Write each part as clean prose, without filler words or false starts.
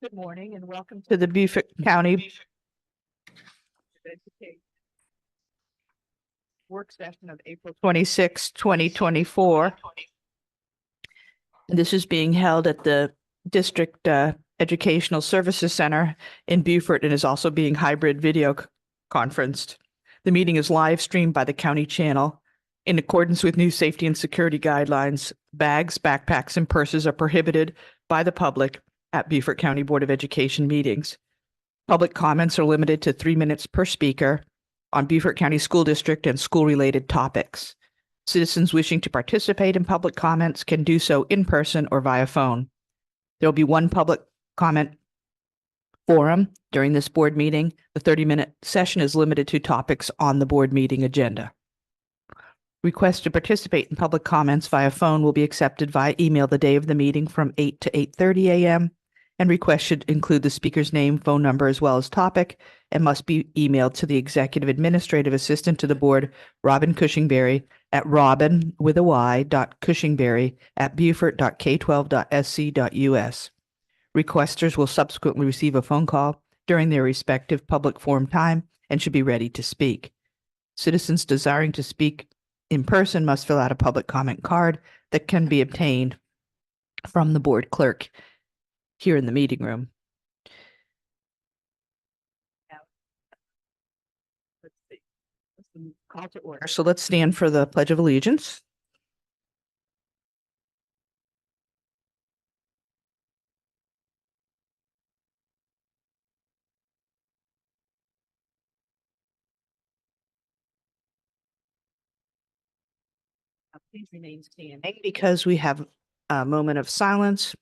Good morning and welcome to the Beaufort County work session of April 26, 2024. This is being held at the District Educational Services Center in Beaufort and is also being hybrid video conferenced. The meeting is live streamed by the county channel. In accordance with new safety and security guidelines, bags, backpacks, and purses are prohibited by the public at Beaufort County Board of Education meetings. Public comments are limited to 3 minutes per speaker on Beaufort County School District and school-related topics. Citizens wishing to participate in public comments can do so in person or via phone. There will be one public comment forum during this board meeting. The 30-minute session is limited to topics on the board meeting agenda. Requests to participate in public comments via phone will be accepted via email the day of the meeting from 8 to 8:30 a.m. and requests should include the speaker's name, phone number, as well as topic, and must be emailed to the Executive Administrative Assistant to the Board, Robin Cushingberry, at robin.cushingberry@beaufort.k12.sc.us. Requesters will subsequently receive a phone call during their respective public forum time and should be ready to speak. Citizens desiring to speak in person must fill out a public comment card that can be obtained from the board clerk here in the meeting room. Let's see. Call to order. So let's stand for the Pledge of Allegiance. Please remain standing because we have a moment of silence.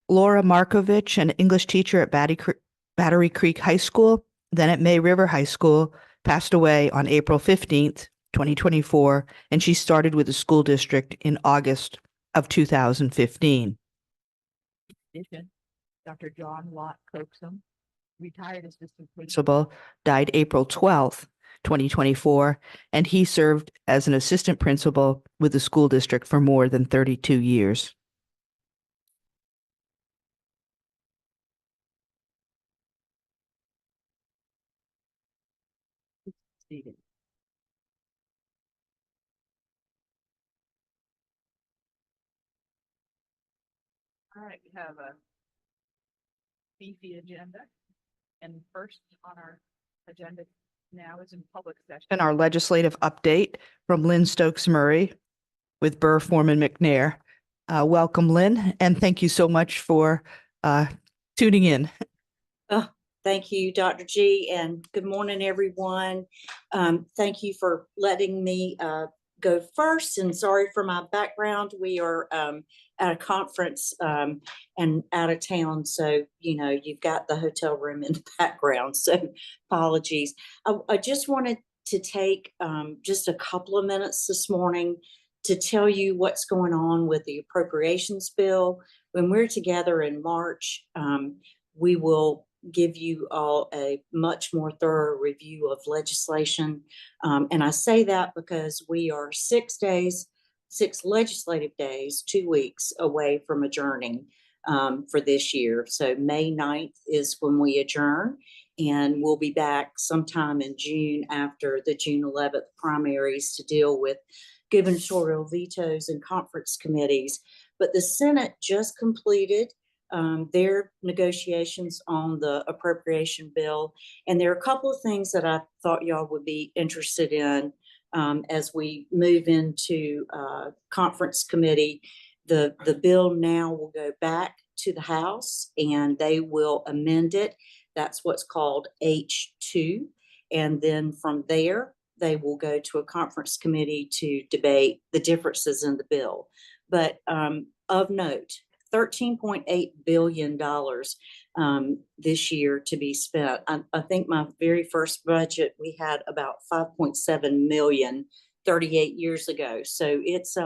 Laura Markovich, an English teacher at Battery Creek High School, then at May River High School, passed away on April 15th, 2024, and she started with the school district in August of 2015. In addition, Dr. John Lott Coaxum, retired assistant principal, died April 12th, 2024, and he served as an assistant principal with the school district for more than 32 years. All right, we have a beefy agenda. And first on our agenda now is in public session, our legislative update from Lynn Stokes Murray with Burr Foreman McNair. Welcome, Lynn, and thank you so much for tuning in. Oh, thank you, Dr. G, and good morning, everyone. Thank you for letting me go first, and sorry for my background. We are at a conference and out of town, so you've got the hotel room in the background, so apologies. I just wanted to take just a couple of minutes this morning to tell you what's going on with the appropriations bill. When we're together in March, we will give you all a much more thorough review of legislation. And I say that because we are 6 legislative days, 2 weeks away from adjourning for this year. So May 9th is when we adjourn, and we'll be back sometime in June after the June 11th primaries to deal with gubernatorial vetoes and conference committees. But the Senate just completed their negotiations on the appropriation bill. And there are a couple of things that I thought y'all would be interested in as we move into conference committee. The bill now will go back to the House and they will amend it. That's what's called H2. And then from there, they will go to a conference committee to debate the differences in the bill. But of note, $13.8 billion this year to be spent. I think my very first budget, we had about 5.7 million 38 years ago. So it's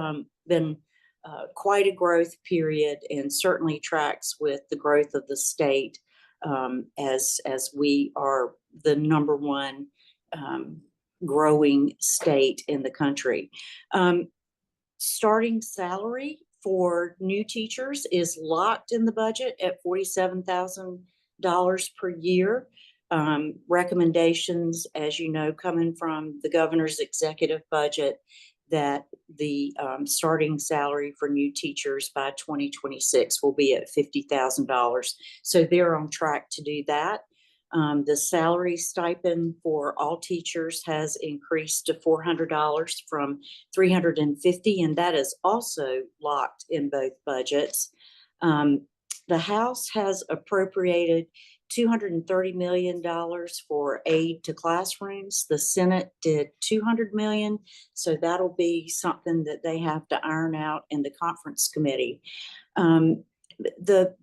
been quite a growth period, and certainly tracks with the growth of the state as we are the #1 growing state in the country. Starting salary for new teachers is locked in the budget at $47,000 per year. Recommendations, as you know, coming from the governor's executive budget, that the starting salary for new teachers by 2026 will be at $50,000. So they're on track to do that. The salary stipend for all teachers has increased to $400 from $350, and that is also locked in both budgets. The House has appropriated $230 million for aid to classrooms. The Senate did $200 million. So that'll be something that they have to iron out in the conference committee. The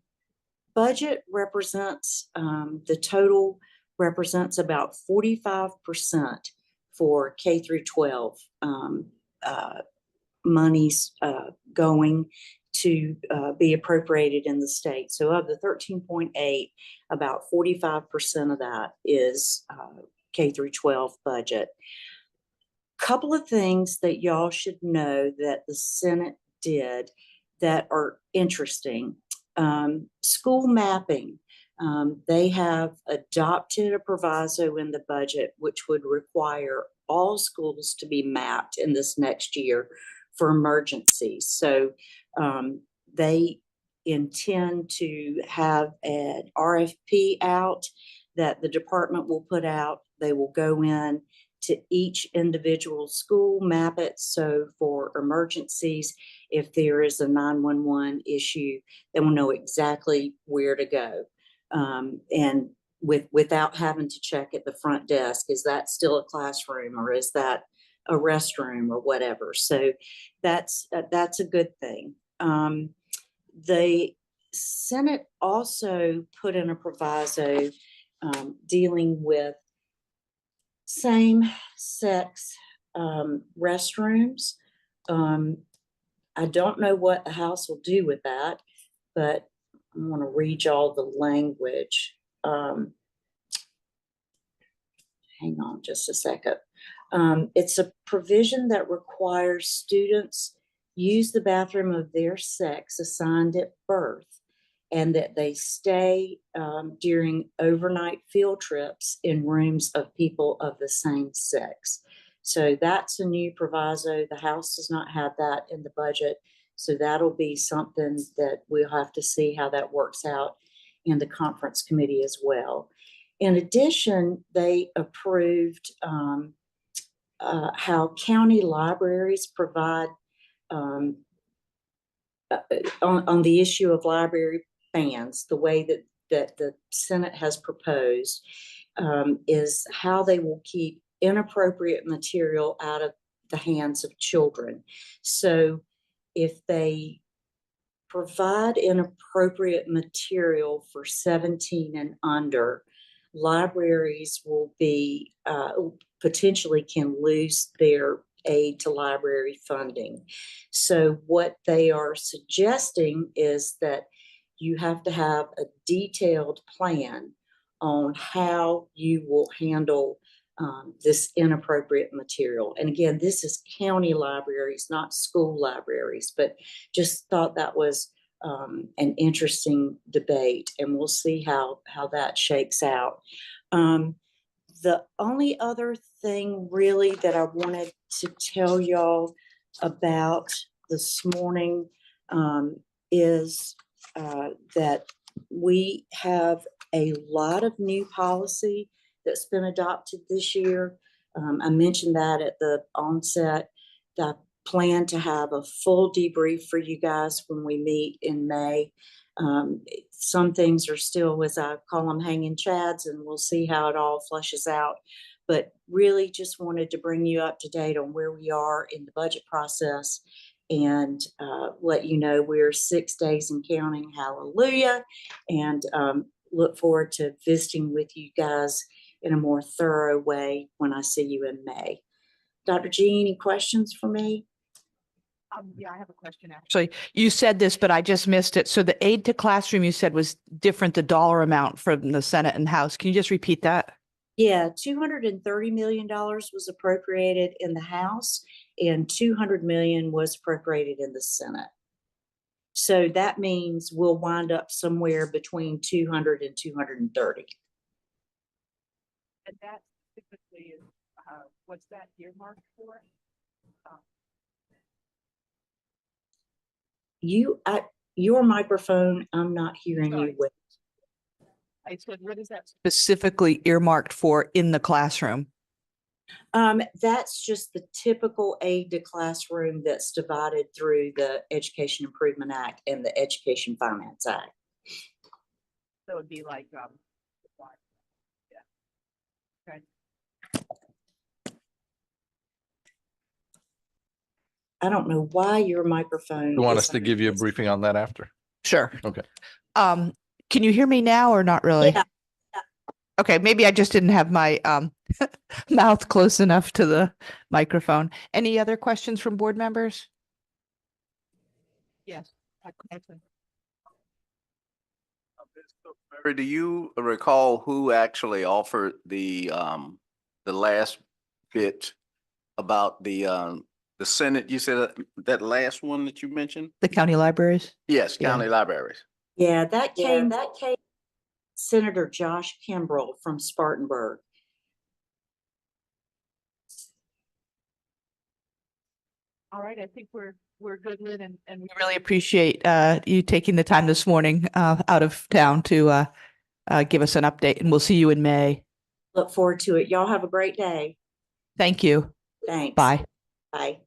budget represents, the total represents about 45% for K through 12 monies going to be appropriated in the state. So of the 13.8, about 45% of that is K through 12 budget. Couple of things that y'all should know that the Senate did that are interesting. School mapping. They have adopted a proviso in the budget which would require all schools to be mapped in this next year for emergencies. So they intend to have an RFP out that the department will put out. They will go in to each individual school, map it. So for emergencies, if there is a 911 issue, they will know exactly where to go. And without having to check at the front desk, is that still a classroom or is that a restroom or whatever? So that's a good thing. The Senate also put in a proviso dealing with same-sex restrooms. I don't know what the House will do with that, but I'm going to read y'all the language. Hang on just a second. It's a provision that requires students use the bathroom of their sex assigned at birth, and that they stay during overnight field trips in rooms of people of the same sex. So that's a new proviso. The House does not have that in the budget. So that'll be something that we'll have to see how that works out in the conference committee as well. In addition, they approved how county libraries provide on the issue of library bans. The way that the Senate has proposed is how they will keep inappropriate material out of the hands of children. So if they provide inappropriate material for 17 and under, libraries will be potentially can lose their aid to library funding. So what they are suggesting is that you have to have a detailed plan on how you will handle this inappropriate material. And again, this is county libraries, not school libraries, but just thought that was an interesting debate, and we'll see how that shakes out. The only other thing really that I wanted to tell y'all about this morning is that we have a lot of new policy that's been adopted this year. I mentioned that at the onset. I plan to have a full debrief for you guys when we meet in May. Some things are still, as I call them, hanging chads, and we'll see how it all flushes out. But really just wanted to bring you up to date on where we are in the budget process and let you know we're 6 days and counting. Hallelujah. And look forward to visiting with you guys in a more thorough way when I see you in May. Dr. G, any questions for me? Yeah, I have a question actually. You said this, but I just missed it. So the aid to classroom you said was different, the dollar amount from the Senate and House. Can you just repeat that? Yeah, $230 million was appropriated in the House and $200 million was appropriated in the Senate. So that means we'll wind up somewhere between 200 and 230. And that typically is, what's that earmarked for? Your microphone, I'm not hearing Sorry. you with. I said, what is that specifically earmarked for in the classroom? That's just the typical aid to classroom that's divided through the Education Improvement Act and the Education Finance Act. So it'd be like, yeah. Okay. I don't know why your microphone. You want is us to give you a briefing on that after? Sure. Okay. Can you hear me now or not really? Yeah. Okay, maybe I just didn't have my mouth close enough to the microphone. Any other questions from board members? Yes. Mary, do you recall who actually offered the last bit about the Senate? You said that last one that you mentioned? The county libraries? Yes, Yeah. county libraries. Yeah, that came Senator Josh Kimbrell from Spartanburg. All right, I think we're good, Lynn, and we really appreciate you taking the time this morning out of town to give us an update, and we'll see you in May. Look forward to it. Y'all have a great day. Thank you. Thanks. Bye. Bye.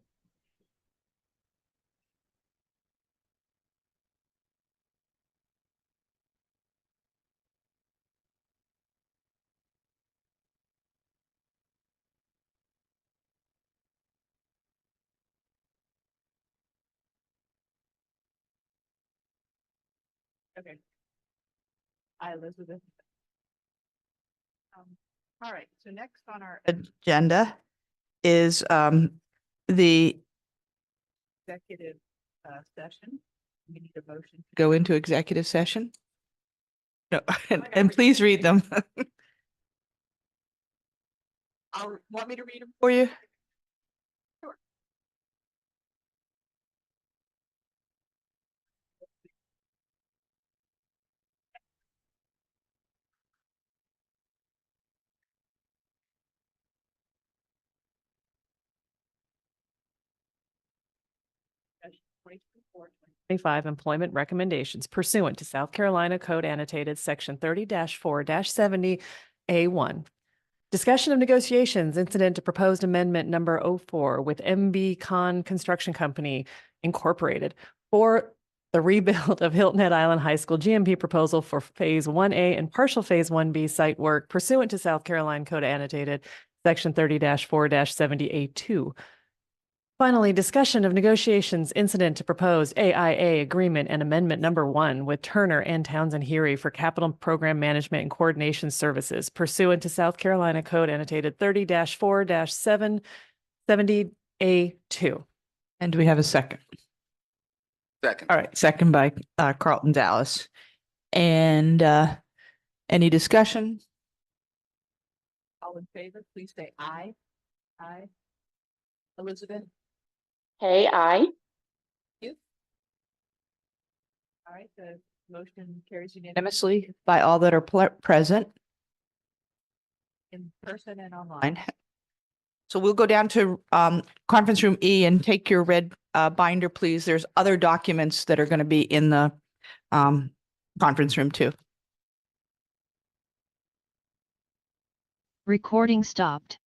Okay. Hi, Elizabeth. All right, so next on our agenda is the executive session. We need a motion to go into executive session. No, and please read them. Want me to read them for you? Sure. Employment recommendations pursuant to South Carolina Code Annotated Section 30-4-70A1. Discussion of negotiations incident to proposed amendment number 04 with MB Con Construction Company Incorporated for the rebuild of Hilton Head Island High School GMP proposal for Phase 1A and partial Phase 1B site work pursuant to South Carolina Code Annotated Section 30-4-70A2. Finally, discussion of negotiations incident to proposed AIA agreement and amendment number 1 with Turner and Townsend Heery for capital program management and coordination services pursuant to South Carolina Code Annotated 30-4-770A2. And do we have a second? Second. All right, second by Carlton Dallas. And any discussion? All in favor, please say aye. Aye. Elizabeth? Hey, aye. You? All right, the motion carries unanimously by all that are present in person and online. So we'll go down to conference room E and take your red binder, please. There's other documents that are going to be in the conference room too. Recording stopped.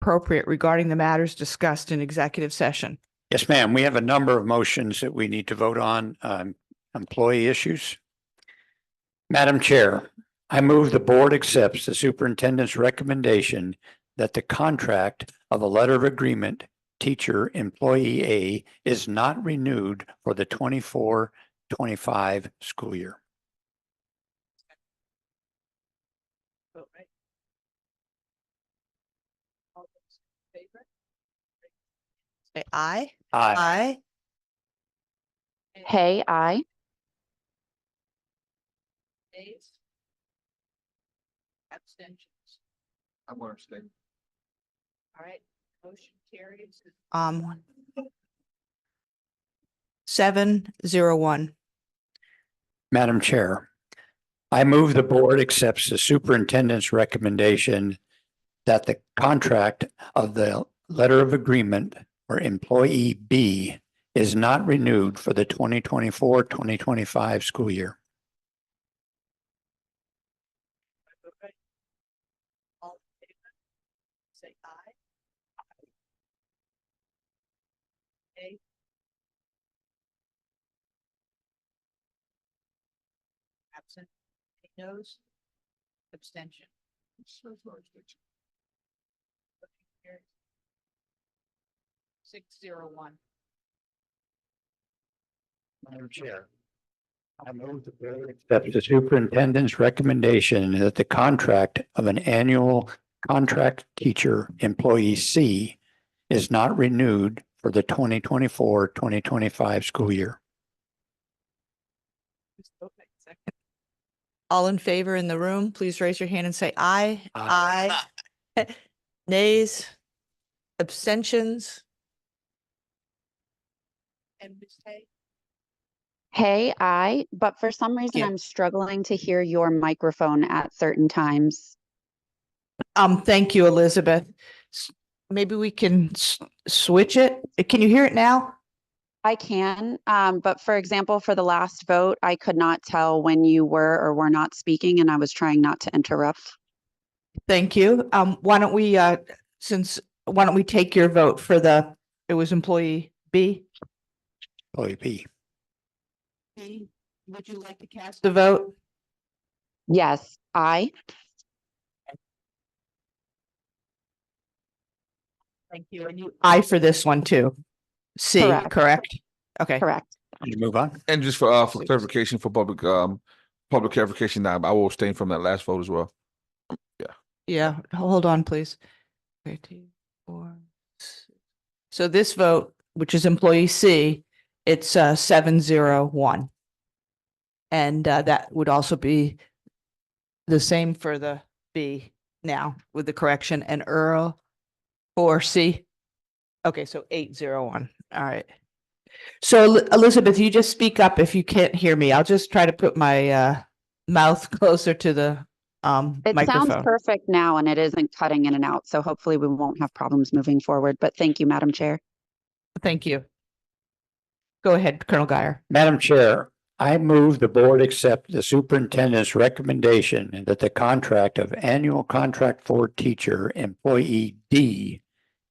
appropriate regarding the matters discussed in executive session? Yes, ma'am. We have a number of motions that we need to vote on, employee issues. Madam Chair, I move the board accepts the superintendent's recommendation that the contract of a letter of agreement teacher employee A is not renewed for the 24-25 school year. Say aye. Aye. Hay, aye. Abstentions. I want to stay. All right, motion carries. 701. Madam Chair, I move the board accepts the superintendent's recommendation that the contract of the letter of agreement for employee B is not renewed for the 2024-2025 school year. All in favor, say aye. Okay. Absent, any noes, abstention. 601. Madam Chair, I move the board accept the superintendent's recommendation that the contract of an annual contract teacher employee C is not renewed for the 2024-2025 school year. All in favor in the room, please raise your hand and say aye. Aye. Aye. Nays, abstentions. And Ms. Hay? Hay, aye. But for some reason, you. I'm struggling to hear your microphone at certain times. Thank you, Elizabeth. Maybe we can switch it. Can you hear it now? I can, but for example, for the last vote, I could not tell when you were or were not speaking, and I was trying not to interrupt. Thank you. Why don't we, why don't we take your vote for it was employee B? Employee B. Would you like to cast the vote? Yes, aye. Thank you. And aye for this one too. C, Correct. correct? Okay. Correct. You move on. And just for clarification for public clarification, I will abstain from that last vote as well. Yeah, hold on, please. Okay, 2, 4, 6. So this vote, which is employee C, it's 701. And that would also be the same for the B now with the correction and Earl for C. Okay, so 801. All right. So Elizabeth, you just speak up if you can't hear me. I'll just try to put my mouth closer to the It microphone. sounds perfect now, and it isn't cutting in and out. So hopefully we won't have problems moving forward. But thank you, Madam Chair. Thank you. Go ahead, Colonel Guyer. Madam Chair, I move the board accept the superintendent's recommendation that the contract of annual contract for teacher employee D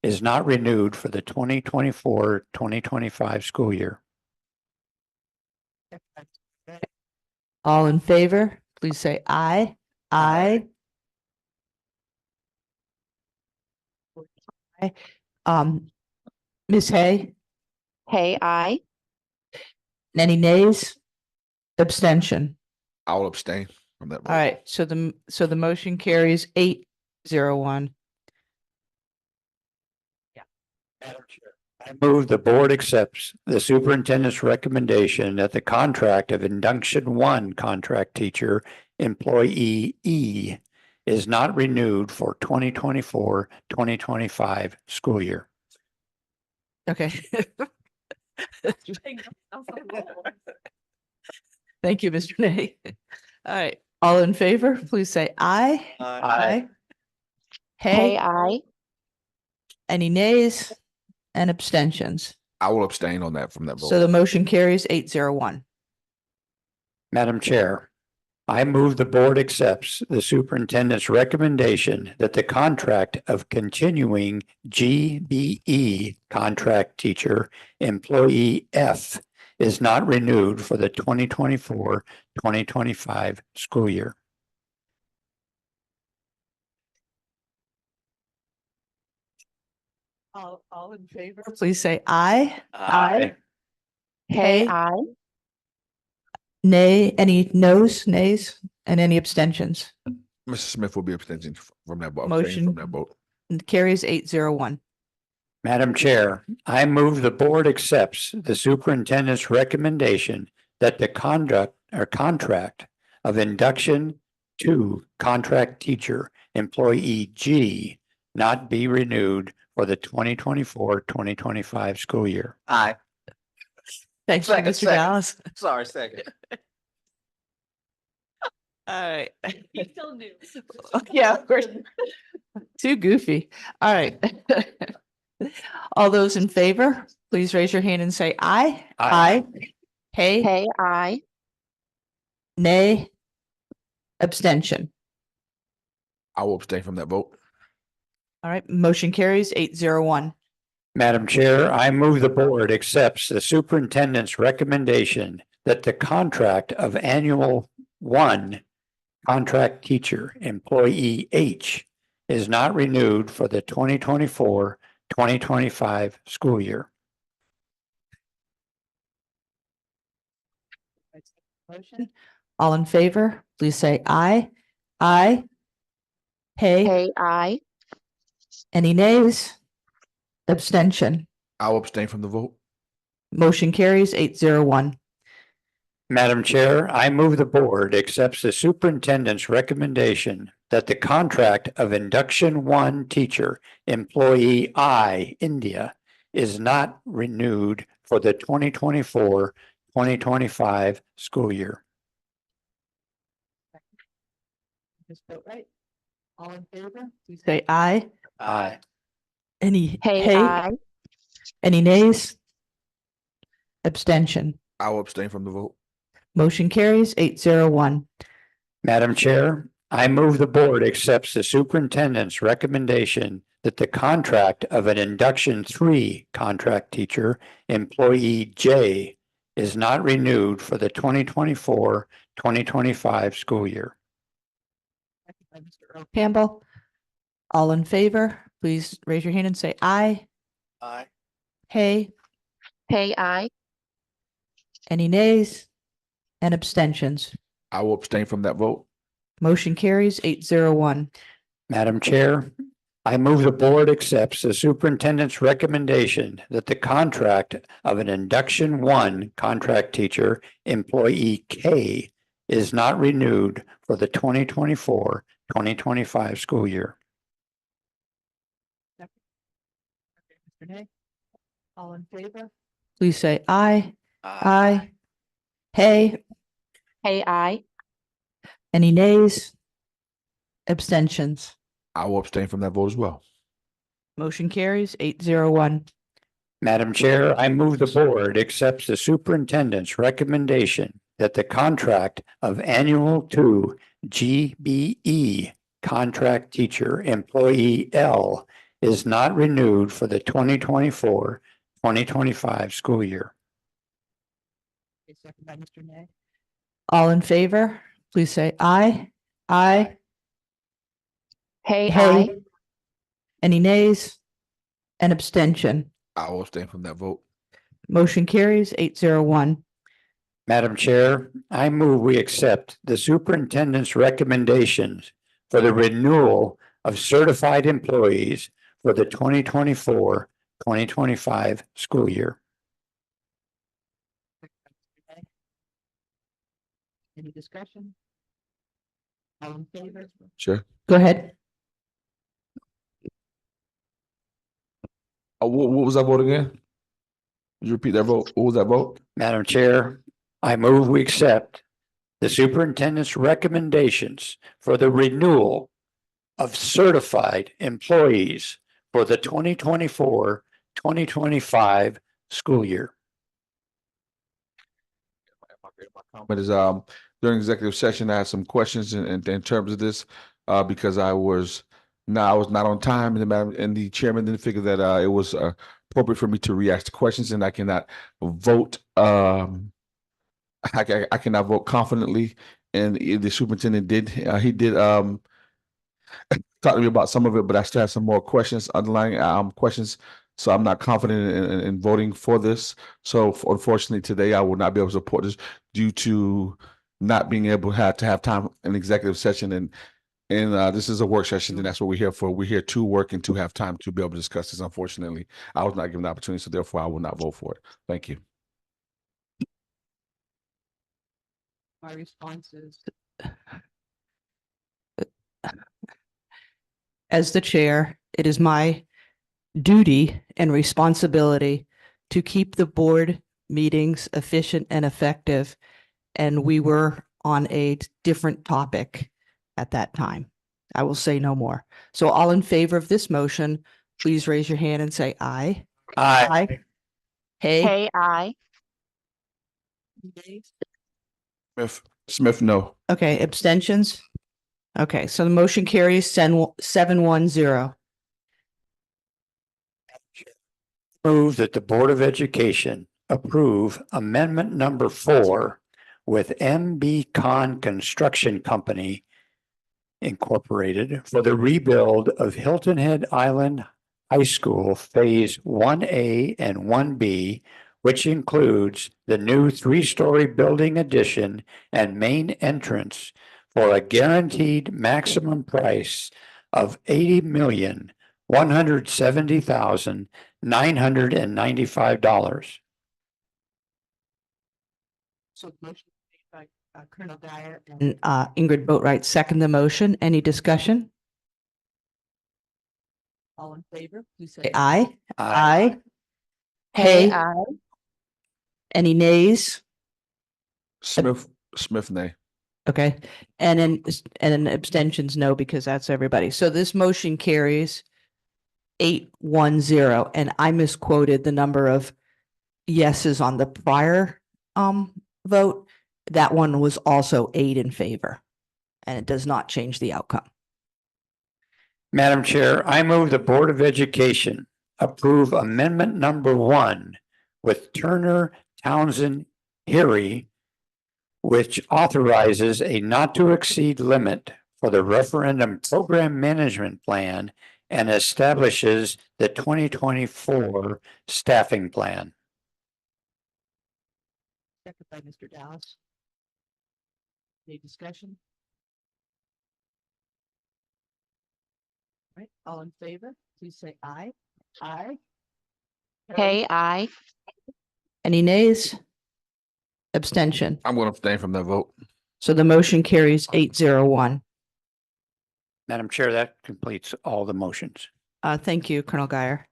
is not renewed for the 2024-2025 school year. All in favor, please say aye. Aye. Ms. Hay, Hay, aye. any nays? Abstention. I will abstain from that vote. All right, so the motion carries 801. Madam Chair, I move the board accepts the superintendent's recommendation that the contract of induction one contract teacher employee E is not renewed for 2024-2025 school year. Okay. Thank you, Mr. Nay. All right, all in favor, please say aye. Aye. Hay, Hey, aye. any nays and abstentions? I will abstain on that from that vote. So the motion carries 801. Madam Chair, I move the board accepts the superintendent's recommendation that the contract of continuing GBE contract teacher employee F is not renewed for the 2024-2025 school year. All in favor, please say aye. Hey, Hey. I. Nay, any noes, nays, and any abstentions? Mr. Smith will be abstaining from that vote. Motion. From that vote. And carries 801. Madam Chair, I move the board accepts the superintendent's recommendation that the conduct or contract of induction to contract teacher employee G not be renewed for the 2024-2025 school year. Aye. Thank you, Second, Mr. second. Dallas. Sorry, second. All right. He's still new. Yeah, of course. Too goofy. All right. All those in favor, please raise your hand and say aye. Aye. Hey, Hey, I. nay, abstention. I will abstain from that vote. All right, motion carries 801. Madam Chair, I move the board accepts the superintendent's recommendation that the contract of annual one contract teacher employee H is not renewed for the 2024-2025 school year. Motion. All in favor, please say aye. Aye. Hey, Hey, I. any nays? Abstention. I will abstain from the vote. Motion carries 801. Madam Chair, I move the board accepts the superintendent's recommendation that the contract of induction one teacher employee I India is not renewed for the 2024-2025 school year. Just vote right. All in favor, please say aye. Aye. Any, Hey, I. any nays? Abstention. I will abstain from the vote. Motion carries 801. Madam Chair, I move the board accepts the superintendent's recommendation that the contract of an induction three contract teacher employee J is not renewed for the 2024-2025 school year. By Mr. Earl Campbell. All in favor, please raise your hand and say aye. Aye. Hey, Hey, I. any nays? And abstentions. I will abstain from that vote. Motion carries 801. Madam Chair, I move the board accepts the superintendent's recommendation that the contract of an induction one contract teacher employee K is not renewed for the 2024-2025 school year. Mr. Nay. All in favor? Please say aye. Aye. Hey, Hey, I. any nays? Abstentions. I will abstain from that vote as well. Motion carries 801. Madam Chair, I move the board accepts the superintendent's recommendation that the contract of annual two GBE contract teacher employee L is not renewed for the 2024-2025 school year. Second by Mr. Nay. All in favor, please say aye. Aye. Hey, I. Hey, any nays? And abstention. I will abstain from that vote. Motion carries 801. Madam Chair, I move we accept the superintendent's recommendations for the renewal of certified employees for the 2024-2025 school year. Any discussion? All in favor? Sure. Go ahead. What was that vote again? Would you repeat that vote? What was that vote? Madam Chair, I move we accept the superintendent's recommendations for the renewal of certified employees for the 2024-2025 school year. But is during executive session, I had some questions in terms of this, because I was not on time, and the chairman didn't figure that it was appropriate for me to re-ask the questions, and I cannot vote. I cannot vote confidently, and the superintendent did. He did talk to me about some of it, but I still have some more questions, underlying questions. So I'm not confident in voting for this. So unfortunately, today I will not be able to support this due to not being able to have time in executive session, and this is a work session, and that's what we're here for. We're here to work and to have time to be able to discuss this. Unfortunately, I was not given the opportunity, so therefore I will not vote for it. Thank you. My response is, as the chair, it is my duty and responsibility to keep the board meetings efficient and effective. And we were on a different topic at that time. I will say no more. So all in favor of this motion, please raise your hand and say aye. Aye. Hey. Hey, I. Smith, no. Okay, abstentions? Okay, so the motion carries 7-1-0. Move that the Board of Education approve amendment number 4 with MB Con Construction Company Incorporated for the rebuild of Hilton Head Island High School Phase 1A and 1B, which includes the new 3-story building addition and main entrance for a guaranteed maximum price of $80,170,995. So motion made by Colonel Dyer and Ingrid Boatright second the motion. Any discussion? All in favor, please say aye. Aye. Hey, I. any nays? Smith, nay. Okay, and then abstentions, no, because that's everybody. So this motion carries 8-1-0, and I misquoted the number of yeses on the prior vote. That one was also 8 in favor, and it does not change the outcome. Madam Chair, I move the Board of Education approve amendment number 1 with Turner Townsend Erie, which authorizes a not to exceed limit for the referendum program management plan and establishes the 2024 staffing plan. Second by Mr. Dallas. Any discussion? Right, all in favor, please say aye. Aye. Hey, I. Any nays? Abstention. I'm going to abstain from that vote. So the motion carries 8-0-1. Madam Chair, that completes all the motions. Thank you, Colonel Geyer.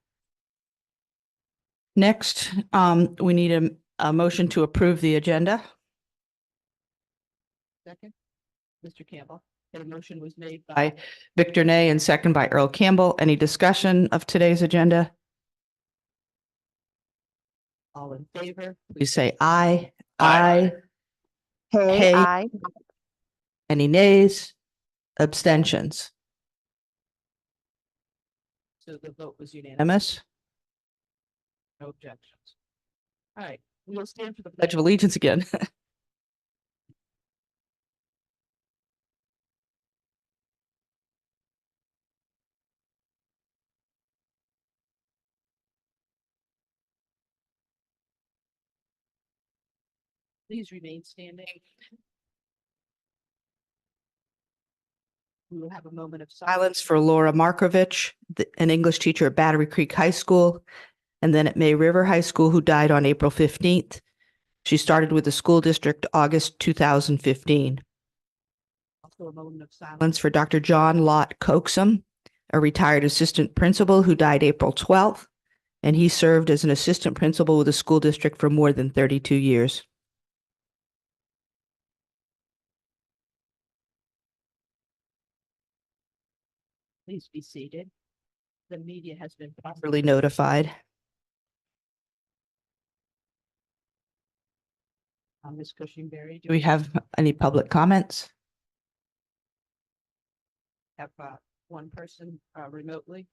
Next, we need a motion to approve the agenda. Second, Mr. Campbell. And a motion was made by Victor Ney and second by Earl Campbell. Any discussion of today's agenda? All in favor, please say aye. Aye. Hey, Hey. I. Any nays? Abstentions? So the vote was unanimous. No objections. All right, we will stand for the Pledge of Allegiance again. Please remain standing. We will have a moment of silence for Laura Markovich, an English teacher at Battery Creek High School, and then at May River High School, who died on April 15th. She started with the school district August 2015. Also a moment of silence for Dr. John Lott Coaxum, a retired assistant principal who died April 12th, and he served as an assistant principal with the school district for more than 32 years. Please be seated. The media has been properly notified. Ms. Cushing-Berry, do we have any public comments? Have one person remotely?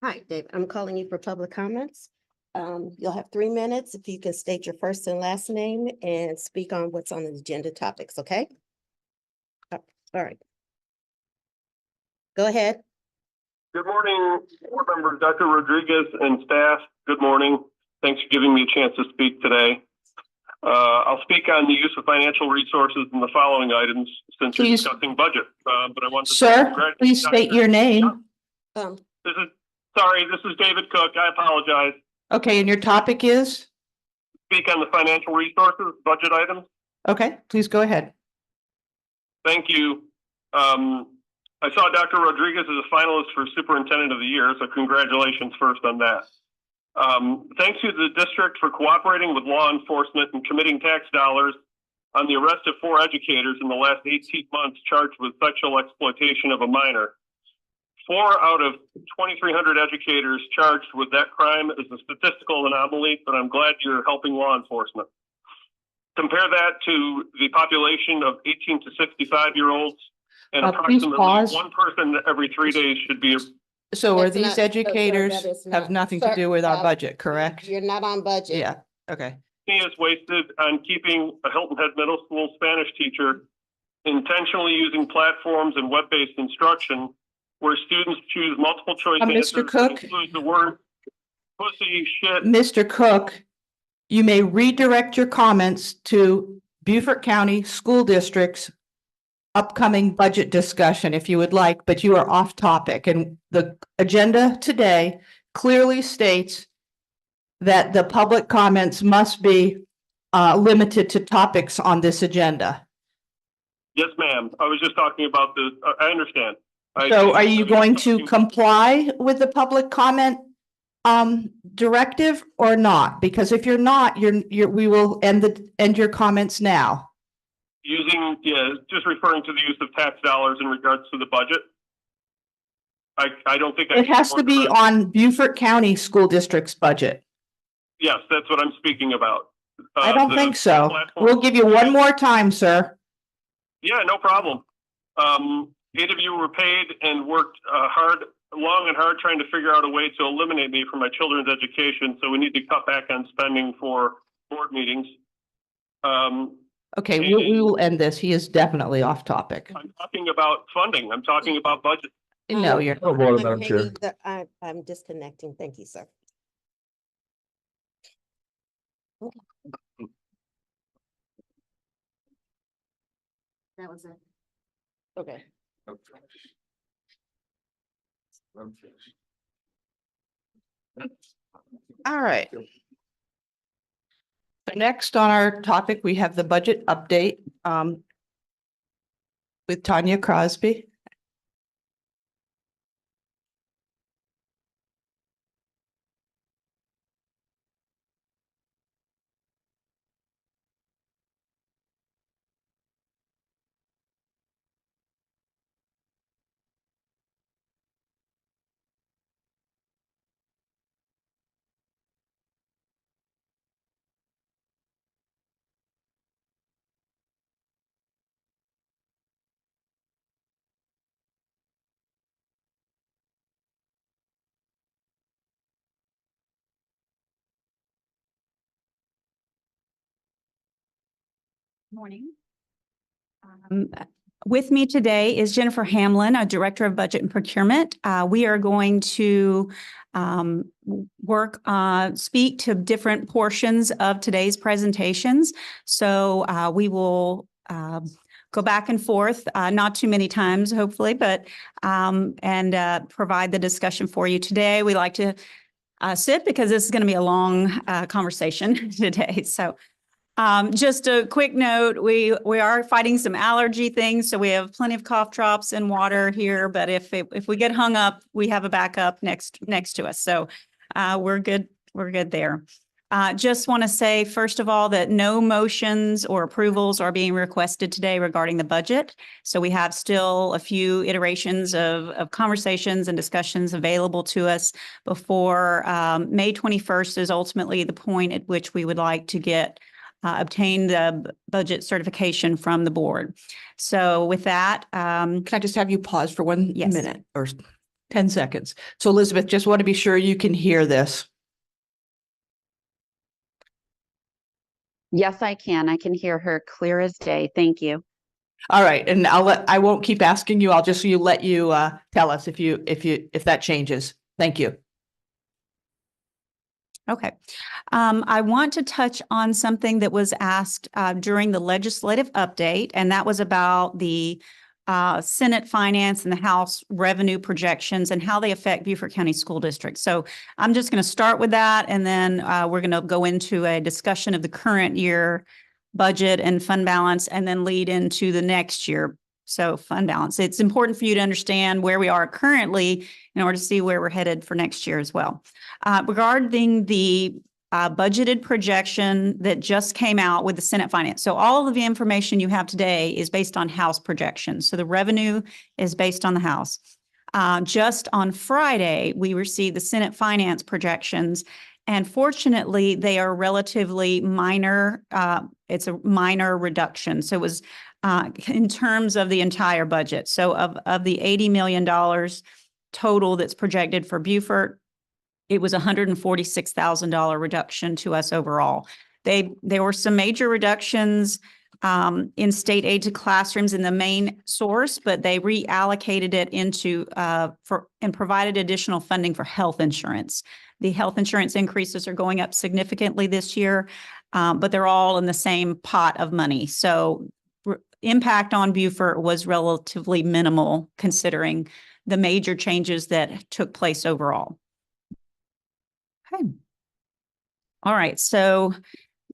Hi, Dave. I'm calling you for public comments. You'll have 3 minutes if you can state your first and last name and speak on what's on the agenda topics, okay? All right. Go ahead. Good morning, board members, Dr. Rodriguez and staff. Good morning. Thanks for giving me a chance to speak today. I'll speak on the use of financial resources in the following items since we're Please. discussing budget. But I want to Sir, please state your name. This is David Cook. I apologize. Okay, and your topic is? Speak on the financial resources budget items. Okay, please go ahead. Thank you. I saw Dr. Rodriguez as a finalist for Superintendent of the Year, so congratulations first on that. Thanks to the district for cooperating with law enforcement and committing tax dollars on the arrest of 4 educators in the last 18 months charged with sexual exploitation of a minor. 4 out of 2,300 educators charged with that crime is a statistical anomaly, but I'm glad you're helping law enforcement. Compare that to the population of 18 to 65-year-olds, and Please approximately pause. 1 person every 3 days should be. So are That's these not- so that educators is have not- nothing to sir, do with our budget, correct? You're not on budget. Yeah, okay. Is wasted on keeping a Hilton Head Middle School Spanish teacher intentionally using platforms and web-based instruction where students choose multiple choice Mr. answers that Cook? include the word pussy, shit. Mr. Cook, you may redirect your comments to Beaufort County School District's upcoming budget discussion if you would like, but you are off topic. And the agenda today clearly states that the public comments must be limited to topics on this agenda. Yes, ma'am. I was just talking about the, I understand. So are you going to comply with the public comment directive or not? Because if you're not, we will end your comments now. Using, yeah, just referring to the use of tax dollars in regards to the budget. I don't think. It has to be on Beaufort County School District's budget. Yes, that's what I'm speaking about. I don't think so. platform- We'll give you one more time, sir. Yeah, no problem. 8 of you were paid and worked long and hard trying to figure out a way to eliminate me from my children's education. So we need to cut back on spending for board meetings. Okay, we will end this. He is definitely off topic. I'm talking about funding. I'm talking about budget. No, you're, Oh, board, I'm Madam Chair. hanging I'm disconnecting. Thank you, sir. That was it. Okay. all right. So next on our topic, we have the budget update with Tanya Crosby. Morning. With me today is Jennifer Hamlin, a Director of Budget and Procurement. We are going to speak to different portions of today's presentations. So we will go back and forth, not too many times, hopefully, but and provide the discussion for you today. We like to sit because this is going to be a long conversation today. So Just a quick note, we are fighting some allergy things, so we have plenty of cough drops and water here, but if we get hung up, we have a backup next to us. So we're good there. Just want to say, first of all, that no motions or approvals are being requested today regarding the budget. So we have still a few iterations of conversations and discussions available to us before May 21st is ultimately the point at which we would like to obtain the budget certification from the board. So with that, Can I just have you pause for 1 Yes. minute or 10 seconds? So Elizabeth, just want to be sure you can hear this. Yes, I can. I can hear her clear as day. Thank you. All right, and I won't keep asking you. I'll just let you tell us if that changes. Thank you. okay. I want to touch on something that was asked during the legislative update, and that was about the Senate Finance and the House revenue projections and how they affect Beaufort County School District. So I'm just going to start with that, and then we're going to go into a discussion of the current year budget and fund balance, and then lead into the next year. So fund balance. It's important for you to understand where we are currently in order to see where we're headed for next year as well. Regarding the budgeted projection that just came out with the Senate Finance. So all of the information you have today is based on House projections. So the revenue is based on the House. Just on Friday, we received the Senate Finance projections, and fortunately, they are relatively minor. It's a minor reduction. So it was in terms of the entire budget. So of the $80 million total that's projected for Beaufort, it was $146,000 reduction to us overall. There were some major reductions in state aid to classrooms in the main source, but they reallocated it into and provided additional funding for health insurance. The health insurance increases are going up significantly this year, but they're all in the same pot of money. So impact on Beaufort was relatively minimal considering the major changes that took place overall. Okay. All right, so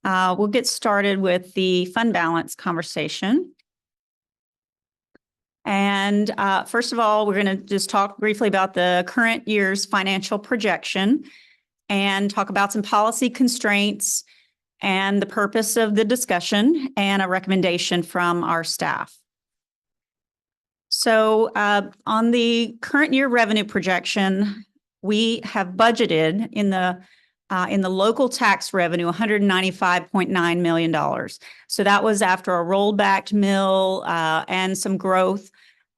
we'll get started with the fund balance conversation. And first of all, we're going to just talk briefly about the current year's financial projection and talk about some policy constraints and the purpose of the discussion and a recommendation from our staff. So on the current year revenue projection, we have budgeted in the local tax revenue, $195.9 million. So that was after a rollback mill and some growth.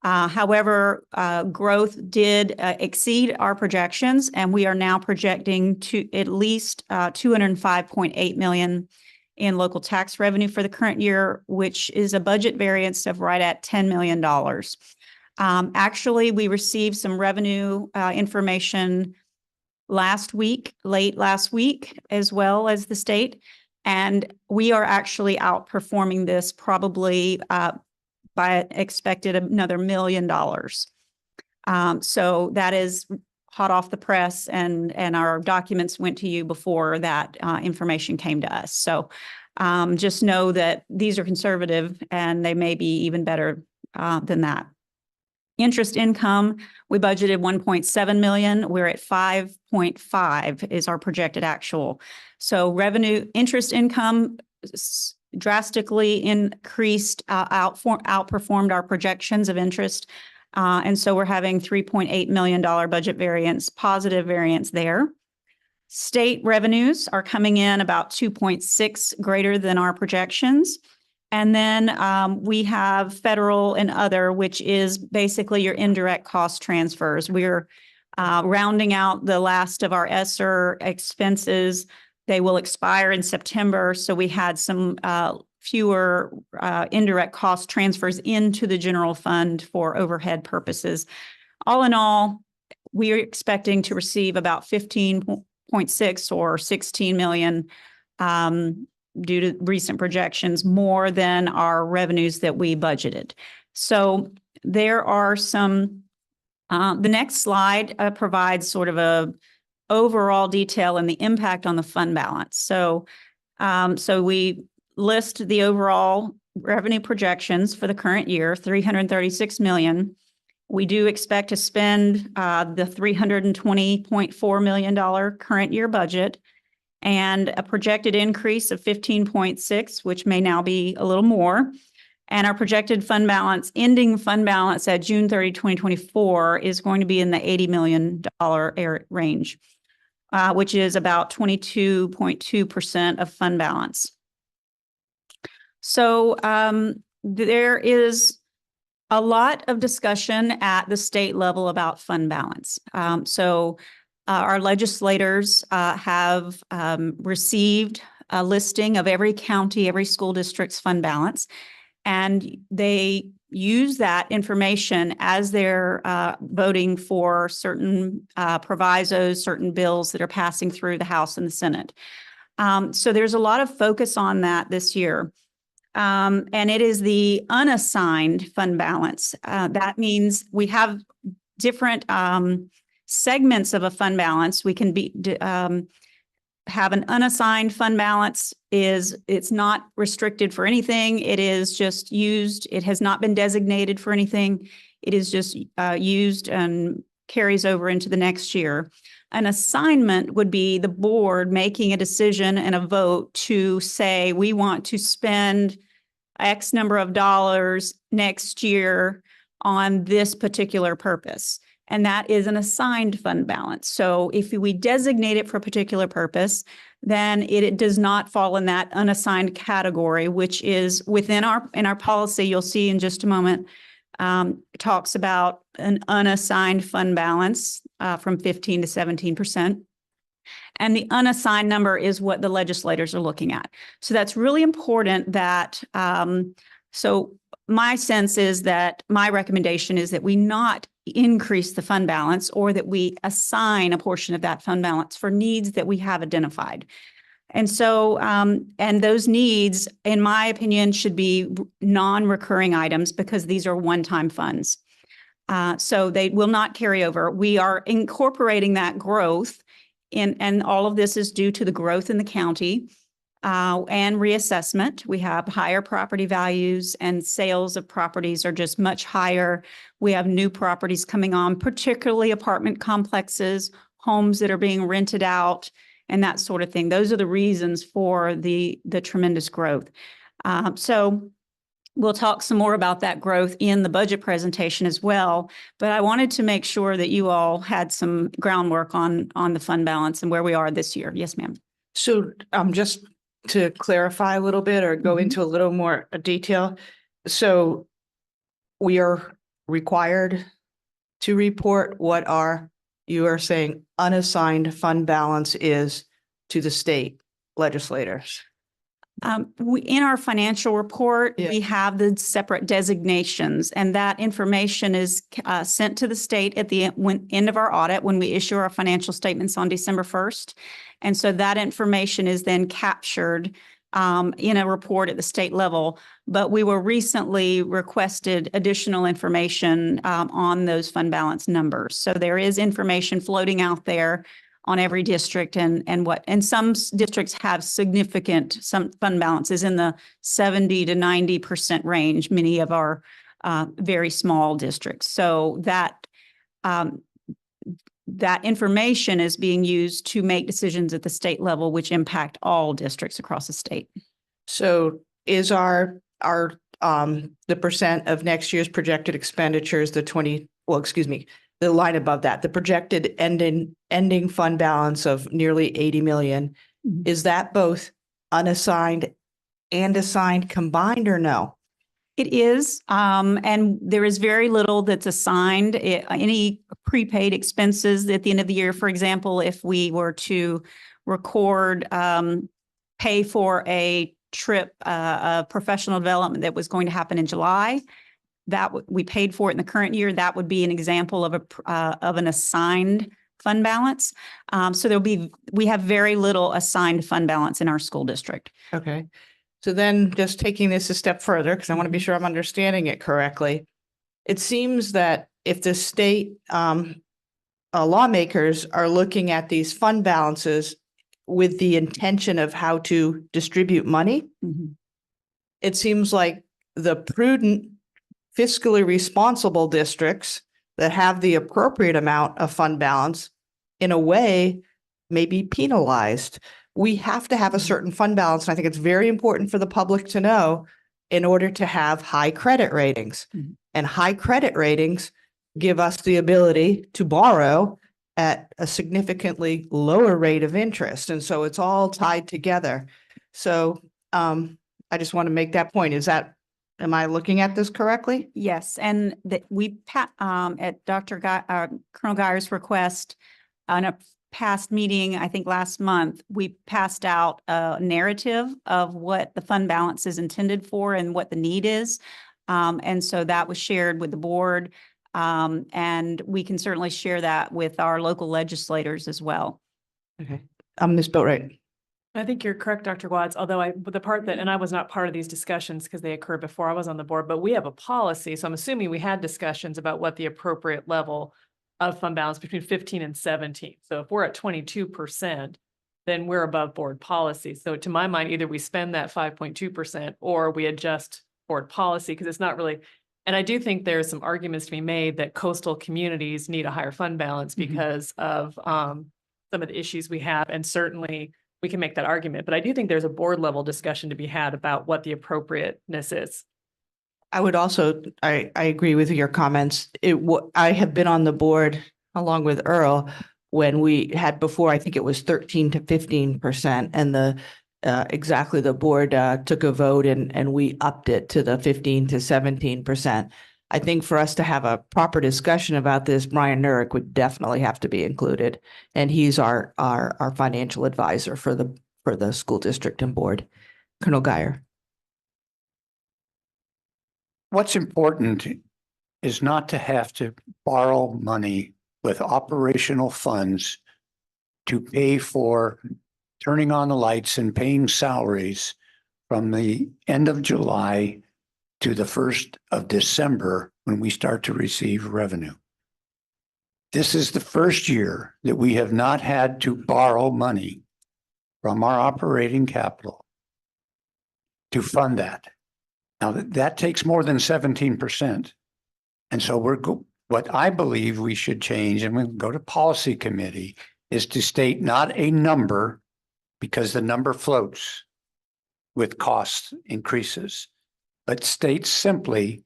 However, growth did exceed our projections, and we are now projecting to at least $205.8 million in local tax revenue for the current year, which is a budget variance of right at $10 million. Actually, we received some revenue information late last week, as well as the state, and we are actually outperforming this probably by expected another $1 million. So that is hot off the press, and our documents went to you before that information came to us. So just know that these are conservative, and they may be even better than that. Interest income, we budgeted 1.7 million. We're at 5.5 is our projected actual. So interest income drastically increased, outperformed our projections of interest. And so we're having $3.8 million budget variance, positive variance there. State revenues are coming in about 2.6 greater than our projections. And then we have federal and other, which is basically your indirect cost transfers. We're rounding out the last of our ESSER expenses. They will expire in September. So we had some fewer indirect cost transfers into the general fund for overhead purposes. All in all, we are expecting to receive about 15.6 or 16 million due to recent projections, more than our revenues that we budgeted. So there are some, the next slide provides sort of a overall detail and the impact on the fund balance. So we list the overall revenue projections for the current year, 336 million. We do expect to spend the $320.4 million current year budget and a projected increase of 15.6, which may now be a little more. And our projected fund balance, ending fund balance at June 30, 2024 is going to be in the $80 million range, which is about 22.2% of fund balance. So there is a lot of discussion at the state level about fund balance. Our legislators have received a listing of every county, every school district's fund balance, and they use that information as they're voting for certain provisos, certain bills that are passing through the House and the Senate. So there's a lot of focus on that this year. And it is the unassigned fund balance. That means we have different segments of a fund balance. We can have an unassigned fund balance. It's not restricted for anything. It is just used. It has not been designated for anything. It is just used and carries over into the next year. An assignment would be the board making a decision and a vote to say, we want to spend X number of dollars next year on this particular purpose. And that is an assigned fund balance. So if we designate it for a particular purpose, then it does not fall in that unassigned category, which is within our policy. You'll see in just a moment, talks about an unassigned fund balance from 15 to 17%. And the unassigned number is what the legislators are looking at. So that's really important that, so my sense is that my recommendation is that we not increase the fund balance or that we assign a portion of that fund balance for needs that we have identified. And so, and those needs, in my opinion, should be non-recurring items because these are one-time funds. So they will not carry over. We are incorporating that growth and all of this is due to the growth in the county and reassessment. We have higher property values and sales of properties are just much higher. We have new properties coming on, particularly apartment complexes, homes that are being rented out, and that sort of thing. Those are the reasons for the tremendous growth. So we'll talk some more about that growth in the budget presentation as well. But I wanted to make sure that you all had some groundwork on the fund balance and where we are this year. Yes, ma'am. So just to clarify a little bit or go into a little more detail. So we are required to report what you are saying unassigned fund balance is to the state legislators. In our financial report, we have the separate designations, and that information is sent to the state at the end of our audit when we issue our financial statements on December 1st. And so that information is then captured in a report at the state level. But we were recently requested additional information on those fund balance numbers. So there is information floating out there on every district and some districts have some fund balances in the 70 to 90% range, many of our very small districts. So that information is being used to make decisions at the state level, which impact all districts across the state. So is the percent of next year's projected expenditures, the line above that, the projected ending fund balance of nearly 80 million, is that both unassigned and assigned combined or no? It is, and there is very little that's assigned. Any prepaid expenses at the end of the year, for example, if we were to record, pay for a trip, a professional development that was going to happen in July, that we paid for it in the current year, that would be an example of an assigned fund balance. So we have very little assigned fund balance in our school district. Okay. So then just taking this a step further, because I want to be sure I'm understanding it correctly. It seems that if the state lawmakers are looking at these fund balances with the intention of how to distribute money, it seems like the prudent, fiscally responsible districts that have the appropriate amount of fund balance, in a way, may be penalized. We have to have a certain fund balance, and I think it's very important for the public to know in order to have high credit ratings. Mhm. And high credit ratings give us the ability to borrow at a significantly lower rate of interest. And so it's all tied together. So I just want to make that point. Am I looking at this correctly? Yes, and that at Colonel Geyer's request, on a past meeting, I think last month, we passed out a narrative of what the fund balance is intended for and what the need is. And so that was shared with the board. And we can certainly share that with our local legislators as well. Okay. Ms. Boatright. I think you're correct, Dr. Watts, although but the part that, and I was not part of these discussions because they occurred before I was on the board, but we have a policy. So I'm assuming we had discussions about what the appropriate level of fund balance between 15 and 17. So if we're at 22%, then we're above board policy. So to my mind, either we spend that 5.2% or we adjust board policy, because it's not really, and I do think there's some arguments to be made that coastal communities need a higher fund balance because of some of the issues we have. And certainly we can make that argument, but I do think there's a board level discussion to be had about what the appropriateness is. I would also, I agree with your comments. I have been on the board along with Earl when we had before, I think it was 13 to 15%, and the board took a vote and we upped it to the 15 to 17%. I think for us to have a proper discussion about this, Brian Nurick would definitely have to be included, and he's our financial advisor for the school district and board. Colonel Geyer. What's important is not to have to borrow money with operational funds to pay for turning on the lights and paying salaries from the end of July to the 1st of December when we start to receive revenue. This is the first year that we have not had to borrow money from our operating capital to fund that. Now, that takes more than 17%. And so what I believe we should change, and we'll go to policy committee, is to state not a number, because the number floats with cost increases, but state simply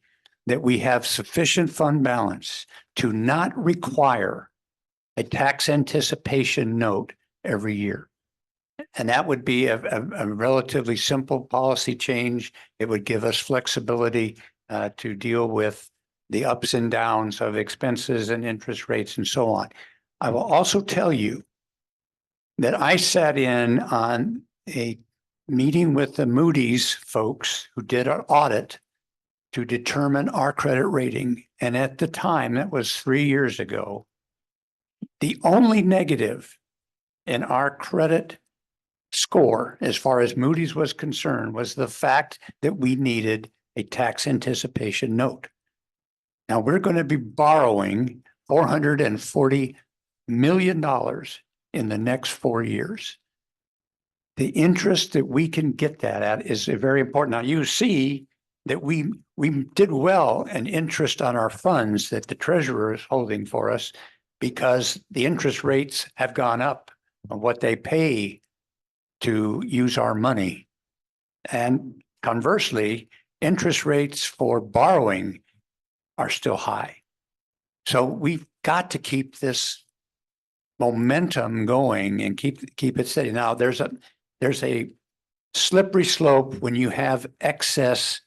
that we have sufficient fund balance to not require a tax anticipation note every year. And that would be a relatively simple policy change. It would give us flexibility to deal with the ups and downs of expenses and interest rates and so on. I will also tell you that I sat in on a meeting with the Moody's folks who did our audit to determine our credit rating. And at the time, that was 3 years ago, the only negative in our credit score, as far as Moody's was concerned, was the fact that we needed a tax anticipation note. Now we're going to be borrowing $440 million in the next 4 years. The interest that we can get that at is very important. Now you see that we did well in interest on our funds that the treasurer is holding for us, because the interest rates have gone up on what they pay to use our money. And conversely, interest rates for borrowing are still high. So we've got to keep this momentum going and keep it steady. Now there's a slippery slope when you have excess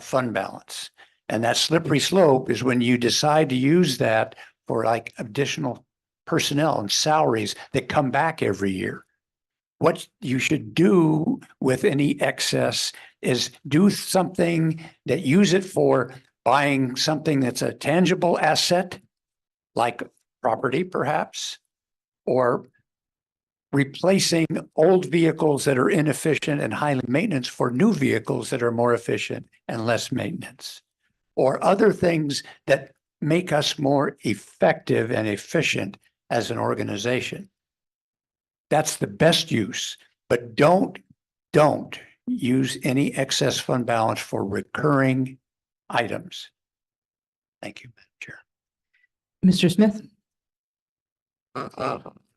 fund balance. And that slippery slope is when you decide to use that for like additional personnel and salaries that come back every year. What you should do with any excess is do something that use it for buying something that's a tangible asset, like property perhaps, or replacing old vehicles that are inefficient and highly maintenance for new vehicles that are more efficient and less maintenance, or other things that make us more effective and efficient as an organization. That's the best use, but don't use any excess fund balance for recurring items. Thank you, Madam Chair. Mr. Smith?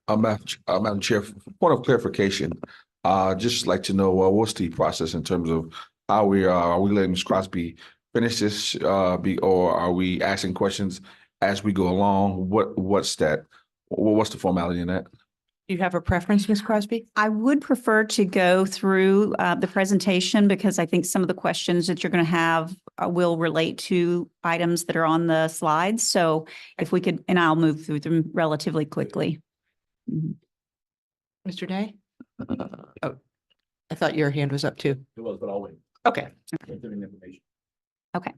Madam Chair, point of clarification, just like to know, what's the process in terms of how are we letting Ms. Crosby finish this, or are we asking questions as we go along? What's that? What's the formality in that? Do you have a preference, Ms. Crosby? I would prefer to go through the presentation because I think some of the questions that you're going to have will relate to items that are on the slides. So if we could, and I'll move through them relatively quickly. Mr. Day? Oh, I thought your hand was up too. It was, but I'll wait. Okay. Okay,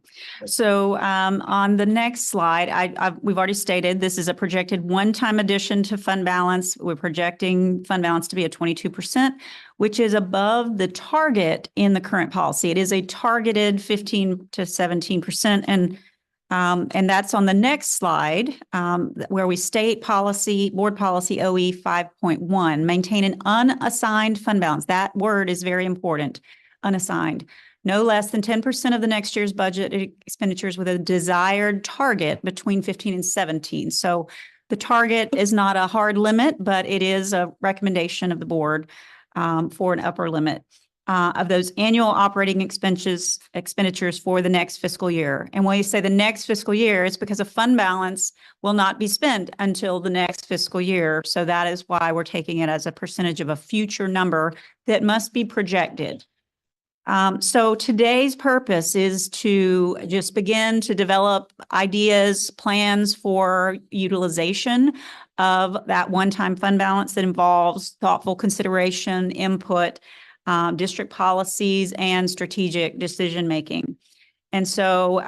so on the next slide, we've already stated this is a projected one-time addition to fund balance. We're projecting fund balance to be at 22%, which is above the target in the current policy. It is a targeted 15 to 17%, and that's on the next slide where we state policy, board policy OE 5.1, maintain an unassigned fund balance. That word is very important, unassigned. No less than 10% of the next year's budget expenditures with a desired target between 15 and 17. So the target is not a hard limit, but it is a recommendation of the board for an upper limit of those annual operating expenditures for the next fiscal year. And when you say the next fiscal year, it's because a fund balance will not be spent until the next fiscal year. So that is why we're taking it as a percentage of a future number that must be projected. So today's purpose is to just begin to develop ideas, plans for utilization of that one-time fund balance that involves thoughtful consideration, input, district policies, and strategic decision-making. And so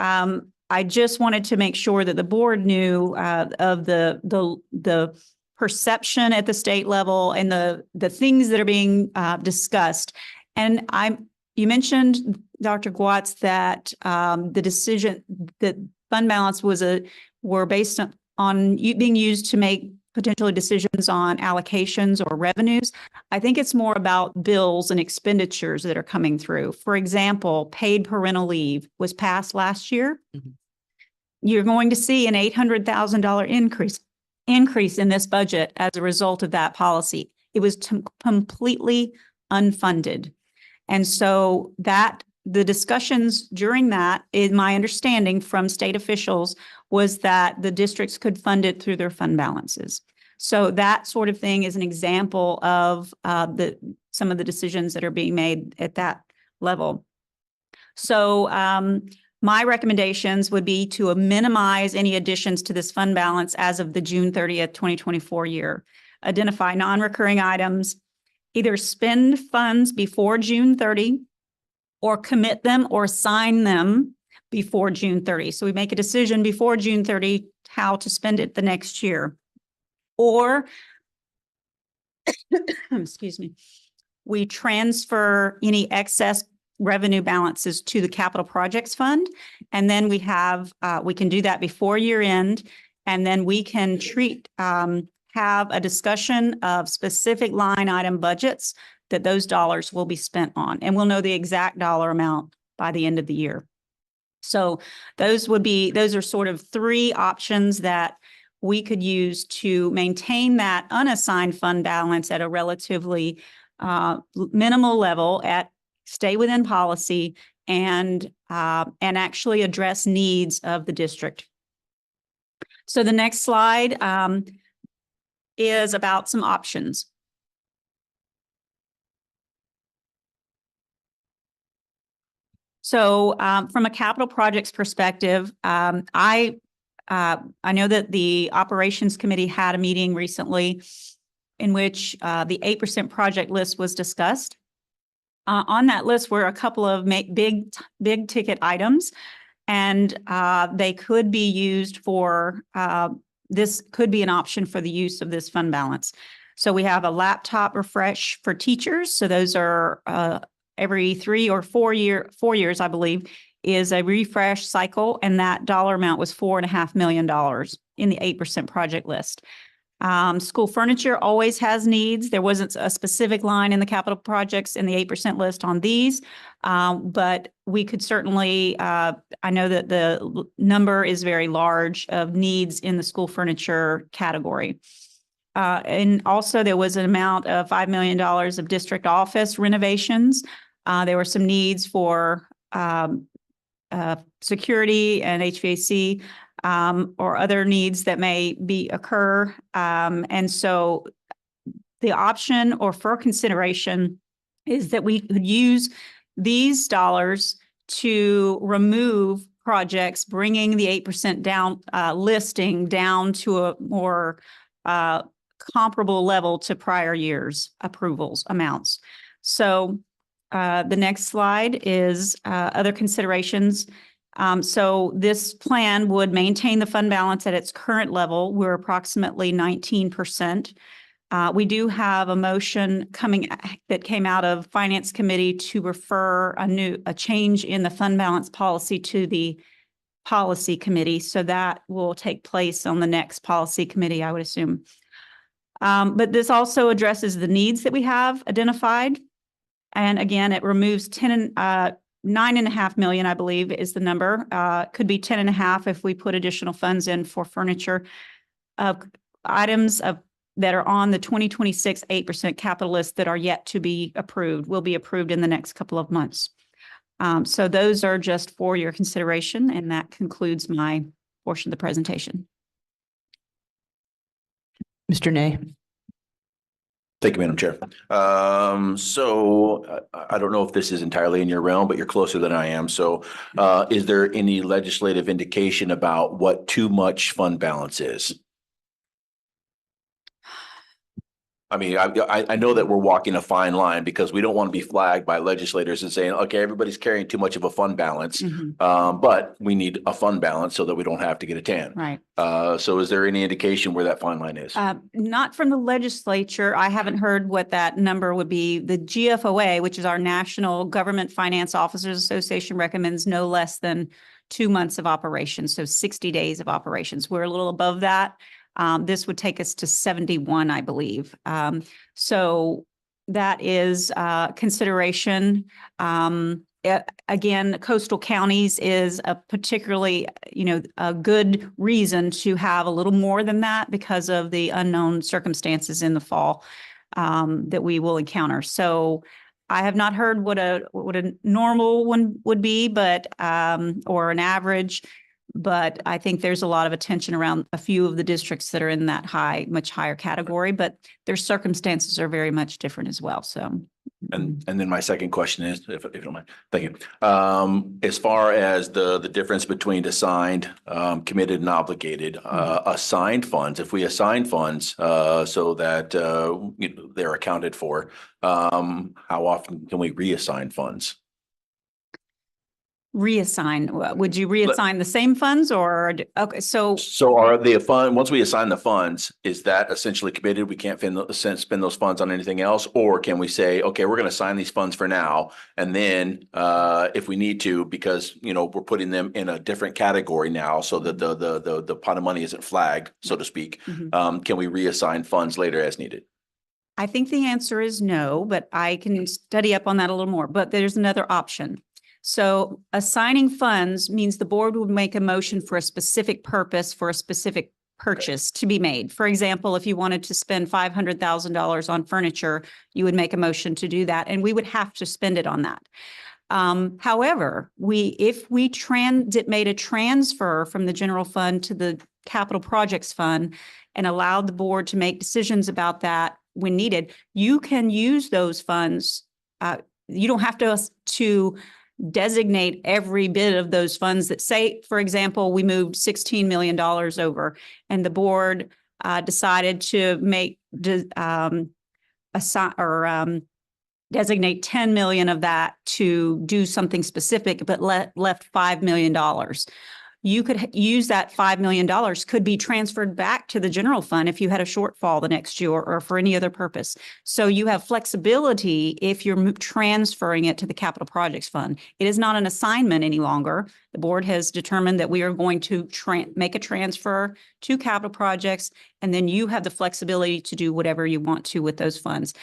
I just wanted to make sure that the board knew of the perception at the state level and the things that are being discussed. And you mentioned, Dr. Gwatz, that the decision that fund balance were based on being used to make potentially decisions on allocations or revenues. I think it's more about bills and expenditures that are coming through. For example, paid parental leave was passed last year. Mm-hmm. You're going to see an $800,000 increase in this budget as a result of that policy. It was completely unfunded. And so the discussions during that, in my understanding from state officials, was that the districts could fund it through their fund balances. So that sort of thing is an example of some of the decisions that are being made at that level. So my recommendations would be to minimize any additions to this fund balance as of the June 30th, 2024 year. Identify non-recurring items, either spend funds before June 30 or commit them or sign them before June 30. So we make a decision before June 30 how to spend it the next year. Or, excuse me, we transfer any excess revenue balances to the capital projects fund. And then we can do that before year end. And then we can have a discussion of specific line item budgets that those dollars will be spent on. And we'll know the exact dollar amount by the end of the year. So those are sort of three options that we could use to maintain that unassigned fund balance at a relatively minimal level, stay within policy, and actually address needs of the district. So the next slide is about some options. So from a capital projects perspective, I know that the operations committee had a meeting recently in which the 8% project list was discussed. On that list were a couple of big ticket items, and they could be used for this could be an option for the use of this fund balance. So we have a laptop refresh for teachers. So those are every 3 or 4 years, I believe, is a refresh cycle. And that dollar amount was $4.5 million in the 8% project list. School furniture always has needs. There wasn't a specific line in the capital projects in the 8% list on these. But we could certainly, I know that the number is very large of needs in the school furniture category. And also there was an amount of $5 million of district office renovations. There were some needs for security and HVAC or other needs that may occur. And so the option or for consideration is that we could use these dollars to remove projects, bringing the 8% down listing down to a more comparable level to prior years' approvals amounts. So the next slide is other considerations. So this plan would maintain the fund balance at its current level. We're approximately 19%. We do have a motion that came out of Finance Committee to refer a change in the fund balance policy to the Policy Committee. So that will take place on the next Policy Committee, I would assume. But this also addresses the needs that we have identified. And again, it removes 9.5 million, I believe is the number. Could be 10.5 if we put additional funds in for furniture. Items that are on the 2026 8% capital list that are yet to be approved, will be approved in the next couple of months. So those are just for your consideration, and that concludes my portion of the presentation. Mr. Nay. Thank you, Madam Chair. I don't know if this is entirely in your realm, but you're closer than I am. So is there any legislative indication about what too much fund balance is? I mean, I know that we're walking a fine line because we don't want to be flagged by legislators and saying, okay, everybody's carrying too much of a fund balance, but we need a fund balance so that we don't have to get a tan. Right. So is there any indication where that fine line is? Not from the legislature. I haven't heard what that number would be. The GFOA, which is our National Government Finance Officers Association, recommends no less than 2 months of operations, so 60 days of operations. We're a little above that. This would take us to 71, I believe. So that is consideration. Again, coastal counties is a particularly, a good reason to have a little more than that because of the unknown circumstances in the fall that we will encounter. So I have not heard what a normal one would be, but or an average. But I think there's a lot of attention around a few of the districts that are in that much higher category, but their circumstances are very much different as well. So. And then my second question is, if you don't mind, thank you. As far as the difference between assigned, committed and obligated, assigned funds, if we assign funds so that they're accounted for, how often can we reassign funds? Reassign, would you reassign the same funds or, okay, so are they a fund, once we assign the funds, is that essentially committed? We can't spend those funds on anything else? Or can we say, okay, we're going to assign these funds for now. And then if we need to, because, we're putting them in a different category now so that the pot of money isn't flagged, so to speak. Can we reassign funds later as needed? I think the answer is no, but I can study up on that a little more, but there's another option. So assigning funds means the board would make a motion for a specific purpose for a specific purchase to be made. For example, if you wanted to spend $500,000 on furniture, you would make a motion to do that, and we would have to spend it on that. However, if we made a transfer from the general fund to the capital projects fund and allowed the board to make decisions about that when needed, you can use those funds. You don't have to designate every bit of those funds that, say, for example, we moved $16 million over and the board decided to designate 10 million of that to do something specific, but left $5 million. you could use that $5 million could be transferred back to the general fund if you had a shortfall the next year or for any other purpose. So you have flexibility if you're transferring it to the capital projects fund. It is not an assignment any longer. The board has determined that we are going to make a transfer to capital projects, and then you have the flexibility to do whatever you want to with those funds.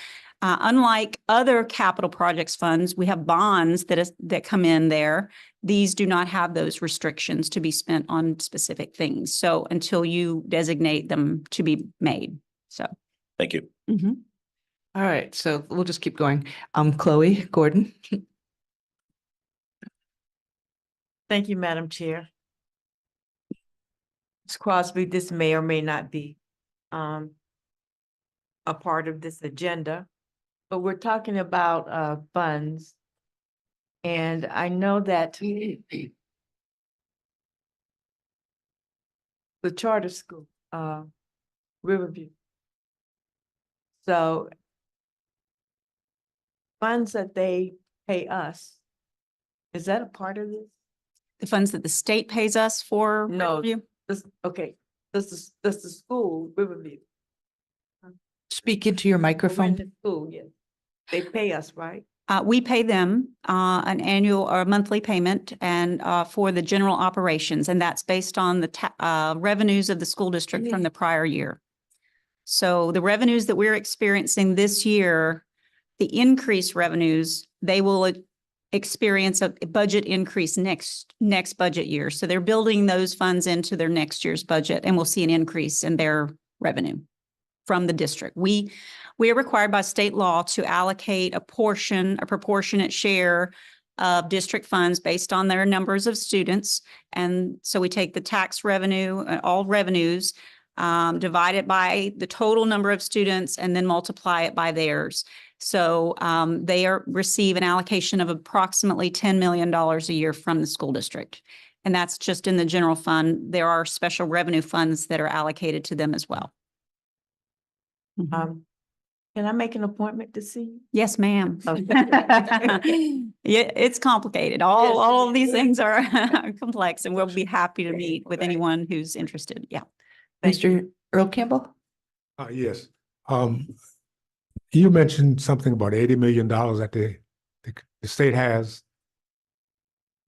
Unlike other capital projects funds, we have bonds that come in there. These do not have those restrictions to be spent on specific things. So until you designate them to be made. So. Thank you. Mhm. All right, so we'll just keep going. Chloe Gordon. Thank you, Madam Chair. Ms. Crosby, this may or may not be a part of this agenda, but we're talking about funds. And I know that the charter school, Riverview. So funds that they pay us, is that a part of this? The funds that the state pays us for No. Riverview? Okay, this is the school, Riverview. Speak into your microphone. The school, yes. They pay us, right? We pay them an annual or monthly payment and for the general operations, and that's based on the revenues of the school district from the prior year. So the revenues that we're experiencing this year, the increased revenues, they will experience a budget increase next budget year. So they're building those funds into their next year's budget, and we'll see an increase in their revenue from the district. We are required by state law to allocate a proportionate share of district funds based on their numbers of students. And so we take the tax revenue, all revenues, divide it by the total number of students, and then multiply it by theirs. So they receive an allocation of approximately $10 million a year from the school district. And that's just in the general fund. There are special revenue funds that are allocated to them as well. Can I make an appointment to see you? Yes, ma'am. Okay. Yeah, it's complicated. All of these things are complex, and we'll be happy to meet with anyone who's interested. Yeah. Mr. Earl Campbell? Yes. You mentioned something about $80 million that the state has.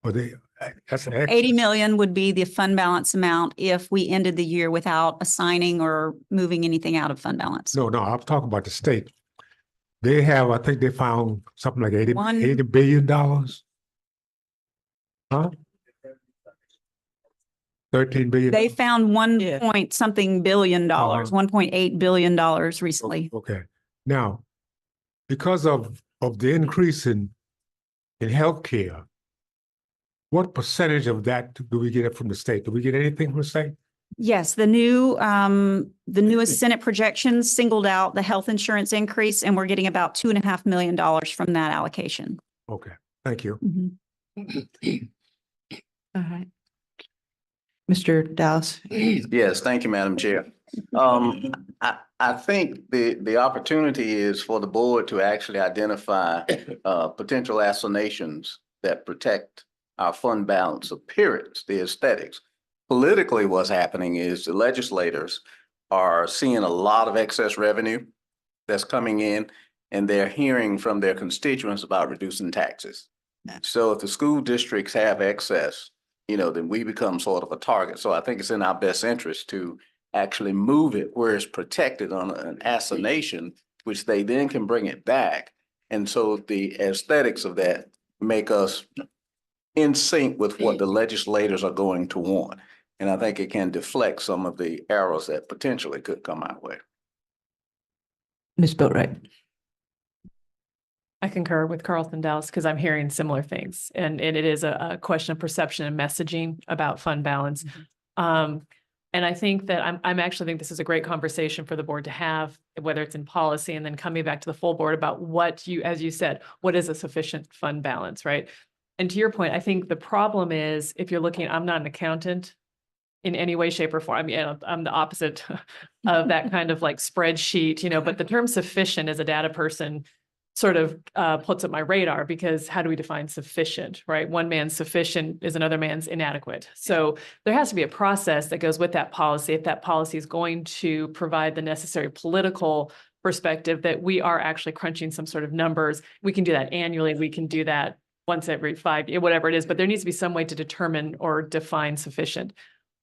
Or that's an extra. 80 million would be the fund balance amount if we ended the year without assigning or moving anything out of fund balance. No, I'm talking about the state. They have, I think they found something like $80 billion. Huh? 13 billion. They found one point something billion dollars, Uh-huh. $1.8 billion recently. Okay. Now, because of the increase in healthcare, what percentage of that do we get from the state? Do we get anything from the state? Yes, the newest Senate projections singled out the health insurance increase, and we're getting about $2.5 million from that allocation. Okay, thank you. Mhm. All right. Mr. Dallas? Yes, thank you, Madam Chair. I think the opportunity is for the board to actually identify potential assignations that protect our fund balance appearance, the aesthetics. Politically, what's happening is the legislators are seeing a lot of excess revenue that's coming in, and they're hearing from their constituents about reducing taxes. So if the school districts have excess, then we become sort of a target. So I think it's in our best interest to actually move it where it's protected on an assignation, which they then can bring it back. And so the aesthetics of that make us in sync with what the legislators are going to want. And I think it can deflect some of the arrows that potentially could come our way. Ms. Boatright? I concur with Carlton Dallas because I'm hearing similar things. And it is a question of perception and messaging about fund balance. And I think that I'm actually think this is a great conversation for the board to have, whether it's in policy and then coming back to the full board about what as you said, what is a sufficient fund balance, right? And to your point, I think the problem is if you're looking, I'm not an accountant in any way, shape, or form. I mean, I'm the opposite of that kind of like spreadsheet, but the term sufficient as a data person sort of puts up my radar, because how do we define sufficient, right? One man's sufficient is another man's inadequate. So there has to be a process that goes with that policy. If that policy is going to provide the necessary political perspective that we are actually crunching some sort of numbers, we can do that annually. We can do that once every 5 years, whatever it is, but there needs to be some way to determine or define sufficient.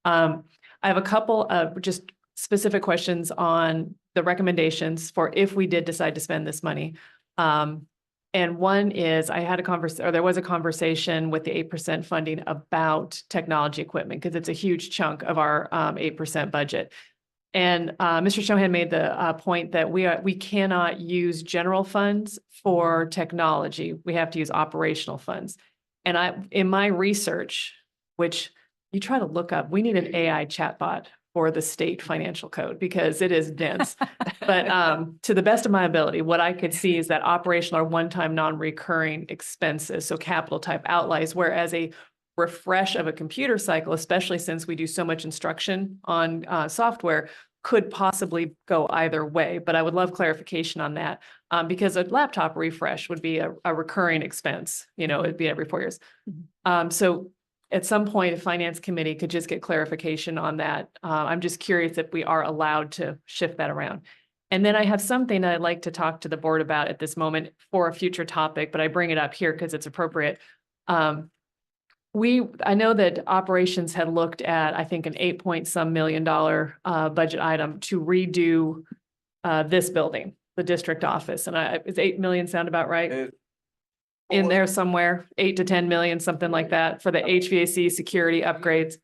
I have a couple of just specific questions on the recommendations for if we did decide to spend this money. And one is, I had a conversation, or there was a conversation with the 8% funding about technology equipment, because it's a huge chunk of our 8% budget. And Mr. Shohan made the point that we cannot use general funds for technology. We have to use operational funds. And in my research, which you try to look up, we need an AI chatbot for the state financial code, because it is dense. But to the best of my ability, what I could see is that operational or one-time non-recurring expenses, so capital type outlays, whereas a refresh of a computer cycle, especially since we do so much instruction on software, could possibly go either way. But I would love clarification on that, because a laptop refresh would be a recurring expense. You know, it'd be every 4 years. So at some point, a finance committee could just get clarification on that. I'm just curious if we are allowed to shift that around. And then I have something I'd like to talk to the board about at this moment for a future topic, but I bring it up here because it's appropriate. I know that operations had looked at, I think, an $8 million budget item to redo this building, the district office. And is 8 million sound about right? In there somewhere, 8 to 10 million, something like that, for the HVAC security upgrades.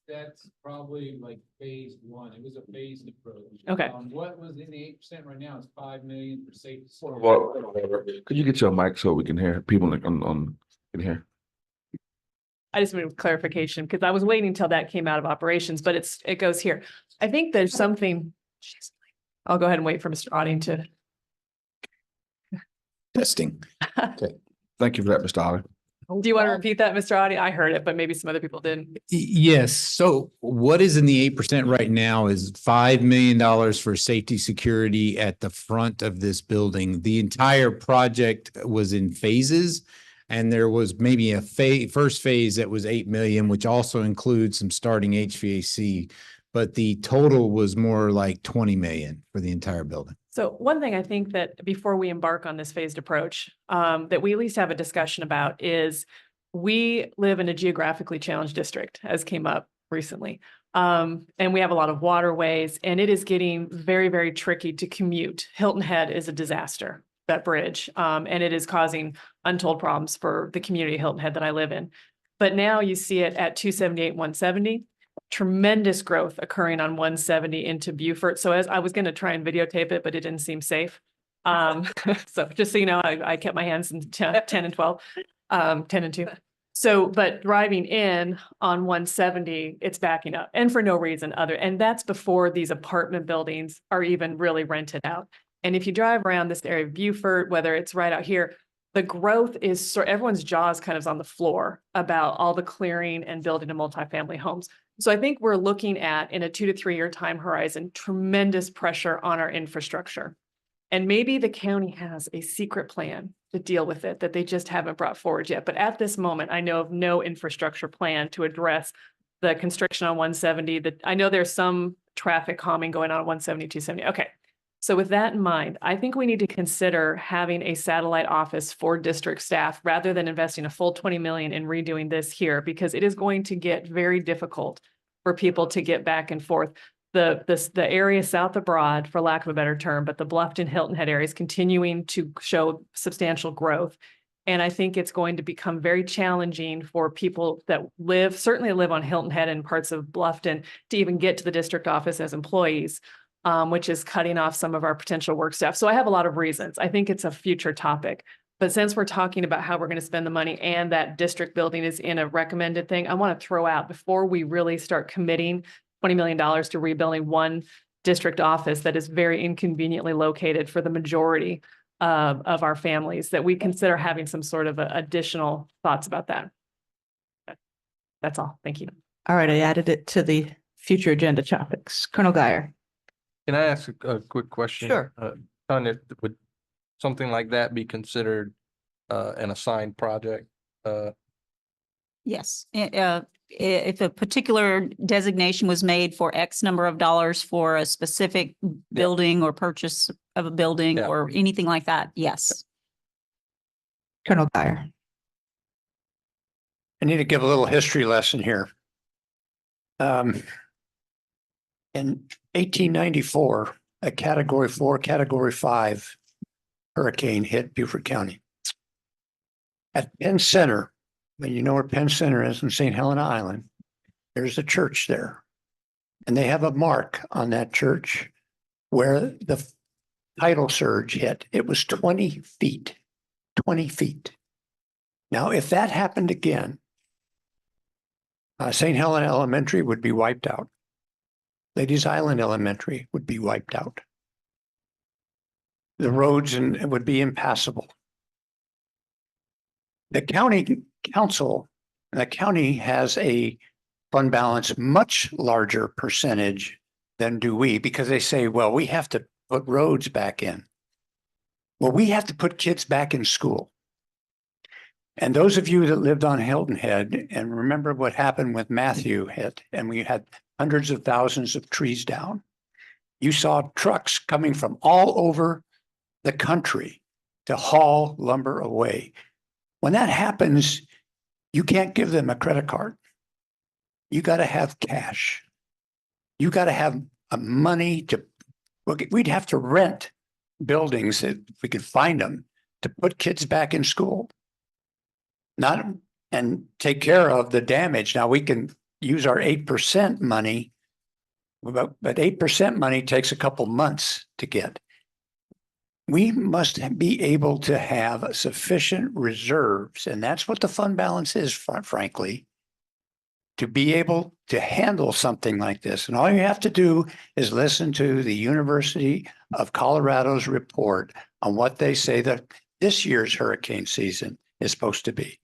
That's probably like phase one. It was a phased approach. Okay. What was in the 8% right now is 5 million for safety. Could you get your mic so we can hear people on can hear? I just wanted clarification, because I was waiting until that came out of operations, but it goes here. I think there's something. I'll go ahead and wait for Mr. Otting to. Testing. Okay. Thank you for that, Mr. Ollie. Do you want to repeat that, Mr. Otting? I heard it, but maybe some other people didn't. Yes. So what is in the 8% right now is $5 million for safety security at the front of this building. The entire project was in phases. And there was maybe a first phase that was 8 million, which also includes some starting HVAC, but the total was more like 20 million for the entire building. So one thing I think that before we embark on this phased approach, that we at least have a discussion about is we live in a geographically challenged district, as came up recently. And we have a lot of waterways, and it is getting very, very tricky to commute. Hilton Head is a disaster, that bridge, and it is causing untold problems for the community of Hilton Head that I live in. But now you see it at 278, 170, tremendous growth occurring on 170 into Beaufort. So as I was going to try and videotape it, but it didn't seem safe. So just so you know, I kept my hands in 10 and 12, 10 and 2. So, but driving in on 170, it's backing up, and for no reason other. And that's before these apartment buildings are even really rented out. And if you drive around this area of Beaufort, whether it's right out here, the growth is everyone's jaws kind of on the floor about all the clearing and building of multifamily homes. So I think we're looking at, in a 2 to 3 year time horizon, tremendous pressure on our infrastructure. And maybe the county has a secret plan to deal with it that they just haven't brought forward yet. But at this moment, I know of no infrastructure plan to address the constriction on 170. I know there's some traffic calming going on 170, 270. Okay. So with that in mind, I think we need to consider having a satellite office for district staff rather than investing a full 20 million in redoing this here, because it is going to get very difficult for people to get back and forth. The area south of Broad, for lack of a better term, but the Bluffton, Hilton Head area is continuing to show substantial growth. And I think it's going to become very challenging for people that certainly live on Hilton Head and parts of Bluffton to even get to the district office as employees. Which is cutting off some of our potential work staff. So I have a lot of reasons. I think it's a future topic. But since we're talking about how we're going to spend the money and that district building is in a recommended thing, I want to throw out, before we really start committing $20 million to rebuilding one district office that is very inconveniently located for the majority of our families, that we consider having some sort of additional thoughts about that. That's all. Thank you. All right, I added it to the future agenda topics. Colonel Guyer. Can I ask a quick question? Sure. On it, something like that be considered an assigned project? Yes. If a particular designation was made for X number of dollars for a specific building or purchase of a building Yeah. or anything like that, yes. Colonel Dyer. I need to give a little history lesson here. In 1894, a Category 4, Category 5 hurricane hit Beaufort County. At Penn Center, when you know where Penn Center is in St. Helena Island, there's a church there. And they have a mark on that church where the tidal surge hit. It was 20 feet. 20 feet. Now, if that happened again, St. Helena Elementary would be wiped out. Ladies Island Elementary would be wiped out. The roads would be impassable. The county council, the county has a fund balance much larger percentage than do we, because they say, well, we have to put roads back in. Well, we have to put kids back in school. And those of you that lived on Hilton Head and remember what happened with Matthew hit, and we had hundreds of thousands of trees down, you saw trucks coming from all over the country to haul lumber away. When that happens, you can't give them a credit card. You got to have cash. You got to have money to, we'd have to rent buildings if we could find them to put kids back in school. Not and take care of the damage. Now we can use our 8% money, but 8% money takes a couple months to get. We must be able to have sufficient reserves, and that's what the fund balance is, frankly, to be able to handle something like this. And all you have to do is listen to the University of Colorado's report on what they say that this year's hurricane season is supposed to be.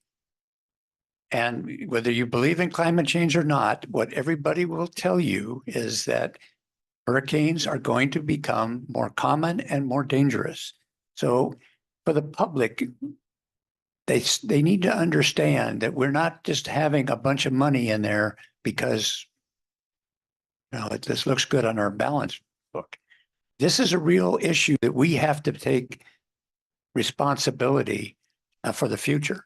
And whether you believe in climate change or not, what everybody will tell you is that hurricanes are going to become more common and more dangerous. So for the public, they need to understand that we're not just having a bunch of money in there because, you know, this looks good on our balance book. This is a real issue that we have to take responsibility for the future.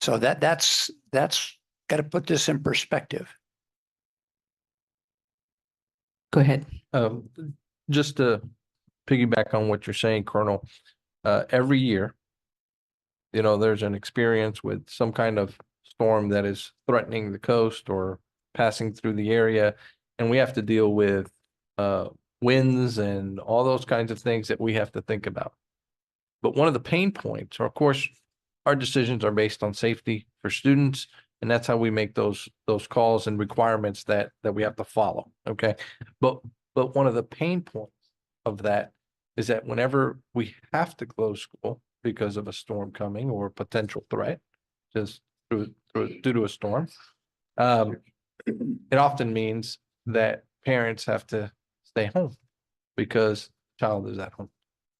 So that's got to put this in perspective. Go ahead. Just to piggyback on what you're saying, Colonel, every year, you know, there's an experience with some kind of storm that is threatening the coast or passing through the area, and we have to deal with winds and all those kinds of things that we have to think about. But one of the pain points, or of course, our decisions are based on safety for students, and that's how we make those calls and requirements that we have to follow. Okay, but one of the pain points of that is that whenever we have to close school because of a storm coming or a potential threat, just due to a storm, it often means that parents have to stay home because the child is at home.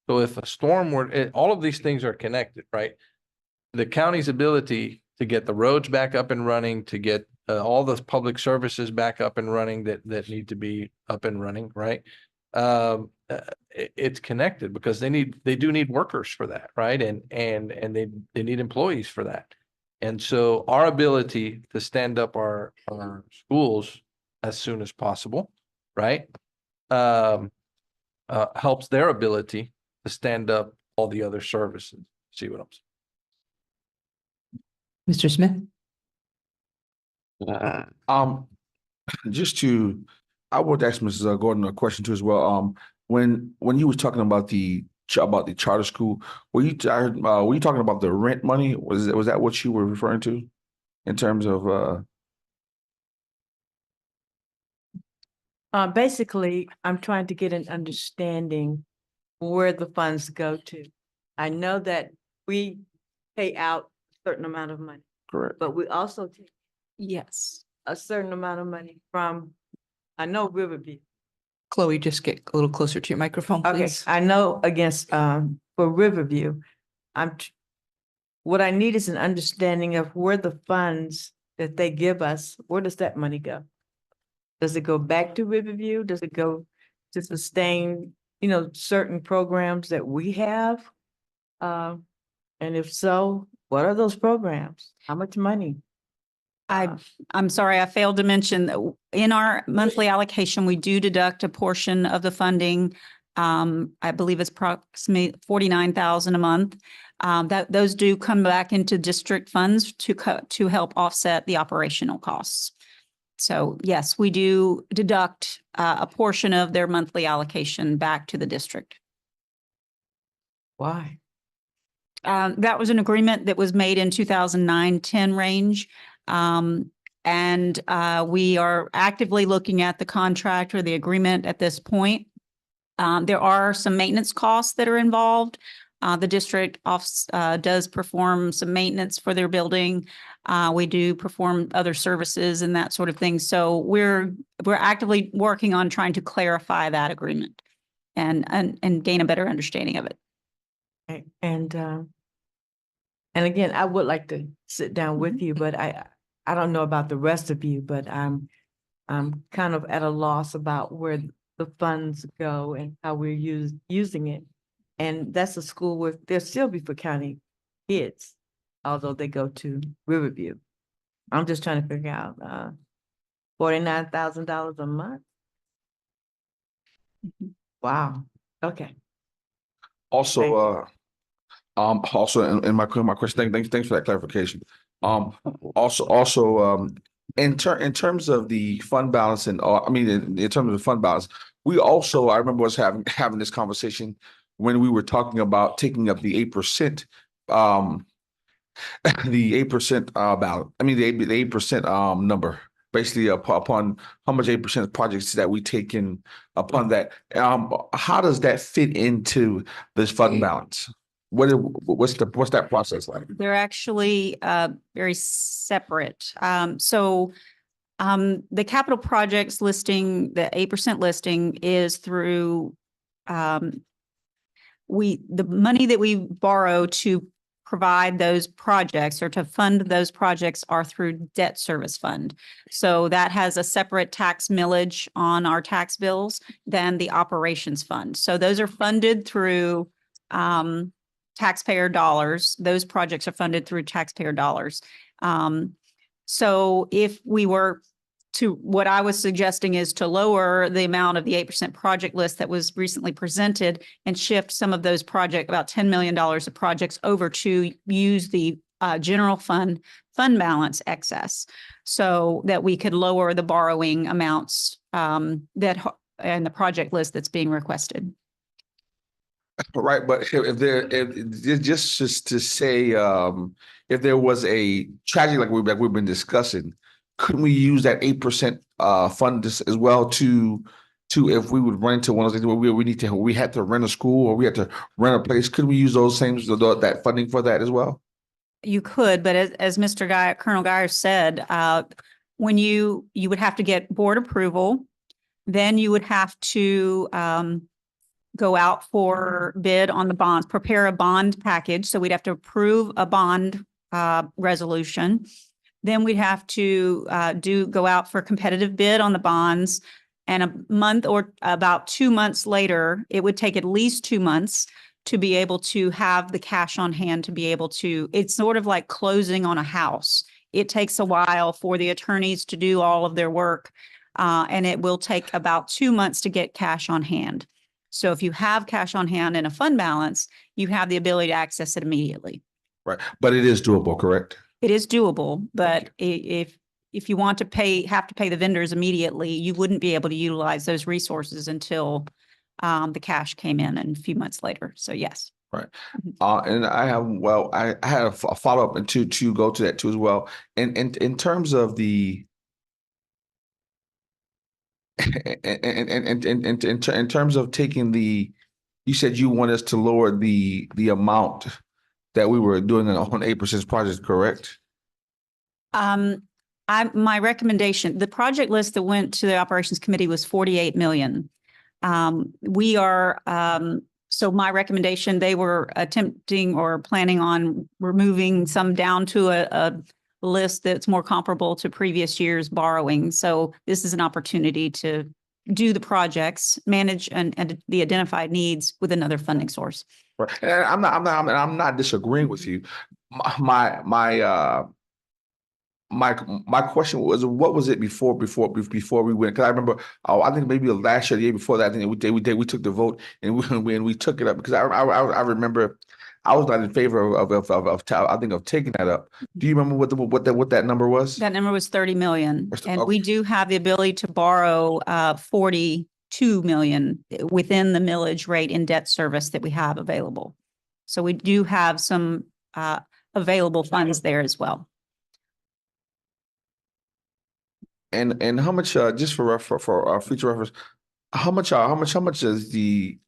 So if a storm were, all of these things are connected, right? The county's ability to get the roads back up and running, to get all the public services back up and running that need to be up and running, right? It's connected because they do need workers for that, right? And they need employees for that. And so our ability to stand up our schools as soon as possible, right? Helps their ability to stand up all the other services. See what I'm saying? Mr. Smith? Just to, I would ask Mrs. Gordon a question too as well. When you was talking about the charter school, were you talking about the rent money? Was that what you were referring to in terms of? Basically, I'm trying to get an understanding where the funds go to. I know that we pay out a certain amount of money. Correct. But we also take Yes. a certain amount of money from, I know Riverview. Chloe, just get a little closer to your microphone, Okay, please. I know against for Riverview. What I need is an understanding of where the funds that they give us, where does that money go? Does it go back to Riverview? Does it go to sustain, certain programs that we have? And if so, what are those programs? How much money? I'm sorry, I failed to mention that in our monthly allocation, we do deduct a portion of the funding. I believe it's approximately 49,000 a month. Those do come back into district funds to help offset the operational costs. So yes, we do deduct a portion of their monthly allocation back to the district. Why? That was an agreement that was made in 2009-10 range. And we are actively looking at the contract or the agreement at this point. There are some maintenance costs that are involved. The district does perform some maintenance for their building. We do perform other services and that sort of thing. So we're actively working on trying to clarify that agreement and gain a better understanding of it. Okay. And again, I would like to sit down with you, but I don't know about the rest of you, but I'm kind of at a loss about where the funds go and how we're using it. And that's a school where there'll still be for county kids, although they go to Riverview. I'm just trying to figure out $49,000 a month. Wow. Okay. Also, also in my question, thanks for that clarification. In terms of the fund balance and in terms of the fund balance, we also, I remember us having this conversation when we were talking about taking up the 8%, the 8% balance. I mean, the 8% number, basically upon how much 8% of projects that we take in upon that. How does that fit into this fund balance? What's that process like? They're actually very separate. The capital projects listing, the 8% listing is through the money that we borrow to provide those projects or to fund those projects are through debt service fund. So that has a separate tax millage on our tax bills than the operations fund. So those are funded through taxpayer dollars. Those projects are funded through taxpayer dollars. So if we were what I was suggesting is to lower the amount of the 8% project list that was recently presented and shift some of those projects, about $10 million of projects, over to use the general fund balance excess so that we could lower the borrowing amounts and the project list that's being requested. Right, but if just to say, if there was a tragedy like we've been discussing, couldn't we use that 8% fund as well to if we would run into one of those things where we had to rent a school or we had to rent a place? Could we use those same that funding for that as well? You could, but as Colonel Geyer said, when you would have to get board approval, then you would have to go out for bid on the bonds, prepare a bond package. So we'd have to approve a bond resolution. Then we'd have to go out for a competitive bid on the bonds. And a month or about 2 months later, it would take at least 2 months to be able to have the cash on hand to be able to, it's sort of like closing on a house. It takes a while for the attorneys to do all of their work. And it will take about 2 months to get cash on hand. So if you have cash on hand in a fund balance, you have the ability to access it immediately. Right, but it is doable, correct? It is doable, but if you want to have to pay the vendors immediately, you wouldn't be able to utilize those resources until the cash came in and a few months later. So yes. Right. And I had a follow-up and to go to that too as well. And in terms of the in terms of taking you said you want us to lower the amount that we were doing on 8% projects, correct? My recommendation, the project list that went to the operations committee was 48 million. We are So my recommendation, they were attempting or planning on removing some down to a list that's more comparable to previous years' borrowing. So this is an opportunity to do the projects, manage and the identified needs with another funding source. Right. And I'm not disagreeing with you. My question was, what was it before we went? Because I remember, I think maybe last year, the year before that, I think we took the vote and we took it up because I remember I was not in favor of taking that up. Do you remember what that number was? That number was 30 million. And Okay. we do have the ability to borrow 42 million within the millage rate in debt service that we have available. So we do have some available funds there as well. And how much, just for future reference, how much is the?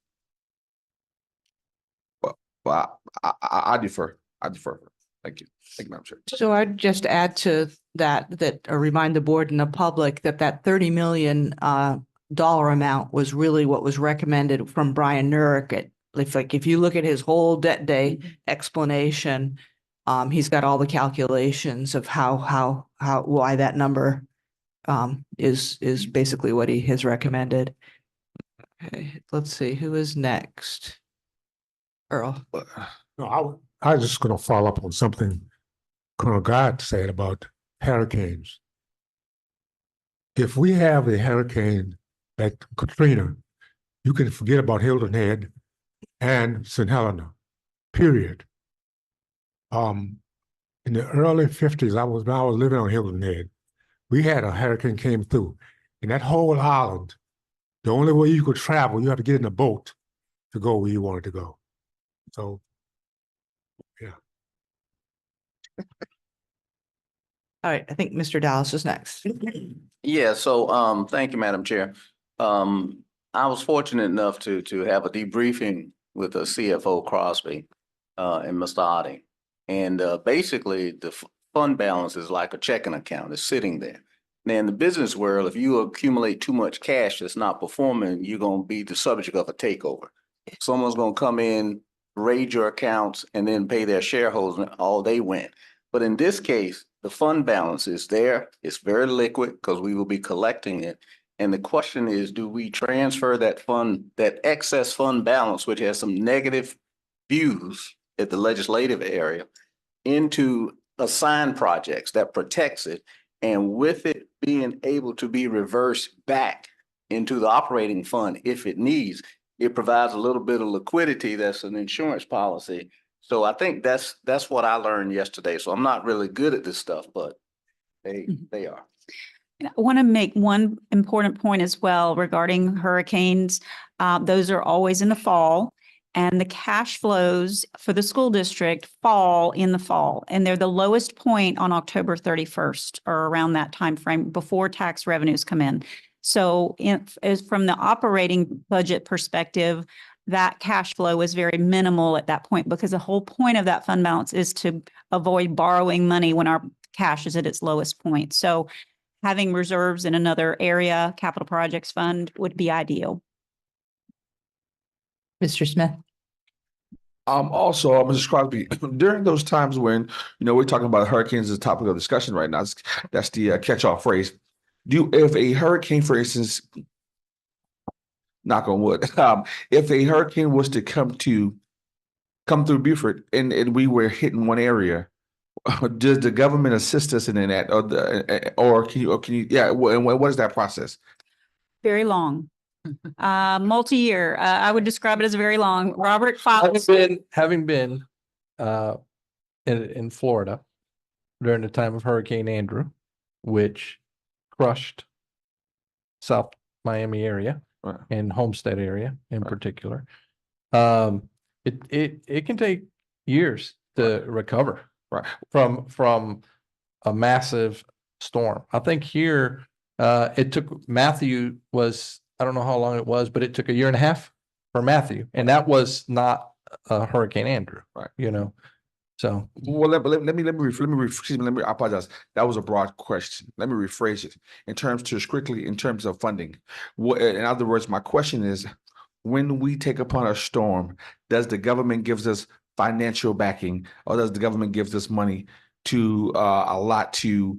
Well, I defer. Thank you, Madam Chair. So I'd just add to that remind the board and the public that 30 million dollar amount was really what was recommended from Brian Nurick. If you look at his whole debt day explanation, he's got all the calculations of why that number is basically what he has recommended. Okay, let's see who is next. Earl. No, I was just going to follow up on something Colonel Gott said about hurricanes. If we have a hurricane like Katrina, you can forget about Hilton Head and St. Helena, period. In the early 50s, I was living on Hilton Head. We had a hurricane came through, and that whole island, the only way you could travel, you had to get in a boat to go where you wanted to go. So, yeah. All right, I think Mr. Dallas is next. Yeah, so thank you, Madam Chair. I was fortunate enough to have a debriefing with the CFO Crosby and Mr. Odding. And basically the fund balance is like a checking account. It's sitting there. Now in the business world, if you accumulate too much cash that's not performing, you're going to be the subject of a takeover. Someone's going to come in, raid your accounts, and then pay their shareholders, and all they win. But in this case, the fund balance is there. It's very liquid because we will be collecting it. And the question is, do we transfer that excess fund balance, which has some negative views at the legislative area, into assigned projects that protects it, and with it being able to be reversed back into the operating fund if it needs, it provides a little bit of liquidity. That's an insurance policy. So I think that's what I learned yesterday. So I'm not really good at this stuff, but they are. I want to make one important point as well regarding hurricanes. Those are always in the fall, and the cash flows for the school district fall in the fall, and they're the lowest point on October 31st or around that time frame before tax revenues come in. So as from the operating budget perspective, that cash flow is very minimal at that point, because the whole point of that fund balance is to avoid borrowing money when our cash is at its lowest point. So having reserves in another area, capital projects fund, would be ideal. Mr. Smith. Also, Mrs. Crosby, during those times when, we're talking about hurricanes as a topic of discussion right now, that's the catch-all phrase. If a hurricane, for instance, knock on wood, if a hurricane was to come through Beaufort and we were hitting one area, does the government assist us in that, or can you, yeah, and what is that process? Very long, multi-year. I would describe it as very long. Robert Having been in Florida during the time of Hurricane Andrew, which crushed South Miami area and Homestead area in particular, it can take years to recover from a massive storm. I think here it took Matthew was, I don't know how long it was, but it took 1.5 years for Matthew, and that was not Hurricane Andrew, So well, let me I apologize. That was a broad question. Let me rephrase it in terms of funding. In other words, my question is, when we take upon a storm, does the government gives us financial backing, or does the government gives us money to a lot to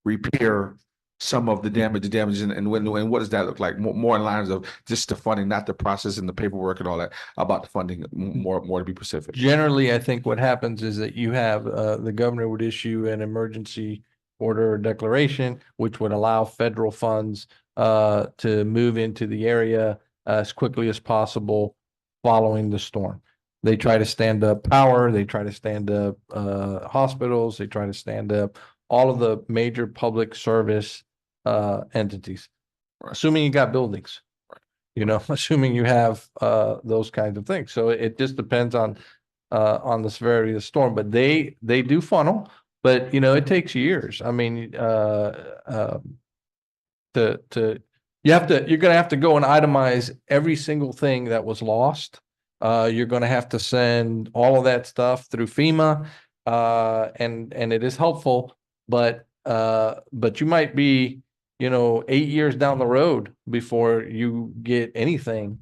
repair some of the damage, and what does that look like? More in lines of just the funding, not the process and the paperwork and all that about the funding. More to be specific. Generally, I think what happens is that you have, the governor would issue an emergency order or declaration, which would allow federal funds, to move into the area as quickly as possible following the storm. They try to stand up power, they try to stand up, hospitals, they try to stand up all of the major public service, entities, assuming you got buildings. You know, assuming you have those kinds of things. So it just depends on the severity of the storm, but they do funnel, but you know, it takes years. I mean, you're gonna have to go and itemize every single thing that was lost. You're gonna have to send all of that stuff through FEMA, and it is helpful, but you might be, you know, 8 years down the road before you get anything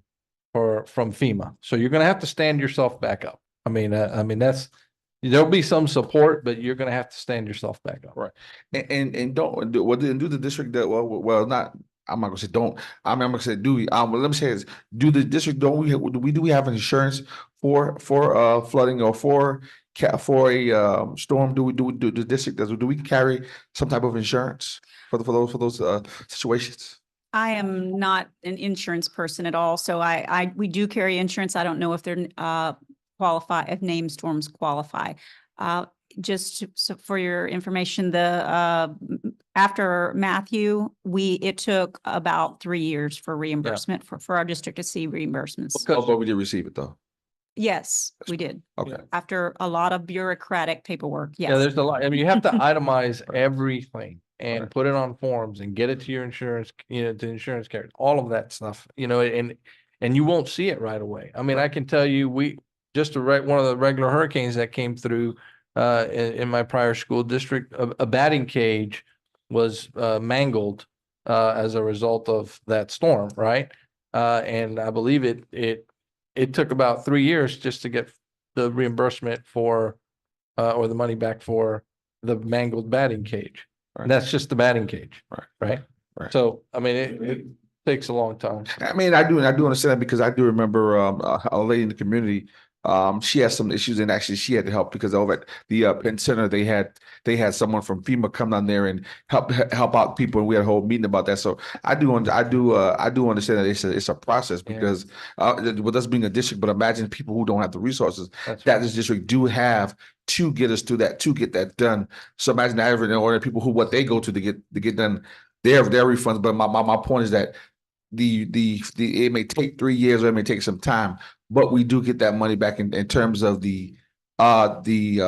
from FEMA. So you're going to have to stand yourself back up. I mean, there'll be some support, but you're going to have to stand yourself back up. Right. And don't do the district that well not. I'm not gonna say don't. I'm gonna say do we? Well, let me say this: do the district do we have an insurance for flooding or for a storm? Do the district do we carry some type of insurance for those situations? I am not an insurance person at all, so we do carry insurance. I don't know if they're if named storms qualify. So for your information, after Matthew, it took about 3 years for reimbursement for our district to see reimbursements. But we did receive it though. Yes, we did. Okay. After a lot of bureaucratic paperwork. Yes. Yeah, there's a lot. I mean, you have to itemize everything and put it on forms and get it to your insurance, you know, to insurance carriers, all of that stuff, you know, and you won't see it right away. I mean, I can tell you, one of the regular hurricanes that came through in my prior school district, a batting cage was mangled as a result of that storm, right? And I believe it took about 3 years just to get the reimbursement for or the money back for the mangled batting cage. And that's just the batting cage, right? So, I mean, it takes a long time. I mean, I do understand that because I do remember a lady in the community. She has some issues, and actually she had to help because over at the Penn Center they had someone from FEMA come down there and help out people, and we had a whole meeting about that. So I do understand that it's a process because with us being a district, but imagine people who don't have the resources that this district do have to get us through that, to get that done. So imagine that in order people who what they go to get done their refunds. But my point is that it may take 3 years or it may take some time, but we do get that money back in terms of the balance, the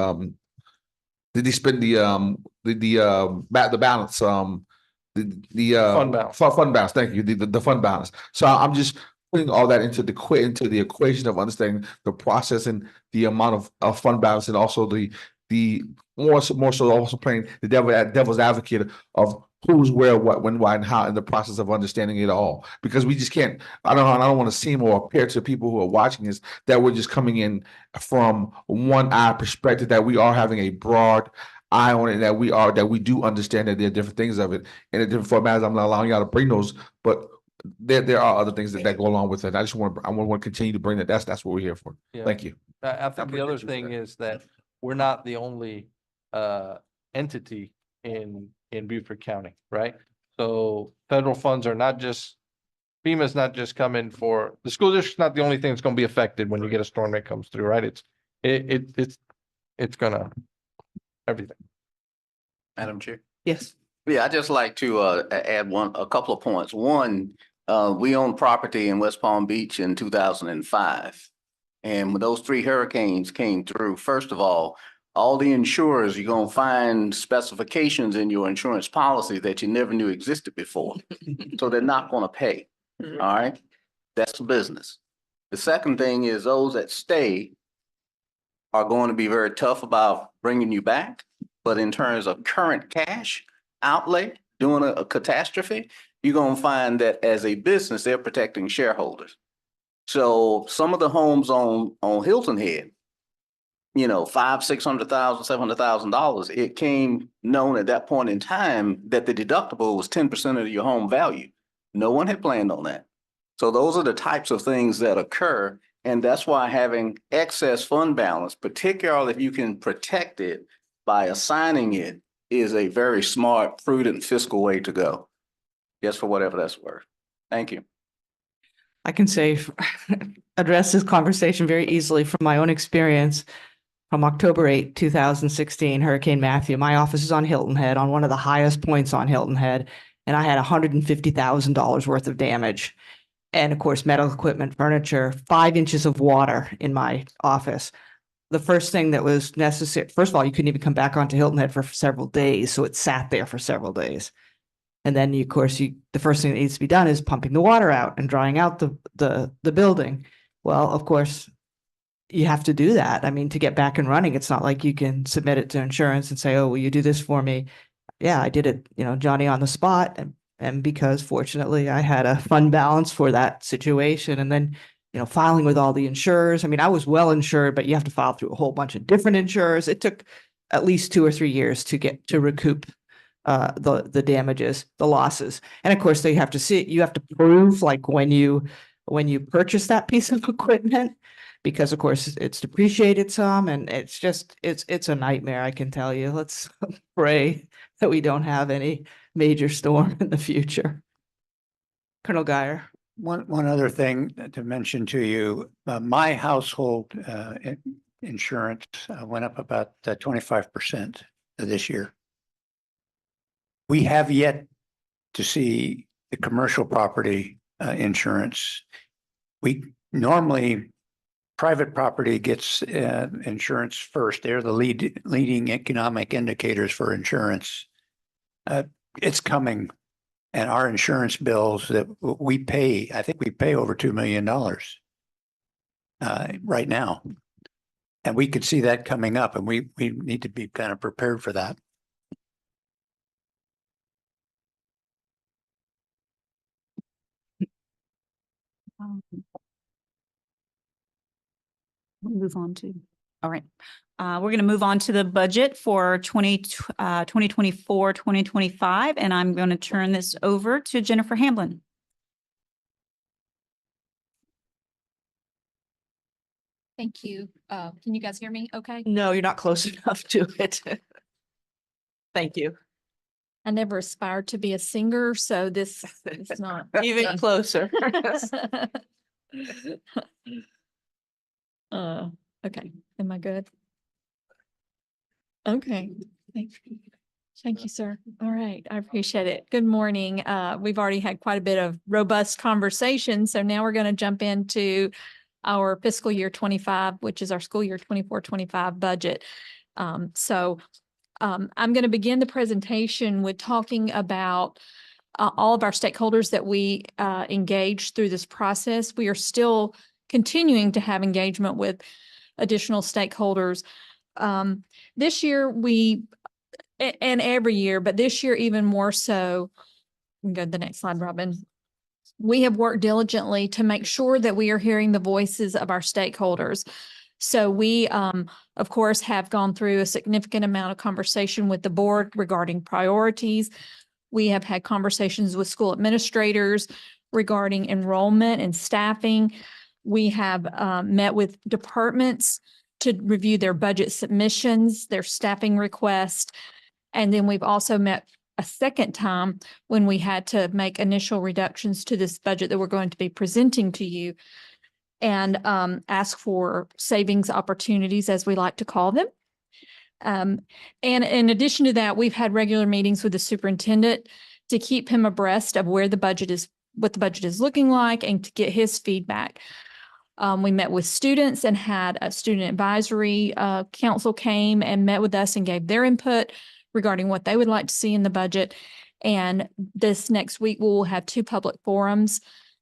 Fund balance. Fund balance. Thank you. The fund balance. So I'm just putting all that into the equation of understanding the process and the amount of fund balance, and also the more so also playing the devil's advocate of who's where, what, when, why, and how in the process of understanding it all. Because we just can't, I don't want to seem or appear to people who are watching this that we're just coming in from one eye perspective, that we are having a broad eye on it, that we do understand that there are different things of it in a different formats. I'm not allowing y'all to bring those, but there are other things that go along with it. I want to continue to bring that. That's what we're here for. Yeah. Thank you. I think the other thing is that we're not the only entity in Beaufort County, right? So federal funds are not just, FEMA's not just coming for, the school district's not the only thing that's gonna be affected when you get a storm that comes through, right? It's gonna, everything. Madam Chair. Yes. Yeah, I'd just like to add a couple of points. One, we owned property in West Palm Beach in 2005. And when those 3 hurricanes came through, first of all the insurers, you're going to find specifications in your insurance policy that you never knew existed before. So they're not going to pay. All right. That's the business. The second thing is those that stay are going to be very tough about bringing you back. But in terms of current cash outlay during a catastrophe, you're going to find that as a business, they're protecting shareholders. So some of the homes on Hilton Head, you know, $500,000, $600,000, $700,000, it came known at that point in time that the deductible was 10% of your home value. No one had planned on that. So those are the types of things that occur. And that's why having excess fund balance, particularly if you can protect it by assigning it, is a very smart, prudent fiscal way to go. Just for whatever that's worth. Thank you. I can say, address this conversation very easily from my own experience. From October 8, 2016, Hurricane Matthew, my office is on Hilton Head, on one of the highest points on Hilton Head, and I had $150,000 worth of damage. And of course, medical equipment, furniture, 5 inches of water in my office. The first thing that was necessary, first of all, you couldn't even come back onto Hilton Head for several days, so it sat there for several days. And then, of course, the first thing that needs to be done is pumping the water out and drying out the building. Well, of course, you have to do that. I mean, to get back and running, it's not like you can submit it to insurance and say, oh, will you do this for me? Yeah, I did it, Johnny on the spot. And because fortunately I had a fund balance for that situation. And then, filing with all the insurers. I mean, I was well insured, but you have to file through a whole bunch of different insurers. It took at least 2 or 3 years to recoup the damages, the losses. And of course, you have to prove, like, when you purchase that piece of equipment, because of course it's depreciated some, and it's a nightmare, I can tell you. Let's pray that we don't have any major storm in the future. Colonel Guyer. One other thing to mention to you, my household insurance went up about 25% this year. We have yet to see the commercial property insurance. We normally, private property gets insurance first. They're the leading economic indicators for insurance. It's coming, and our insurance bills that we pay, I think we pay over $2 million right now. And we could see that coming up, and we need to be kind of prepared for that. We'll move on to, all right. We're going to move on to the budget for 2024, 2025, and I'm going to turn this over to Jennifer Hamblin. Thank you. Can you guys hear me okay? No, you're not close enough to it. Thank you. I never aspired to be a singer, so this is not even closer. Okay. Am I good? Okay. Thank you, sir. All right. I appreciate it. Good morning. We've already had quite a bit of robust conversation. So now we're going to jump into our fiscal year 25, which is our school year 24-25 budget. I'm going to begin the presentation with talking about all of our stakeholders that we engaged through this process. We are still continuing to have engagement with additional stakeholders. This year and every year, but this year even more so, you can go to the next slide, Robin. We have worked diligently to make sure that we are hearing the voices of our stakeholders. So we, of course, have gone through a significant amount of conversation with the board regarding priorities. We have had conversations with school administrators regarding enrollment and staffing. We have met with departments to review their budget submissions, their staffing requests. And then we've also met a second time when we had to make initial reductions to this budget that we're going to be presenting to you, and ask for savings opportunities, as we like to call them. And in addition to that, we've had regular meetings with the superintendent to keep him abreast of where the budget is, what the budget is looking like, and to get his feedback. We met with students and had a student advisory council came and met with us and gave their input regarding what they would like to see in the budget. And this next week, we'll have 2 public forums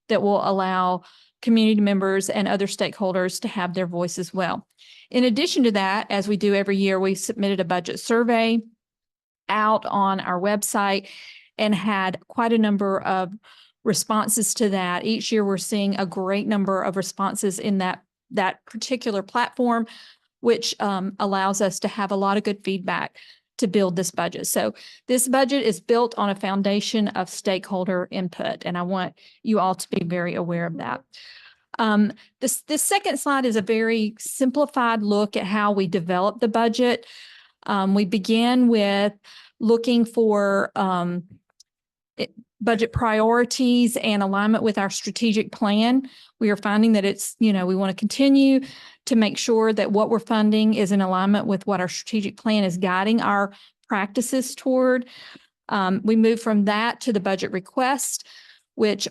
that will allow community members and other stakeholders to have their voice as well. In addition to that, as we do every year, we submitted a budget survey out on our website and had quite a number of responses to that. Each year, we're seeing a great number of responses in that particular platform, which allows us to have a lot of good feedback to build this budget. So this budget is built on a foundation of stakeholder input, and I want you all to be very aware of that. This second slide is a very simplified look at how we develop the budget. We begin with looking for budget priorities and alignment with our strategic plan. We are finding that it's, we want to continue to make sure that what we're funding is in alignment with what our strategic plan is guiding our practices toward. We move from that to the budget request, which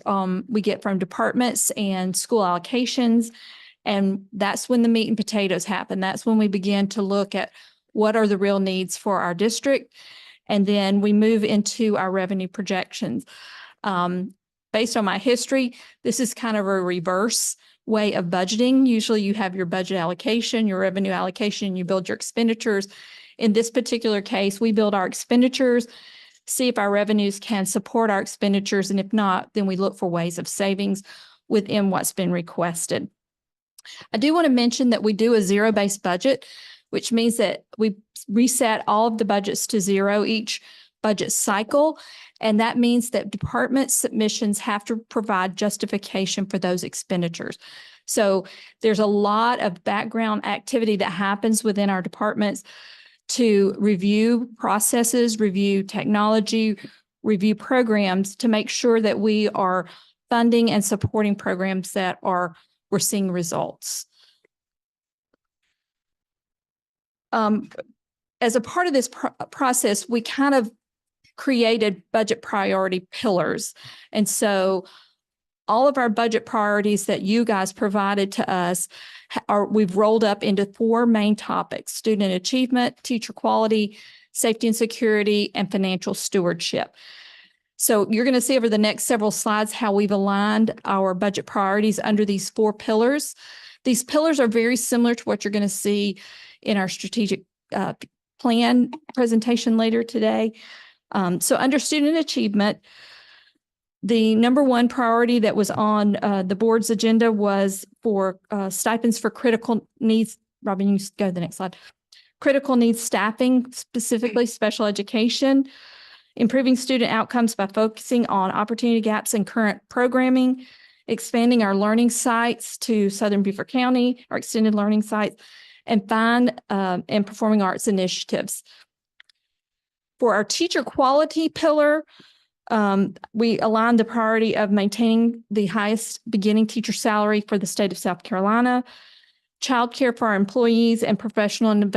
we get from departments and school allocations. And that's when the meat and potatoes happen. That's when we begin to look at what are the real needs for our district. And then we move into our revenue projections. Based on my history, this is kind of a reverse way of budgeting. Usually you have your budget allocation, your revenue allocation, you build your expenditures. In this particular case, we build our expenditures, see if our revenues can support our expenditures. And if not, then we look for ways of savings within what's been requested. I do want to mention that we do a zero-based budget, which means that we reset all of the budgets to zero each budget cycle. And that means that department submissions have to provide justification for those expenditures. So there's a lot of background activity that happens within our departments to review processes, review technology, review programs to make sure that we are funding and supporting programs that we're seeing results. As a part of this process, we kind of created budget priority pillars. And so all of our budget priorities that you guys provided to us we've rolled up into 4 main topics: student achievement, teacher quality, safety and security, and financial stewardship. So you're going to see over the next several slides how we've aligned our budget priorities under these 4 pillars. These pillars are very similar to what you're going to see in our strategic plan presentation later today. So under student achievement, the number 1 priority that was on the board's agenda was for stipends for critical needs. Robin, you go to the next slide. Critical needs staffing, specifically special education, improving student outcomes by focusing on opportunity gaps in current programming, expanding our learning sites to Southern Beaufort County, our extended learning sites, and fine and performing arts initiatives. For our teacher quality pillar, we aligned the priority of maintaining the highest beginning teacher salary for the state of South Carolina, childcare for our employees, and professional and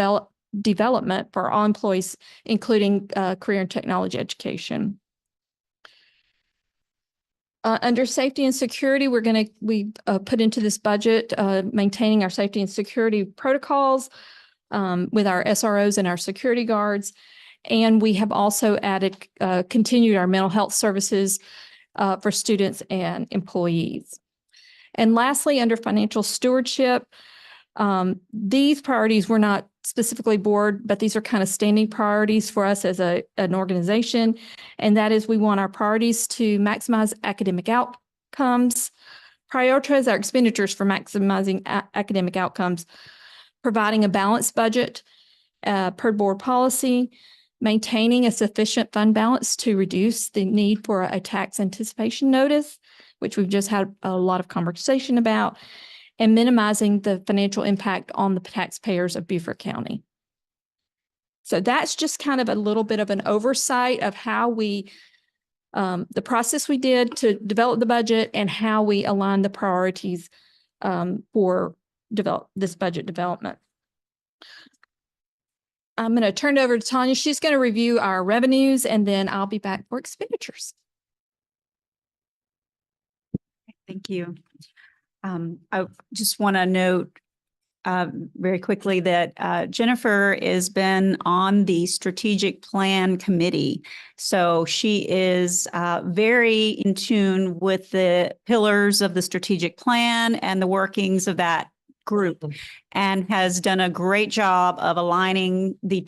development for all employees, including career and technology education. Under safety and security, we put into this budget maintaining our safety and security protocols with our SROs and our security guards. And we have also added, continued our mental health services for students and employees. And lastly, under financial stewardship, these priorities were not specifically board, but these are kind of standing priorities for us as an organization. And that is, we want our priorities to maximize academic outcomes, prioritize our expenditures for maximizing academic outcomes, providing a balanced budget per board policy, maintaining a sufficient fund balance to reduce the need for a tax anticipation notice, which we've just had a lot of conversation about, and minimizing the financial impact on the taxpayers of Beaufort County. So that's just kind of a little bit of an oversight of how the process we did to develop the budget and how we align the priorities for this budget development. I'm going to turn it over to Tanya. She's going to review our revenues, and then I'll be back for expenditures. Thank you. I just want to note very quickly that Jennifer has been on the strategic plan committee. So she is very in tune with the pillars of the strategic plan and the workings of that group, and has done a great job of aligning the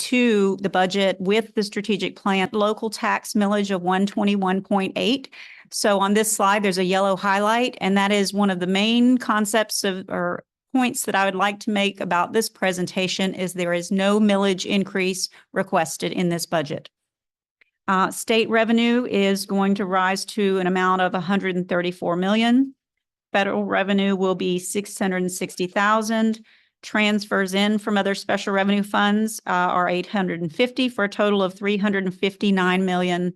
budget with the strategic plan. Local tax millage of 121.8. So on this slide, there's a yellow highlight, and that is one of the main concepts or points that I would like to make about this presentation is there is no millage increase requested in this budget. State revenue is going to rise to an amount of 134 million. Federal revenue will be 660,000. Transfers in from other special revenue funds are 850 for a total of 359 million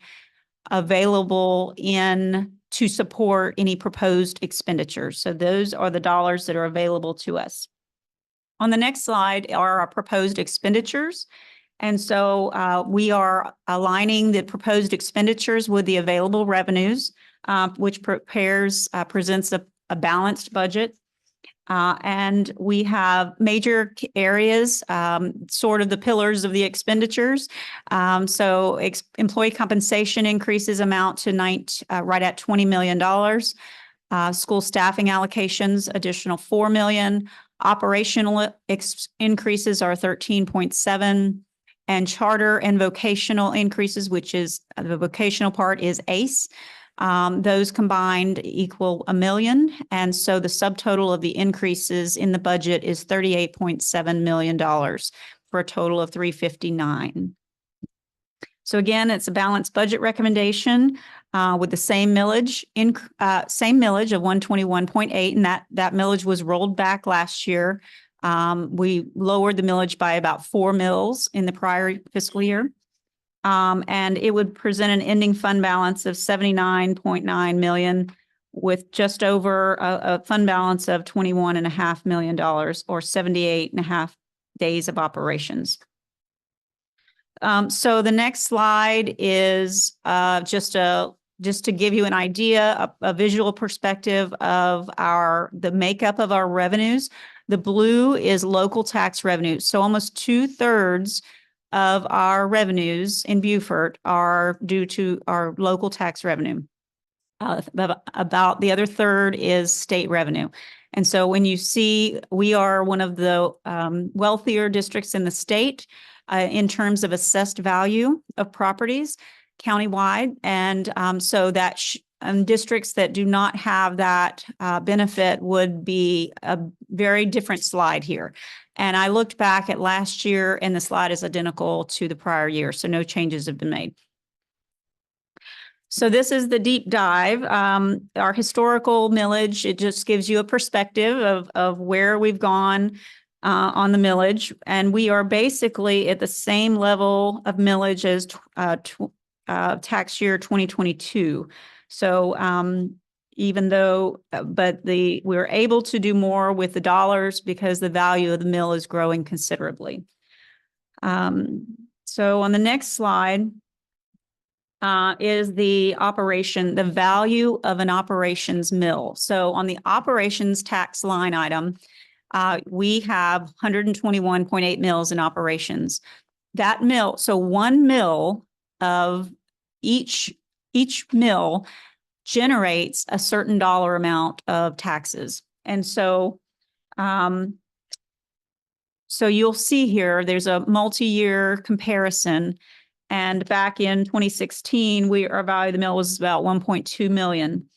available to support any proposed expenditures. So those are the dollars that are available to us. On the next slide are our proposed expenditures. And so we are aligning the proposed expenditures with the available revenues, which presents a balanced budget. And we have major areas, sort of the pillars of the expenditures. So employee compensation increases amount to right at $20 million. School staffing allocations, additional 4 million. Operational increases are 13.7. And charter and vocational increases, which is the vocational part is ACE. Those combined equal $1 million. And so the subtotal of the increases in the budget is $38.7 million for a total of 359. So again, it's a balanced budget recommendation with the same millage of 121.8, and that millage was rolled back last year. We lowered the millage by about 4 mils in the prior fiscal year. And it would present an ending fund balance of 79.9 million with just over a fund balance of $21.5 million or 78.5 days of operations. So the next slide is just to give you an idea, a visual perspective of the makeup of our revenues. The blue is local tax revenue. So almost 2/3 of our revenues in Beaufort are due to our local tax revenue. About the other third is state revenue. And so when you see we are one of the wealthier districts in the state in terms of assessed value of properties countywide. And so that districts that do not have that benefit would be a very different slide here. And I looked back at last year and the slide is identical to the prior year. So no changes have been made. So this is the deep dive. Our historical millage, it just gives you a perspective of where we've gone on the millage. And we are basically at the same level of millage as tax year 2022. So even though, we're able to do more with the dollars because the value of the mill is growing considerably. So on the next slide is the value of an operations mill. So on the operations tax line item, we have 121.8 mills in operations. That mill, so one mill of each mill generates a certain dollar amount of taxes. And so, so you'll see here, there's a multi-year comparison. And back in 2016, our value of the mill was about 1.2 million.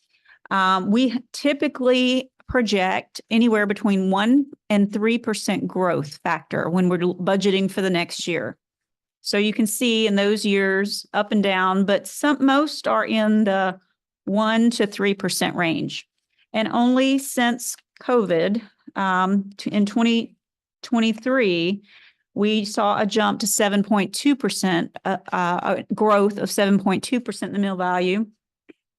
We typically project anywhere between 1% and 3% growth factor when we're budgeting for the next year. So you can see in those years up and down, but most are in the 1% to 3% range. And only since COVID in 2023, we saw a jump to 7.2%, growth of 7.2% in the mill value.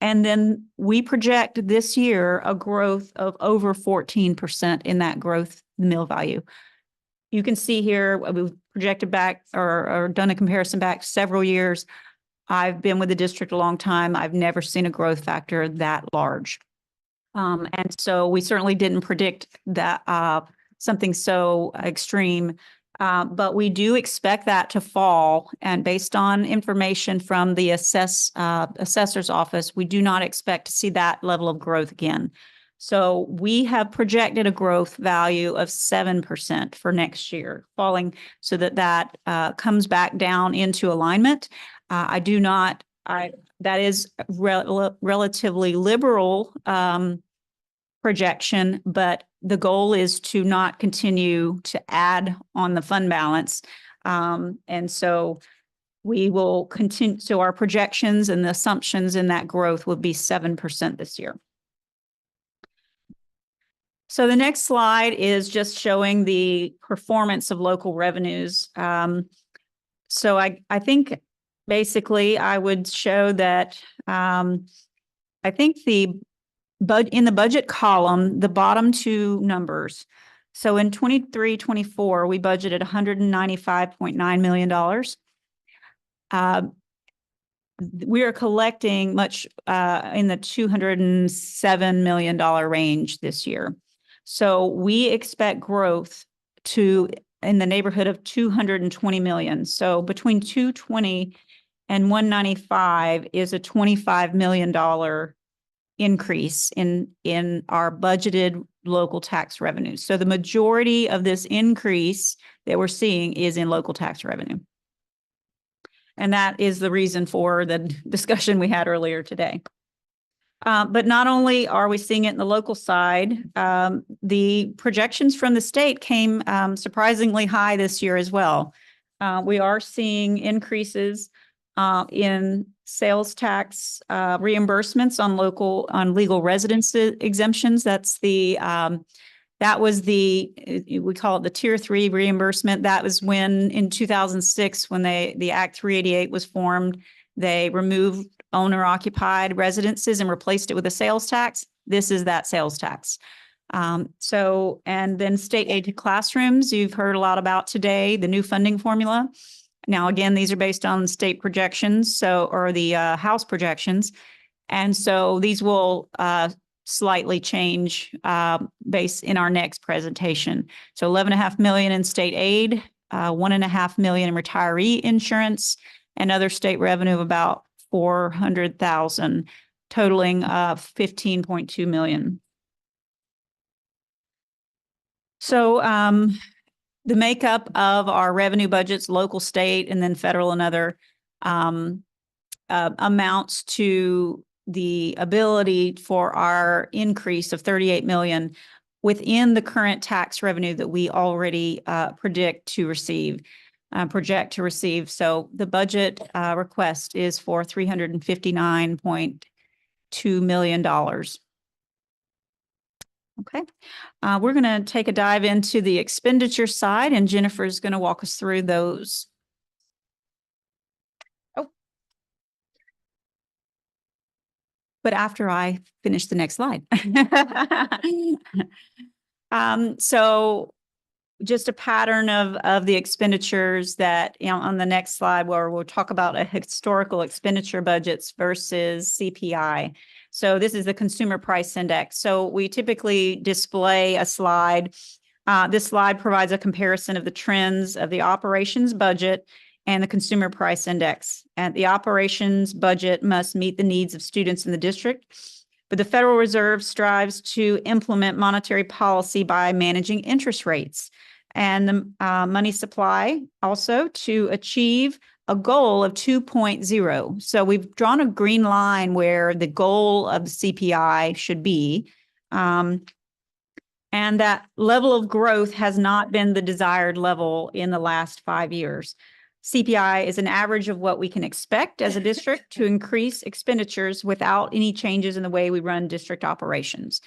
And then we project this year a growth of over 14% in that growth mill value. You can see here, we've projected back or done a comparison back several years. I've been with the district a long time. I've never seen a growth factor that large. And so we certainly didn't predict that something so extreme, but we do expect that to fall. And based on information from the assessor's office, we do not expect to see that level of growth again. So we have projected a growth value of 7% for next year, falling so that comes back down into alignment. I do not that is relatively liberal projection, but the goal is to not continue to add on the fund balance. And so we will continue. So our projections and the assumptions in that growth would be 7% this year. So the next slide is just showing the performance of local revenues. So I think basically I would show that I think in the budget column, the bottom two numbers. So in 23-24, we budgeted $195.9 million. We are collecting much in the $207 million range this year. So we expect growth in the neighborhood of 220 million. So between 220 and 195 is a $25 million increase in our budgeted local tax revenues. So the majority of this increase that we're seeing is in local tax revenue. And that is the reason for the discussion we had earlier today. But not only are we seeing it in the local side, the projections from the state came surprisingly high this year as well. We are seeing increases in sales tax reimbursements on legal residence exemptions. That was we call it the Tier 3 reimbursement. That was when in 2006, when the Act 388 was formed, they removed owner-occupied residences and replaced it with a sales tax. This is that sales tax. And then state aid to classrooms, you've heard a lot about today, the new funding formula. Now, again, these are based on state projections, or the House projections. And so these will slightly change based in our next presentation. So $11.5 million in state aid, $1.5 million in retiree insurance, and other state revenue of about $400,000, totaling $15.2 million. So the makeup of our revenue budgets, local, state, and then federal and other, amounts to the ability for our increase of 38 million within the current tax revenue that we already project to receive. So the budget request is for $359.2 million. Okay, we're going to take a dive into the expenditure side, and Jennifer is going to walk us through those. But after I finish the next slide. So just a pattern of the expenditures that, on the next slide, where we'll talk about a historical expenditure budgets versus CPI. So this is the Consumer Price Index. So we typically display a slide. This slide provides a comparison of the trends of the operations budget and the Consumer Price Index. And the operations budget must meet the needs of students in the district, but the Federal Reserve strives to implement monetary policy by managing interest rates and the money supply also to achieve a goal of 2.0. So we've drawn a green line where the goal of the CPI should be. And that level of growth has not been the desired level in the last 5 years. CPI is an average of what we can expect as a district to increase expenditures without any changes in the way we run district operations.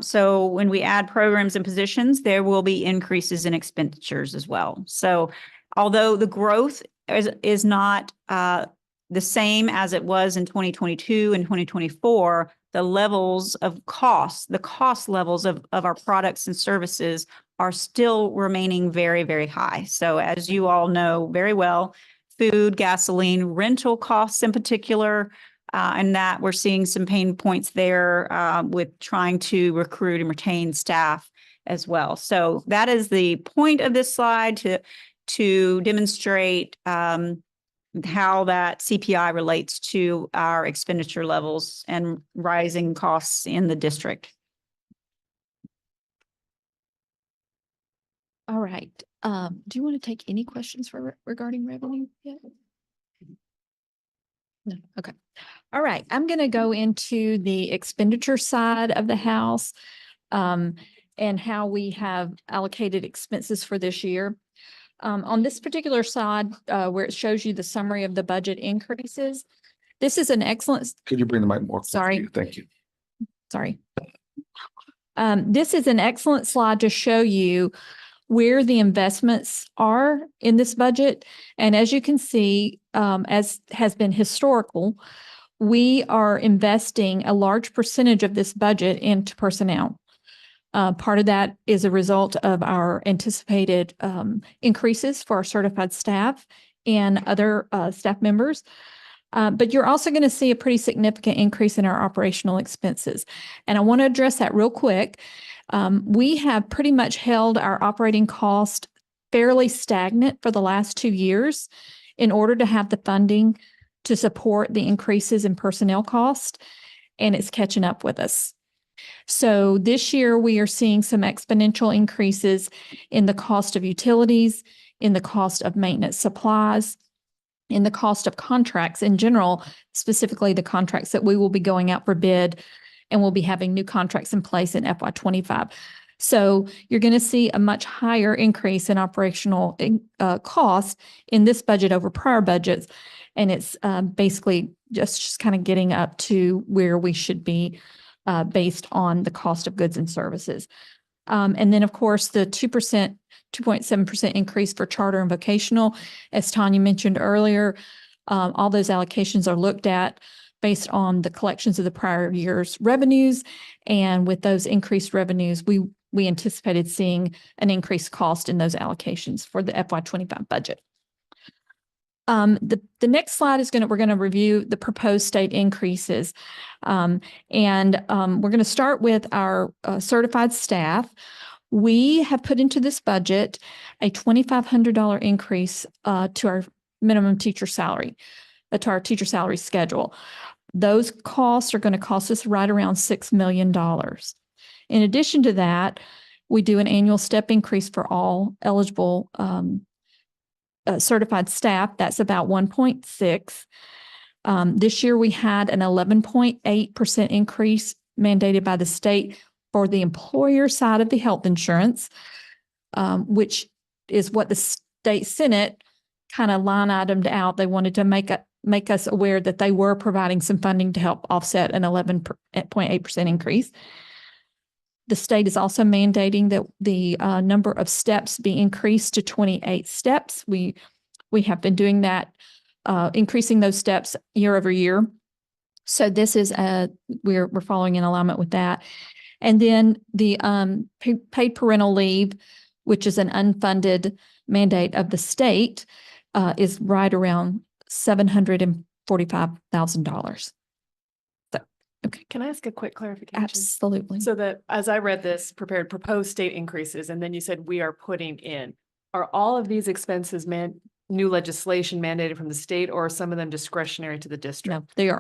So when we add programs and positions, there will be increases in expenditures as well. So although the growth is not the same as it was in 2022 and 2024, the levels of cost, the cost levels of our products and services are still remaining very, very high. So as you all know very well, food, gasoline, rental costs in particular, and that we're seeing some pain points there with trying to recruit and retain staff as well. So that is the point of this slide, to demonstrate how that CPI relates to our expenditure levels and rising costs in the district. All right. Do you want to take any questions regarding revenue yet? No, okay. All right, I'm going to go into the expenditure side of the house and how we have allocated expenses for this year. On this particular side, where it shows you the summary of the budget increases, this is an excellent. Could you bring the mic more? closer to Sorry. you? Thank you. Sorry. This is an excellent slide to show you where the investments are in this budget. And as you can see, as has been historical, we are investing a large percentage of this budget into personnel. Part of that is a result of our anticipated increases for our certified staff and other staff members. But you're also going to see a pretty significant increase in our operational expenses. And I want to address that real quick. We have pretty much held our operating cost fairly stagnant for the last 2 years in order to have the funding to support the increases in personnel cost, and it's catching up with us. So this year we are seeing some exponential increases in the cost of utilities, in the cost of maintenance supplies, in the cost of contracts in general, specifically the contracts that we will be going out for bid, and we'll be having new contracts in place in FY25. So you're going to see a much higher increase in operational costs in this budget over prior budgets. And it's basically just kind of getting up to where we should be based on the cost of goods and services. And then, of course, the 2.7% increase for charter and vocational, as Tanya mentioned earlier, all those allocations are looked at based on the collections of the prior year's revenues. And with those increased revenues, we anticipated seeing an increased cost in those allocations for the FY25 budget. The next slide is we're going to review the proposed state increases. And we're going to start with our certified staff. We have put into this budget a $2,500 increase to our minimum teacher salary, to our teacher salary schedule. Those costs are going to cost us right around $6 million. In addition to that, we do an annual step increase for all eligible certified staff. That's about 1.6. This year we had an 11.8% increase mandated by the state for the employer side of the health insurance, which is what the state Senate kind of line itemed out. They wanted to make us aware that they were providing some funding to help offset an 11.8% increase. The state is also mandating that the number of steps be increased to 28 steps. We have been doing that, increasing those steps year over year. So this is we're following in alignment with that. And then the paid parental leave, which is an unfunded mandate of the state, is right around $745,000. Okay. Can I ask a quick clarification? Absolutely. So that as I read this, prepared proposed state increases, and then you said we are putting in, are all of these expenses new legislation mandated from the state, or are some of them discretionary to the district? No, they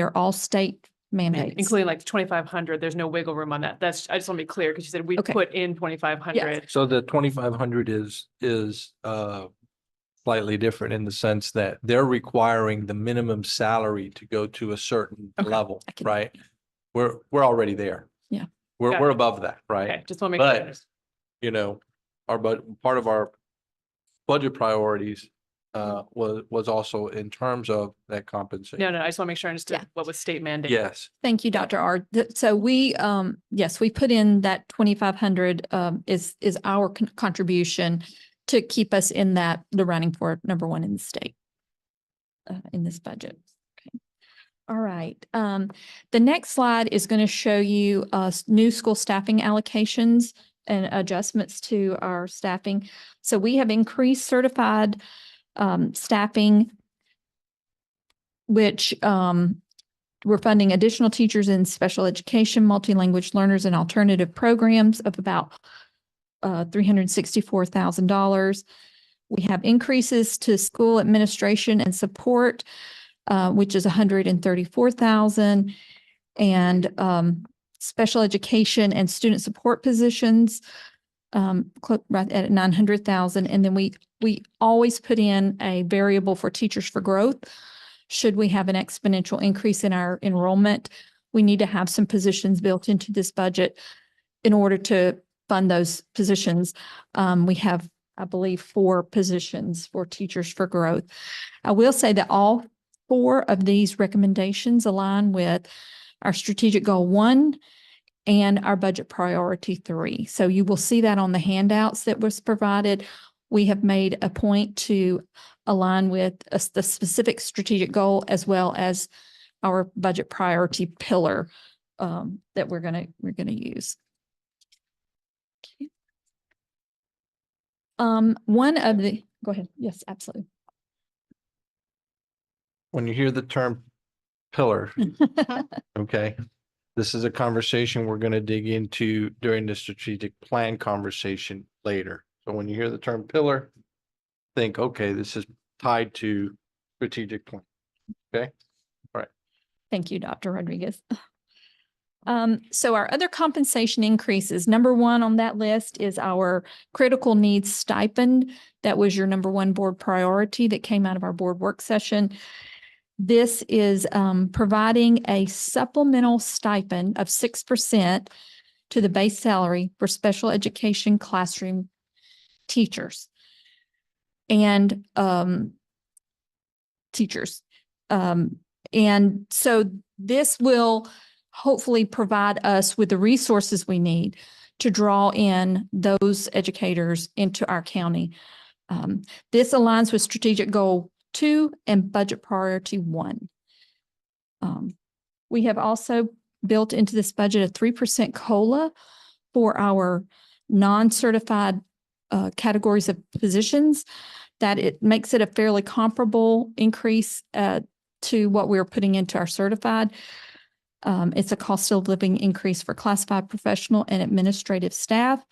are all state mandates, including like 2,500. There's no wiggle room on that. I just want to be clear because you said we put in 2,500. So the 2,500 is slightly different in the sense that they're requiring the minimum salary to go to a certain level, right? We're already there. Yeah. We're above that, right? Okay, just want to make sure. But, you know, part of our budget priorities was also in terms of that compensation. No, I just want to make sure I understood what was state mandated. Yes. Thank you, Dr. R. So we, yes, we put in that 2,500 is our contribution to keep us in the running for number one in the state in this budget. Okay. All right. The next slide is going to show you new school staffing allocations and adjustments to our staffing. So we have increased certified staffing, which we're funding additional teachers in special education, multi-language learners, and alternative programs of about $364,000. We have increases to school administration and support, which is $134,000, and special education and student support positions right at $900,000. And then we always put in a variable for Teachers for Growth. should we have an exponential increase in our enrollment, we need to have some positions built into this budget in order to fund those positions. We have, I believe, 4 positions for Teachers for Growth. I will say that all 4 of these recommendations align with our strategic goal 1 and our budget priority 3. So you will see that on the handouts that was provided. We have made a point to align with the specific strategic goal as well as our budget priority pillar that we're gonna use. One of the, go ahead. Yes, absolutely. When you hear the term pillar, okay, this is a conversation we're going to dig into during the strategic plan conversation later. So when you hear the term pillar, think, okay, this is tied to strategic plan. Okay. All right. Thank you, Dr. Rodriguez. So our other compensation increases, number 1 on that list is our critical needs stipend. That was your number 1 board priority that came out of our board work session. This is providing a supplemental stipend of 6% to the base salary for special education classroom teachers and teachers. And so this will hopefully provide us with the resources we need to draw in those educators into our county. This aligns with strategic goal 2 and budget priority 1. We have also built into this budget a 3% COLA for our non-certified categories of positions. That it makes it a fairly comparable increase to what we're putting into our certified. It's a cost of living increase for classified professional and administrative staff.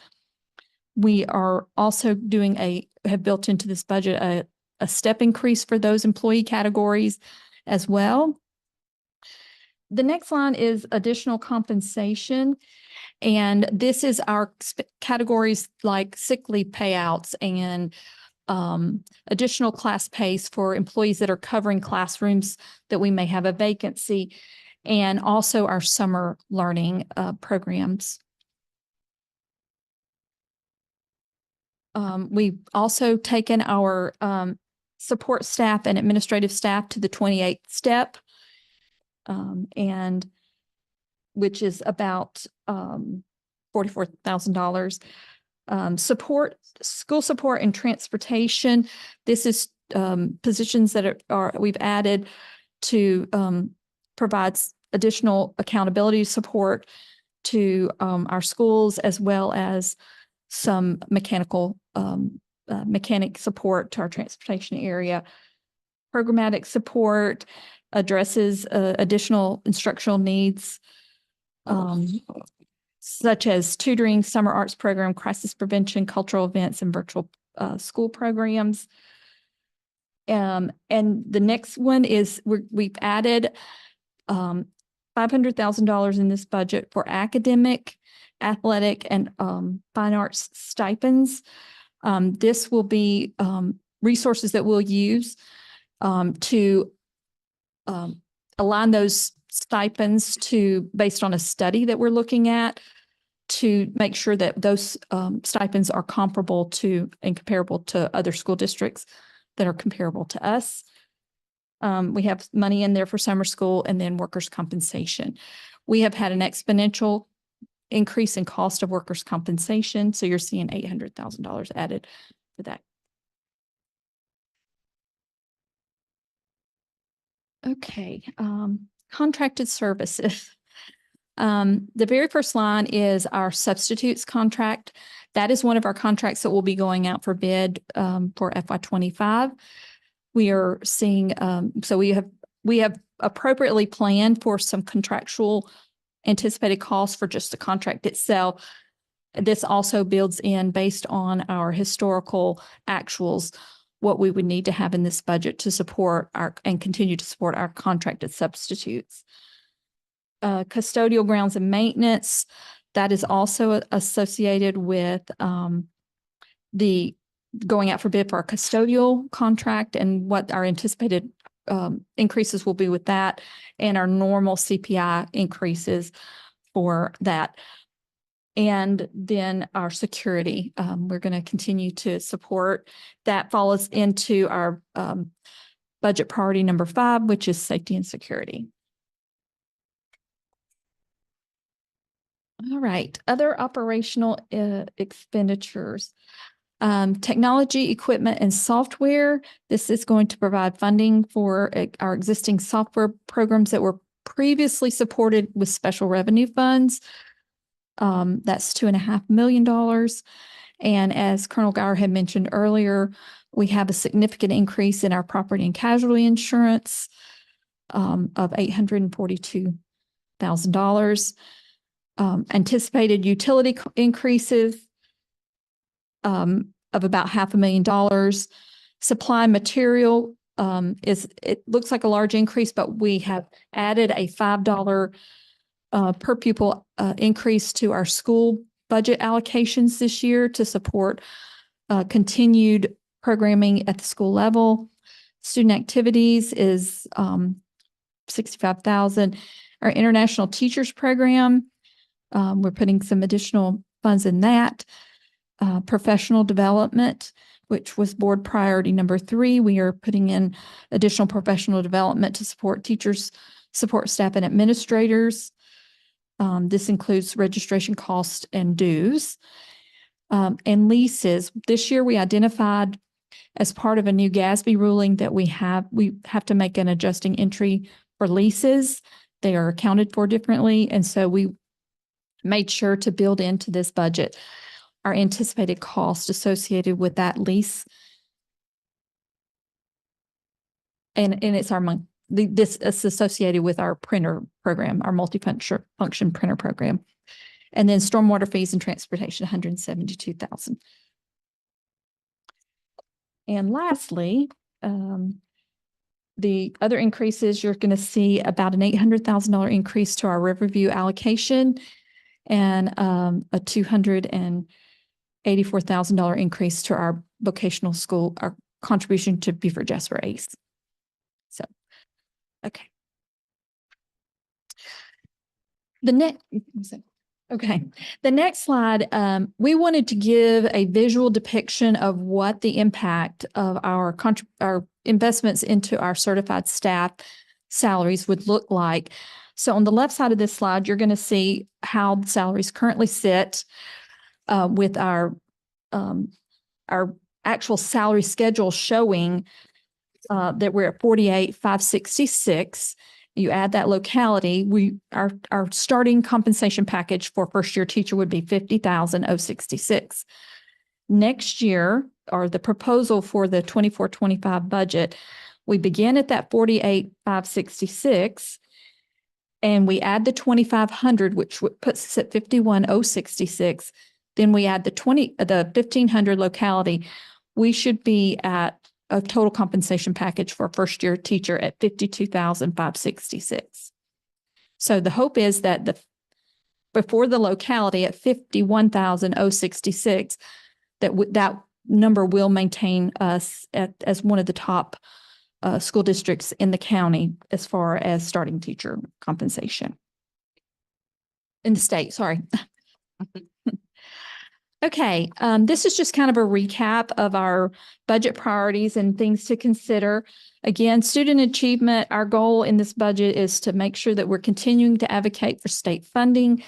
We are also have built into this budget a step increase for those employee categories as well. The next line is additional compensation. And this is our categories like sick leave payouts and additional class pays for employees that are covering classrooms that we may have a vacancy, and also our summer learning programs. We've also taken our support staff and administrative staff to the 28th step, and which is about $44,000. School support and transportation. This is positions that we've added to provide additional accountability support to our schools, as well as some mechanic support to our transportation area. Programmatic support addresses additional instructional needs, such as tutoring, summer arts program, crisis prevention, cultural events, and virtual school programs. And the next one is we've added $500,000 in this budget for academic, athletic, and fine arts stipends. This will be resources that we'll use to align those stipends based on a study that we're looking at, to make sure that those stipends are comparable to and comparable to other school districts that are comparable to us. We have money in there for summer school and then workers' compensation. We have had an exponential increase in cost of workers' compensation, so you're seeing $800,000 added to that. Okay, contracted services. The very first line is our substitutes contract. That is one of our contracts that will be going out for bid for FY25. We are seeing, so we have appropriately planned for some contractual anticipated costs for just the contract itself. This also builds in, based on our historical actuals, what we would need to have in this budget to support and continue to support our contracted substitutes. Custodial grounds and maintenance, that is also associated with the going out for bid for our custodial contract and what our anticipated increases will be with that and our normal CPI increases for that. And then our security, we're going to continue to support. That follows into our budget priority number 5, which is safety and security. All right, other operational expenditures. Technology, equipment, and software. This is going to provide funding for our existing software programs that were previously supported with special revenue funds. That's $2.5 million. And as Colonel Geyer had mentioned earlier, we have a significant increase in our property and casualty insurance of $842,000. Anticipated utility increases of about $500,000. Supply material it looks like a large increase, but we have added a $5 per pupil increase to our school budget allocations this year to support continued programming at the school level. Student activities is $65,000. Our international teachers program, we're putting some additional funds in that. Professional development, which was board priority number 3. We are putting in additional professional development to support teachers, support staff, and administrators. This includes registration costs and dues. And leases. This year we identified as part of a new GASB ruling that we have to make an adjusting entry for leases. They are accounted for differently. And so we made sure to build into this budget our anticipated cost associated with that lease. And it's our month. This is associated with our printer program, our multifunction printer program. And then stormwater fees and transportation, $172,000. And lastly, the other increases, you're going to see about an $800,000 increase to our Riverview allocation and a $284,000 increase to our vocational school, our contribution to Beaufort Jasper ACE. So, okay. The next slide, we wanted to give a visual depiction of what the impact of our investments into our certified staff salaries would look like. So on the left side of this slide, you're going to see how the salaries currently sit with our actual salary schedule showing that we're at 48,566. You add that locality, our starting compensation package for first year teacher would be 50,066. Next year, or the proposal for the 24-25 budget, we begin at that 48,566, and we add the 2,500, which puts us at 51,066. Then we add the 1,500 locality. We should be at a total compensation package for a first year teacher at 52,566. So the hope is that before the locality at 51,066, that number will maintain us as one of the top school districts in the county as far as starting teacher compensation. In the state, sorry. Okay, this is just kind of a recap of our budget priorities and things to consider. Again, student achievement, our goal in this budget is to make sure that we're continuing to advocate for state funding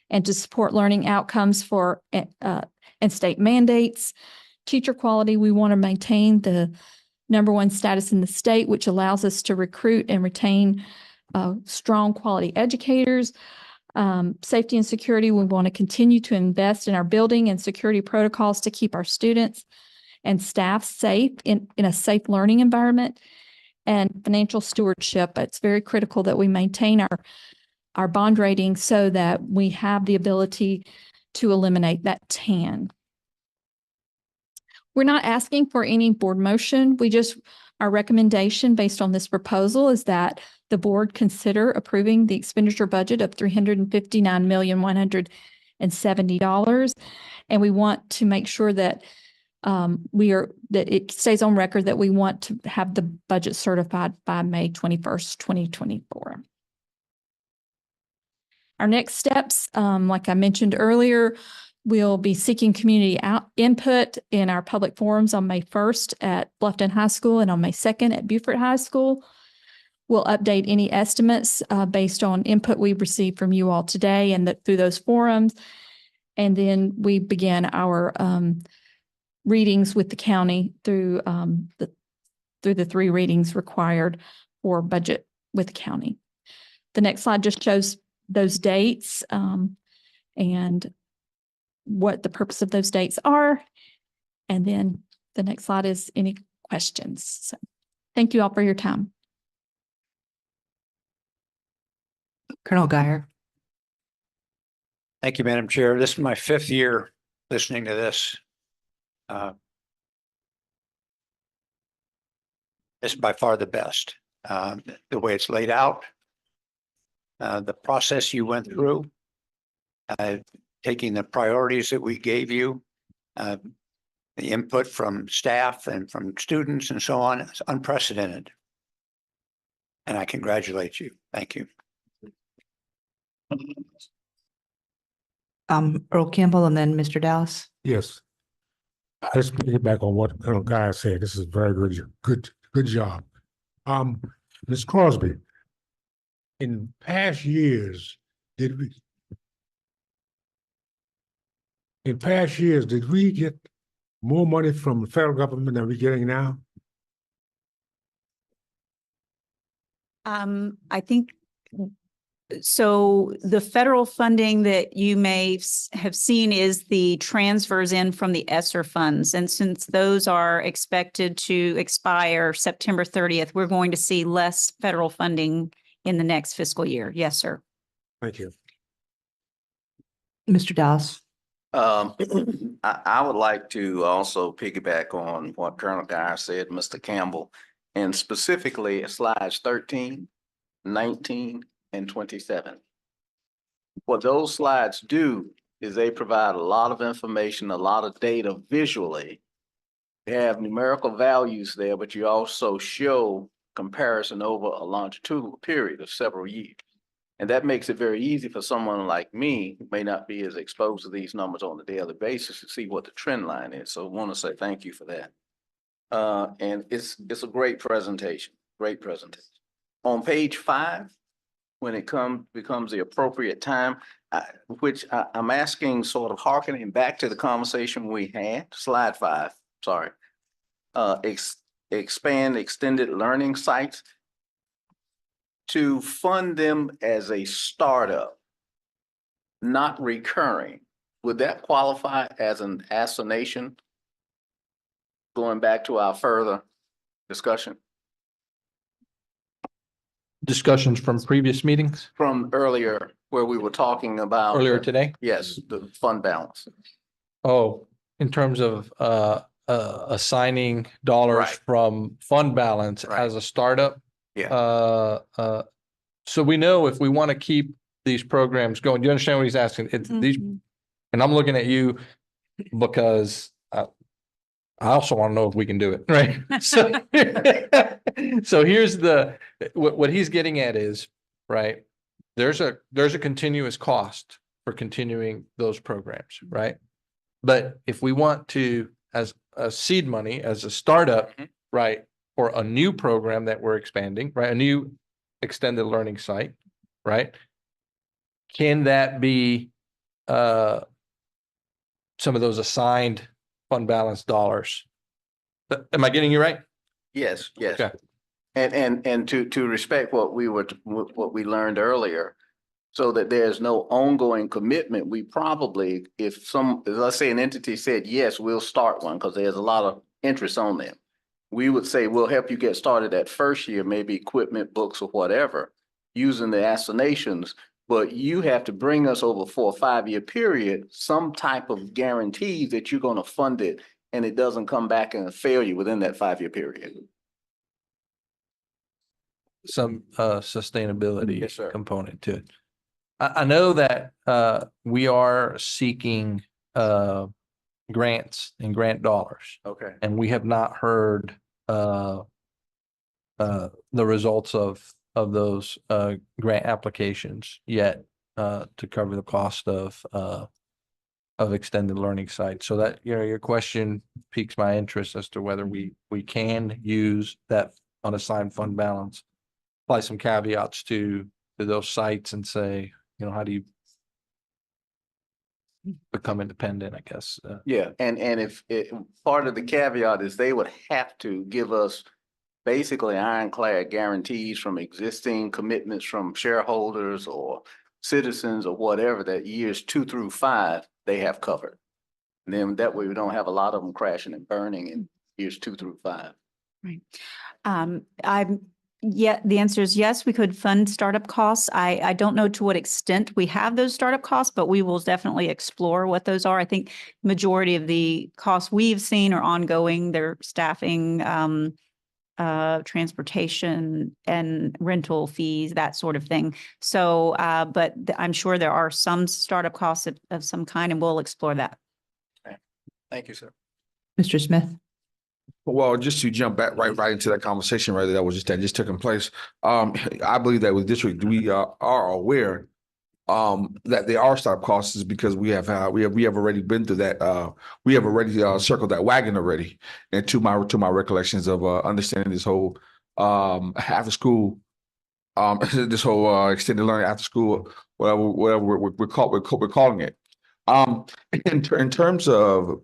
and to support learning outcomes for and state mandates. Teacher quality, we want to maintain the #1 status in the state, which allows us to recruit and retain strong quality educators. Safety and security, we want to continue to invest in our building and security protocols to keep our students and staff safe in a safe learning environment. And financial stewardship, it's very critical that we maintain our bond rating so that we have the ability to eliminate that TAN. We're not asking for any board motion. Our recommendation based on this proposal is that the board consider approving the expenditure budget of $359,170,000. And we want to make sure that that it stays on record that we want to have the budget certified by May 21st, 2024. Our next steps, like I mentioned earlier, we'll be seeking community input in our public forums on May 1st at Bluffton High School and on May 2nd at Beaufort High School. We'll update any estimates based on input we've received from you all today and through those forums. And then we begin our readings with the county through the 3 readings required for budget with the county. The next slide just shows those dates and what the purpose of those dates are. And then the next slide is any questions. So thank you all for your time. Colonel Guyer. Thank you, Madam Chair. This is my 5th year listening to this. This is by far the best. The way it's laid out, the process you went through, taking the priorities that we gave you, the input from staff and from students and so on, it's unprecedented. And I congratulate you. Thank you. Earl Campbell and then Mr. Dallas. Yes. I just piggyback on what Colonel Guy said. This is very good job. Ms. Crosby, in past years, did we get more money from the federal government than we're getting now? I think so. The federal funding that you may have seen is the transfers in from the ESSER funds. And since those are expected to expire September 30th, we're going to see less federal funding in the next fiscal year. Yes, sir. Thank you. Mr. Dallas. I would like to also piggyback on what Colonel Guy said, Mr. Campbell, and specifically slides 13, 19, and 27. What those slides do is they provide a lot of information, a lot of data visually. They have numerical values there, but you also show comparison over a longitudinal period of several years. And that makes it very easy for someone like me who may not be as exposed to these numbers on a daily basis to see what the trend line is. So I want to say thank you for that. And it's a great presentation, great presentation. On page 5, when it becomes the appropriate time, which I'm asking, sort of hearkening back to the conversation we had, slide 5, sorry. Expand extended learning sites to fund them as a startup, not recurring. Would that qualify as an assignation? Going back to our further discussion. Discussions from previous meetings From earlier, where we were talking about. earlier today. Yes, the fund balance. Oh, in terms of assigning dollars Right. from fund balance Right. as a startup. Yeah. So we know if we want to keep these programs going, do you understand what he's asking? It's these, and I'm looking at you because I also want to know if we can do it, right? So, so here's what he's getting at is, right? There's a continuous cost for continuing those programs, right? But if we want to, as a seed money, as a startup, right, or a new program that we're expanding, right, a new extended learning site, right? Can that be some of those assigned fund balance dollars? Am I getting you right? Yes, yes. Okay. And to respect what we learned earlier, so that there's no ongoing commitment, we probably, if let's say an entity said, yes, we'll start one, because there's a lot of interest on them. We would say, we'll help you get started that first year, maybe equipment, books, or whatever, using the assignations, but you have to bring us over 4 or 5 year period, some type of guarantee that you're going to fund it and it doesn't come back and fail you within that 5 year period. Some sustainability Yes, sir. component to it. I know that we are seeking grants and grant dollars. Okay. And we have not heard the results of those grant applications yet to cover the cost of extended learning sites. So that, your question piques my interest as to whether we can use that unassigned fund balance, apply some caveats to those sites and say, how do you become independent, I guess. Yeah, and if part of the caveat is they would have to give us basically ironclad guarantees from existing commitments from shareholders or citizens or whatever that years 2 through 5 they have covered. And then that way we don't have a lot of them crashing and burning in years 2 through 5. Right. Yeah, the answer is yes, we could fund startup costs. I don't know to what extent we have those startup costs, but we will definitely explore what those are. I think majority of the costs we've seen are ongoing. They're staffing, transportation and rental fees, that sort of thing. So, but I'm sure there are some startup costs of some kind, and we'll explore that. Okay. Thank you, sir. Mr. Smith? Well, just to jump back right into that conversation right there that just taking place. I believe that with district, we are aware that there are startup costs is because we have already been through that. We have already circled that wagon already. And to my recollections of understanding this whole after school, this whole extended learning after school, whatever we're calling it. In terms of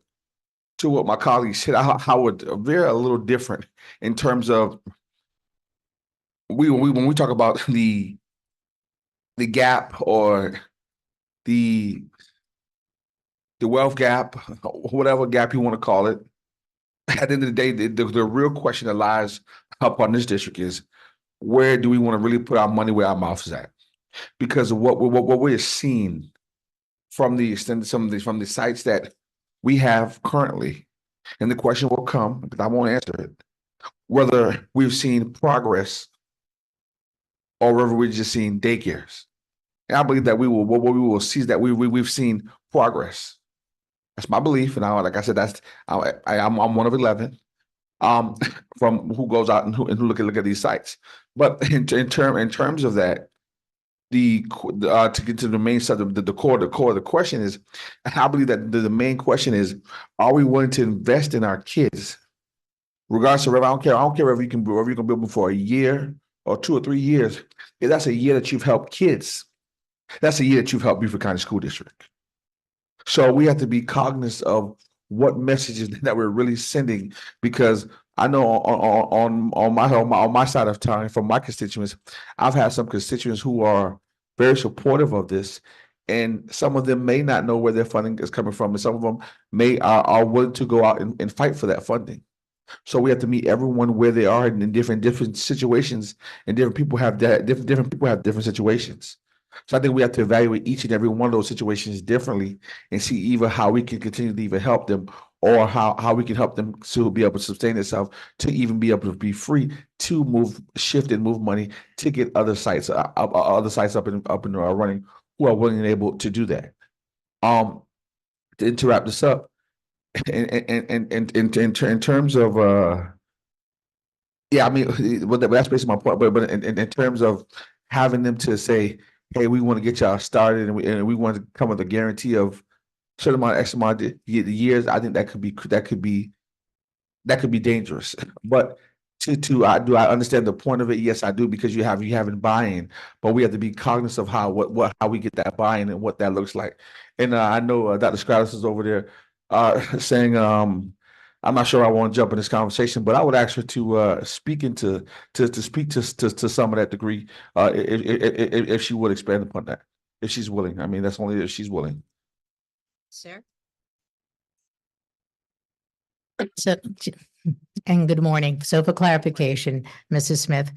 to what my colleagues said, I would veer a little different in terms of when we talk about the gap or the wealth gap, whatever gap you want to call it. At the end of the day, the real question that lies upon this district is, where do we want to really put our money where our mouth is at? Because of what we're seeing from the extended from the sites that we have currently, and the question will come, because I won't answer it, whether we've seen progress or whether we're just seeing daycares. And I believe that we will see that we've seen progress. That's my belief, and like I said, I'm one of 11 from who goes out and who look at these sites. But in terms of that, to get to the main subject, the core of the question is, I believe that the main question is, are we willing to invest in our kids? Regardless of, I don't care if you can build them for a year or 2 or 3 years. If that's a year that you've helped kids, that's a year that you've helped Beaufort County School District. So we have to be cognizant of what messages that we're really sending, because I know on my side of town, from my constituents, I've had some constituents who are very supportive of this, and some of them may not know where their funding is coming from, and some of them are willing to go out and fight for that funding. So we have to meet everyone where they are in different situations, and different people have different situations. So I think we have to evaluate each and every one of those situations differently and see either how we can continue to even help them, or how we can help them to be able to sustain themselves, to even be able to be free to shift and move money to get other sites up and running, who are willing and able to do that. To wrap this up, in terms of yeah, I mean, well, that's basically my point. But in terms of having them to say, hey, we want to get y'all started, and we want to come with a guarantee of certain amount of X amount of years, I think that could be dangerous. But do I understand the point of it? Yes, I do, because you have buy-in, but we have to be cognizant of how we get that buy-in and what that looks like. And I know Dr. Stratus is over there saying, I'm not sure I want to jump in this conversation, but I would ask her to speak to some of that degree, if she would expand upon that, if she's willing. I mean, that's only if she's willing. Sir? So, and good morning. So for clarification, Mrs. Smith,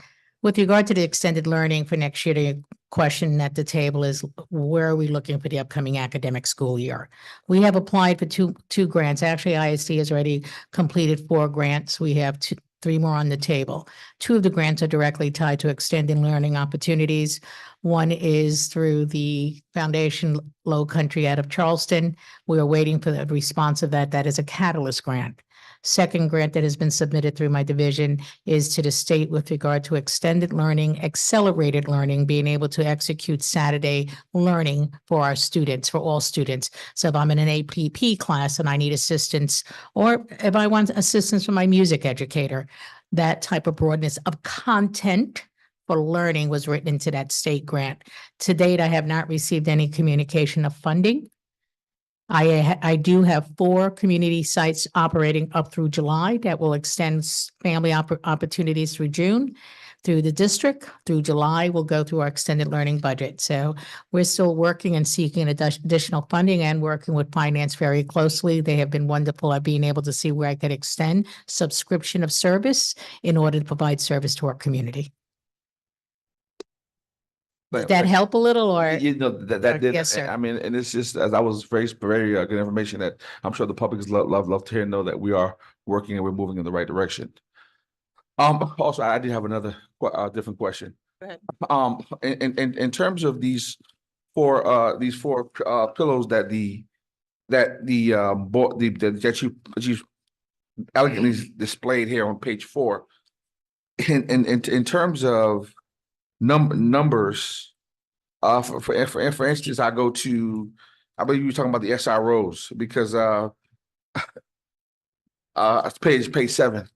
with regard to the extended learning for next year, the question at the table is, where are we looking for the upcoming academic school year? We have applied for two grants. Actually, ISD has already completed 4 grants. We have three more on the table. Two of the grants are directly tied to extending learning opportunities. One is through the Foundation Low Country out of Charleston. We are waiting for the response of that. That is a Catalyst grant. Second grant that has been submitted through my division is to the state with regard to extended learning, accelerated learning, being able to execute Saturday learning for our students, for all students. So if I'm in an APP class and I need assistance, or if I want assistance from my music educator, that type of broadness of content for learning was written into that state grant. To date, I have not received any communication of funding. I do have 4 community sites operating up through July that will extend family opportunities through June. Through the district, through July, we'll go through our extended learning budget. So we're still working and seeking additional funding and working with finance very closely. They have been wonderful at being able to see where I could extend subscription of service in order to provide service to our community. Did that help a little or? You know, that did. Yes, sir. I mean, and it's just, as I was very good information that I'm sure the public is love to hear and know that we are working and we're moving in the right direction. Also, I did have another different question. Go ahead. In terms of these four pillows that you elegantly displayed here on page 4, in terms of numbers, for instance, I believe you were talking about the SROs because it's page 7.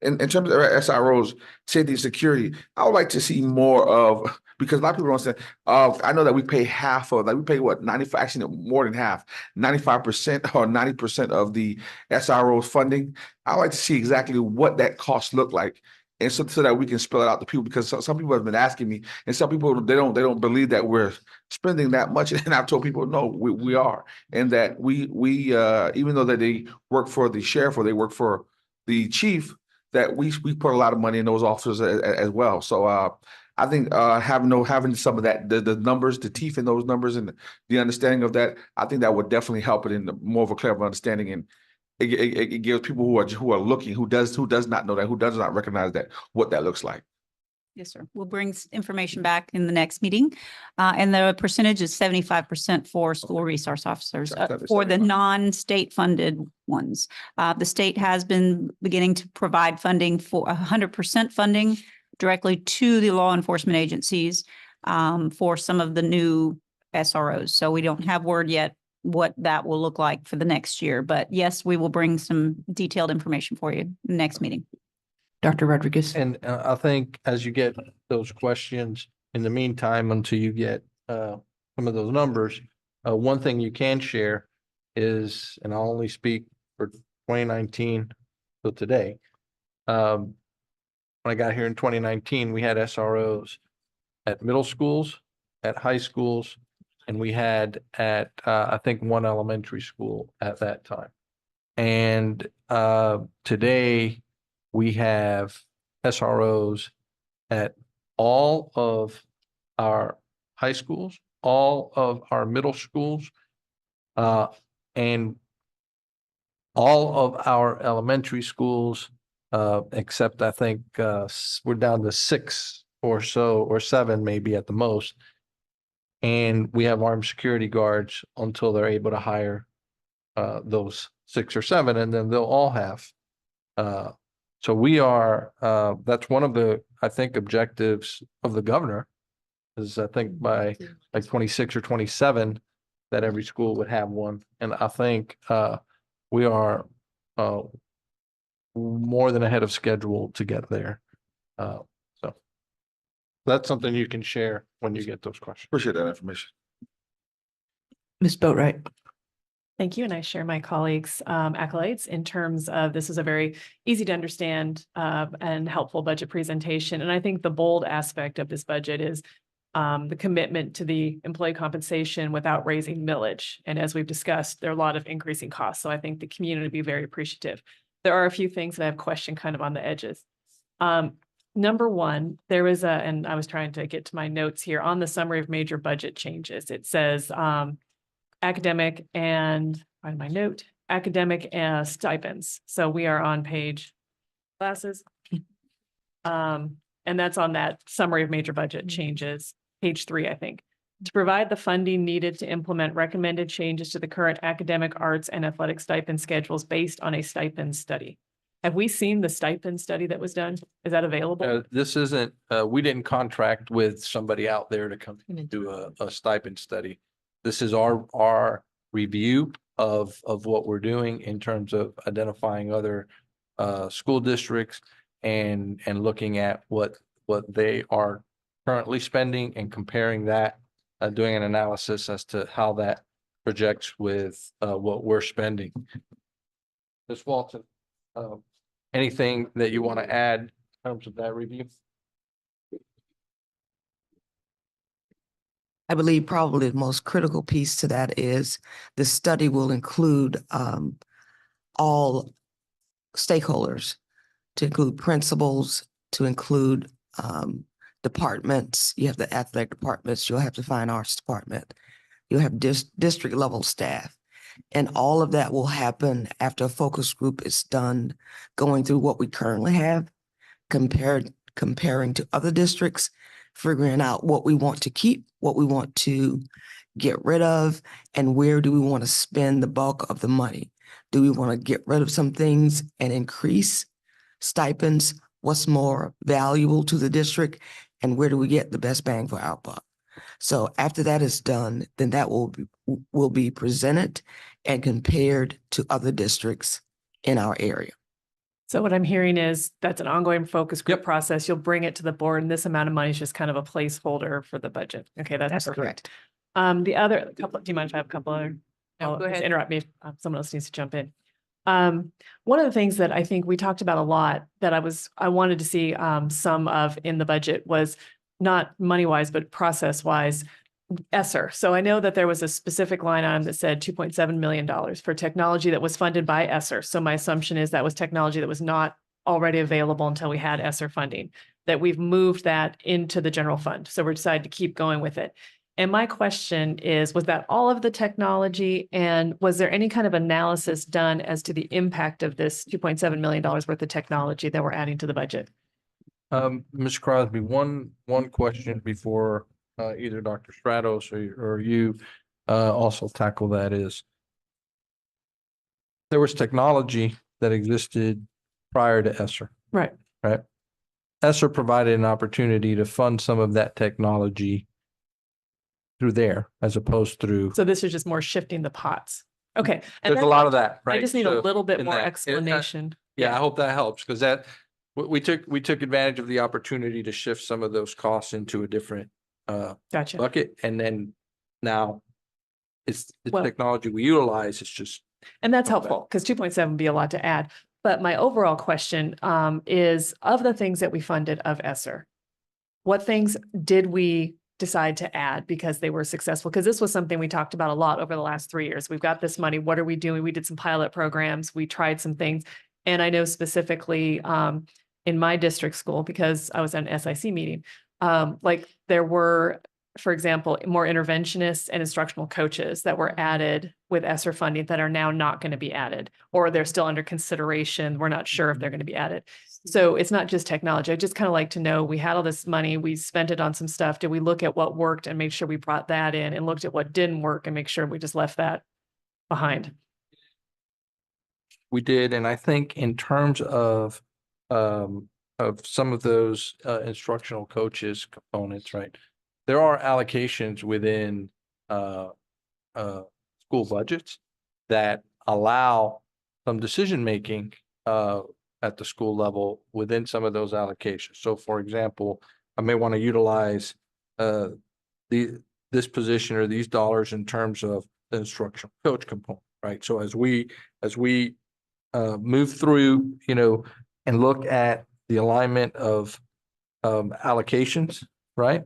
In terms of SROs, safety and security, I would like to see more of, because a lot of people don't say, I know that we pay half of, like we pay what, 95, actually more than half, 95% or 90% of the SRO funding. I'd like to see exactly what that cost look like. And so that we can spell it out to people, because some people have been asking me, and some people they don't believe that we're spending that much. And I've told people, no, we are, and that we even though that they work for the sheriff or they work for the chief, that we put a lot of money in those officers as well. So I think having some of that, the numbers, the teeth in those numbers, and the understanding of that, I think that would definitely help it in more of a clear understanding. And it gives people who are looking, who does not know that, who does not recognize that, what that looks like. Yes, sir. We'll bring information back in the next meeting. And the percentage is 75% for school resource officers for the non-state funded ones. The state has been beginning to provide funding for 100% funding directly to the law enforcement agencies for some of the new SROs. So we don't have word yet what that will look like for the next year. But yes, we will bring some detailed information for you in the next meeting. Dr. Rodriguez. And I think as you get those questions, in the meantime, until you get some of those numbers, one thing you can share is, and I'll only speak for 2019 till today. When I got here in 2019, we had SROs at middle schools, at high schools, and we had at I think one elementary school at that time. And today we have SROs at all of our high schools, all of our middle schools, and all of our elementary schools, except I think we're down to 6 or so, or 7 maybe at the most. And we have armed security guards until they're able to hire those 6 or 7, and then they'll all have. So we are, that's one of the, I think, objectives of the governor is, I think by like 26 or 27, that every school would have one. And I think we are more than ahead of schedule to get there. So that's something you can share when you get those questions. Appreciate that information. Ms. Boatright. Thank you. And I share my colleagues' accolades in terms of this is a very easy to understand and helpful budget presentation. And I think the bold aspect of this budget is the commitment to the employee compensation without raising millage. And as we've discussed, there are a lot of increasing costs. So I think the community will be very appreciative. There are a few things that I've questioned kind of on the edges. Number one, there was and I was trying to get to my notes here on the summary of major budget changes. It says academic and, find my note, academic stipends. So we are on page classes. And that's on that summary of major budget changes, page 3, I think. To provide the funding needed to implement recommended changes to the current academic, arts, and athletic stipend schedules based on a stipend study. Have we seen the stipend study that was done? Is that available? This isn't, we didn't contract with somebody out there to come do a stipend study. This is our review of what we're doing in terms of identifying other school districts and looking at what they are currently spending and comparing that, doing an analysis as to how that projects with what we're spending. Ms. Walton, anything that you want to add in terms of that review? I believe probably the most critical piece to that is the study will include all stakeholders, to include principals, to include departments. You have the athletic departments, you'll have the fine arts department, you'll have district level staff. And all of that will happen after a focus group is done, going through what we currently have, comparing to other districts, figuring out what we want to keep, what we want to get rid of, and where do we want to spend the bulk of the money. Do we want to get rid of some things and increase stipends? What's more valuable to the district, and where do we get the best bang for our buck? So after that is done, then that will be presented and compared to other districts in our area. So what I'm hearing is that's an ongoing focus group process. You'll bring it to the board, and this amount of money is just kind of a placeholder for the budget. Okay, that's perfect. correct. The other couple, do you mind if I have a couple other? No, go just ahead. Interrupt me if someone else needs to jump in. One of the things that I think we talked about a lot that I wanted to see some of in the budget was not money wise, but process wise, ESSER. So I know that there was a specific line item that said $2.7 million for technology that was funded by ESSER. So my assumption is that was technology that was not already available until we had ESSER funding, that we've moved that into the general fund. So we're decided to keep going with it. And my question is, was that all of the technology, and was there any kind of analysis done as to the impact of this $2.7 million worth of technology that we're adding to the budget? Ms. Crosby, one question before either Dr. Stratos or you also tackle that is, there was technology that existed prior to ESSER. Right. Right. ESSER provided an opportunity to fund some of that technology through there as opposed through. So this is just more shifting the pots. Okay. And There's a lot of that, right? I just need a So little bit in more that, explanation. yeah, I hope that helps, because that we took advantage of the opportunity to shift some of those costs into a different Gotcha. bucket, and then now it's the Well- technology we utilize. It's just And that's helpful because 2.7 would be a lot to add. But my overall question is, of the things that we funded of ESSER, what things did we decide to add because they were successful? Because this was something we talked about a lot over the last 3 years. We've got this money. What are we doing? We did some pilot programs. We tried some things. And I know specifically in my district school, because I was at an SIC meeting, like there were, for example, more interventionists and instructional coaches that were added with ESSER funding that are now not going to be added, or they're still under consideration. We're not sure if they're going to be added. So it's not just technology. I just kind of like to know, we had all this money, we spent it on some stuff. Did we look at what worked and make sure we brought that in, and looked at what didn't work and make sure we just left that behind? we did, and I think in terms of some of those instructional coaches components, right? There are allocations within school budgets that allow some decision making at the school level within some of those allocations. So for example, I may want to utilize this position or these dollars in terms of the instructional coach component, right? So as we move through, and look at the alignment of allocations, right?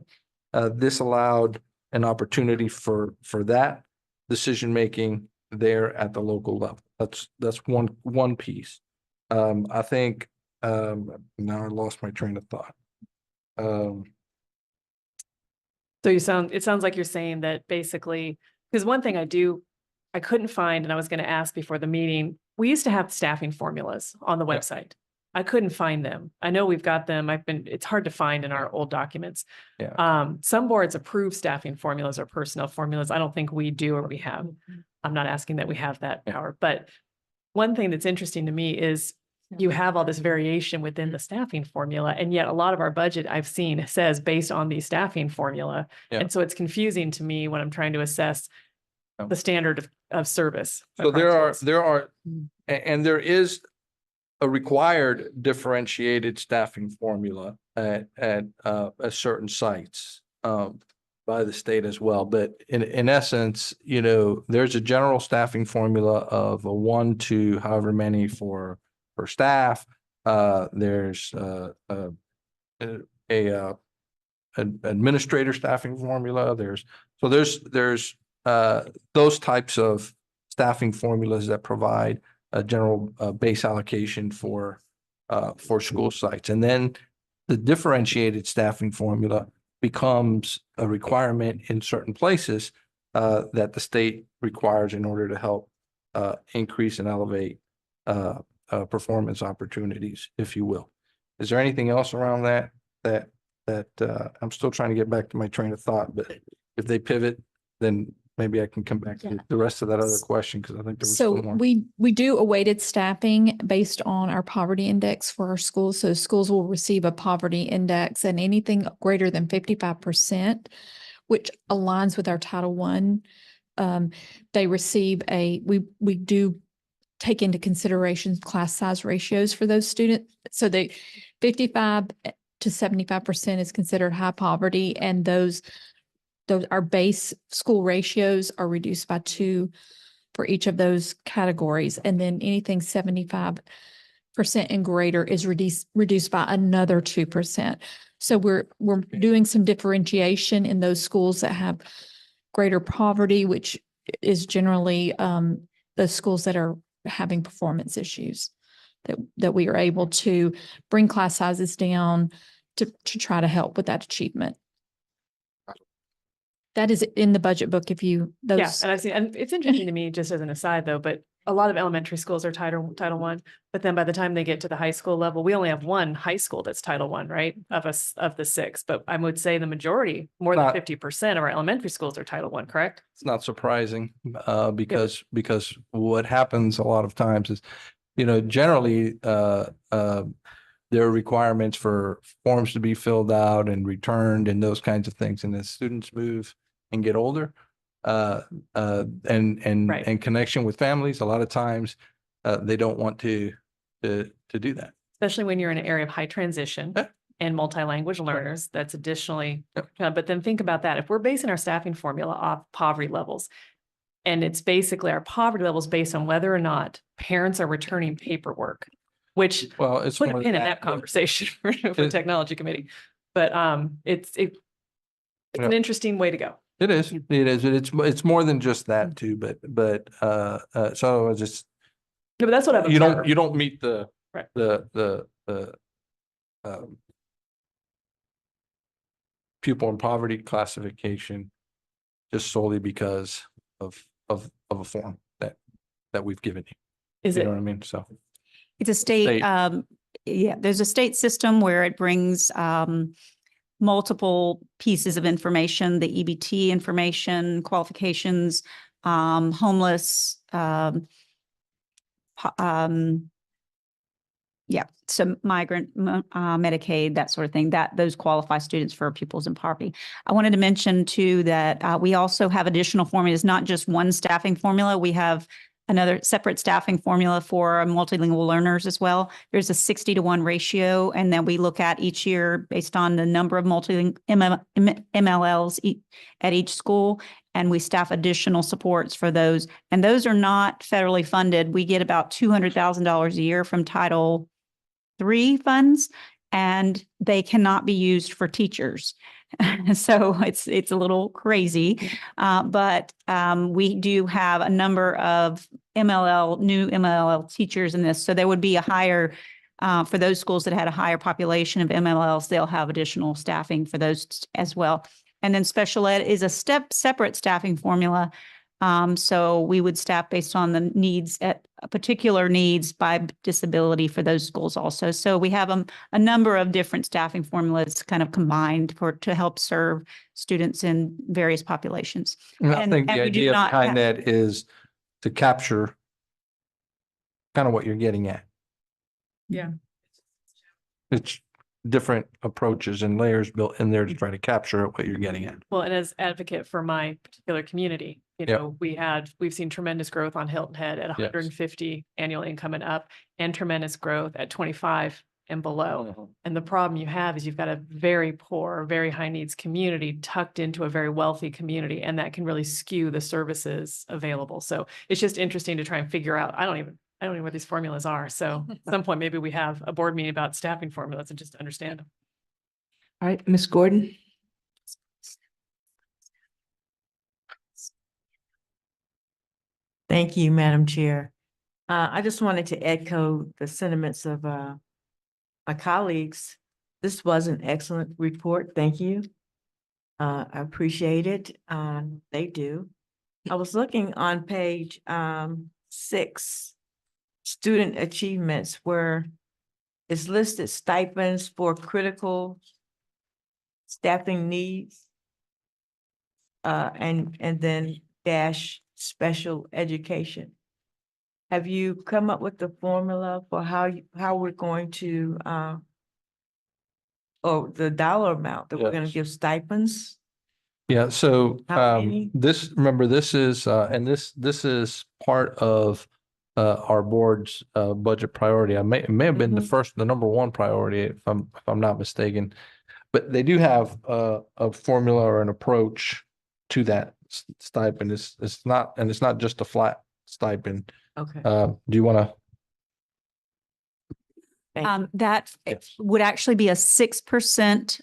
This allowed an opportunity for that decision making there at the local level. That's one piece. I think now I lost my train of thought. So it sounds like you're saying that basically, because one thing I couldn't find, and I was going to ask before the meeting, we used to have staffing formulas on the website. I couldn't find them. I know we've got them. It's hard to find in our old documents. Yeah. Some boards approve staffing formulas or personnel formulas. I don't think we do or we have. I'm not asking that we have that power, but one thing that's interesting to me is you have all this variation within the staffing formula, and yet a lot of our budget I've seen says based on the staffing formula. Yeah. And so it's confusing to me when I'm trying to assess the standard of service. So across schools. and there is a required differentiated staffing formula at certain sites by the state as well. But in essence, there's a general staffing formula of a 1 to however many for staff. There's an administrator staffing formula. There's those types of staffing formulas that provide a general base allocation for school sites. And then the differentiated staffing formula becomes a requirement in certain places that the state requires in order to help increase and elevate performance opportunities, if you will. Is there anything else around that I'm still trying to get back to my train of thought, but if they pivot, then maybe I can come back to the rest of that other question, because I think there was So still more. we do a weighted staffing based on our poverty index for our schools. So schools will receive a poverty index, and anything greater than 55%, which aligns with our Title I, they receive we do take into consideration class size ratios for those students. So 55 to 75% is considered high poverty, and those our base school ratios are reduced by 2 for each of those categories. And then anything 75% and greater is reduced by another 2%. So we're doing some differentiation in those schools that have greater poverty, which is generally the schools that are having performance issues, that we are able to bring class sizes down to try to help with that achievement. That is in the budget book if you, Yeah, and I've seen, and it's interesting to me, just as an aside though, but a lot of elementary schools are Title I, but then by the time they get to the high school level, we only have one high school that's Title I, right? Of the 6, but I would say the majority, more than 50% of our elementary schools are Title I, correct? It's not surprising, because what happens a lot of times is, generally, there are requirements for forms to be filled out and returned and those kinds of things. And as students move and get older, and connection with families, a lot of times they don't want to do that. Especially when you're in an area of high transition and multi-language learners, that's additionally, but then think about that. If we're basing our staffing formula off poverty levels, and it's basically our poverty levels based on whether or not parents are returning paperwork, which it's put a pin in that conversation for technology committee. But it's an interesting way to go. It is. It's more than just that too, but so I just. No, but that's what I've you observed. don't meet the pupil in poverty classification just solely because of a form that we've given you. Is you it? know what I mean? So It's a state, there's a state system where it brings multiple pieces of information, the EBT information, qualifications, homeless, so migrant, Medicaid, that sort of thing, that those qualify students for pupils in poverty. I wanted to mention too that we also have additional formulas, not just one staffing formula. We have another separate staffing formula for multilingual learners as well. There's a 60-to-1 ratio, and then we look at each year based on the number of multilingual MLLs at each school, and we staff additional supports for those. And those are not federally funded. We get about $200,000 a year from Title III funds, and they cannot be used for teachers. So it's a little crazy, but we do have a number of new MLL teachers in this. So there would be a higher, for those schools that had a higher population of MLLs, they'll have additional staffing for those as well. And then special ed is a separate staffing formula So we would staff based on the needs at particular needs by disability for those schools also. So we have a number of different staffing formulas kind of combined to help serve students in various populations. And I think the we do idea of not have- KiNet is to capture kind of what you're getting at. Yeah. It's different approaches and layers built in there to try to capture what you're getting at. Well, and as advocate for my particular community, you Yep. know, we've seen tremendous growth on Hilton Head at 150 annual income and up, and tremendous growth at 25 and below. And the problem you have is you've got a very poor, very high needs community tucked into a very wealthy community, and that can really skew the services available. So it's just interesting to try and figure out. I don't even know what these formulas are. So at some point, maybe we have a board meeting about staffing formulas and just understand them. All right, Ms. Gordon. Thank you, Madam Chair. I just wanted to echo the sentiments of my colleagues. This was an excellent report. Thank you. I appreciate it. They do. I was looking on page 6, student achievements, where it's listed stipends for critical staffing needs. And then dash special education. Have you come up with the formula for how we're going to, or the dollar amount that we're gonna Yes. give stipends? Yeah, so How many? remember, this is and this is part of our board's budget priority. It may have been the number one priority if I'm not mistaken. But they do have a formula or an approach to that stipend. It's not just a flat stipend. Okay. Do you want to? That would actually be a 6%,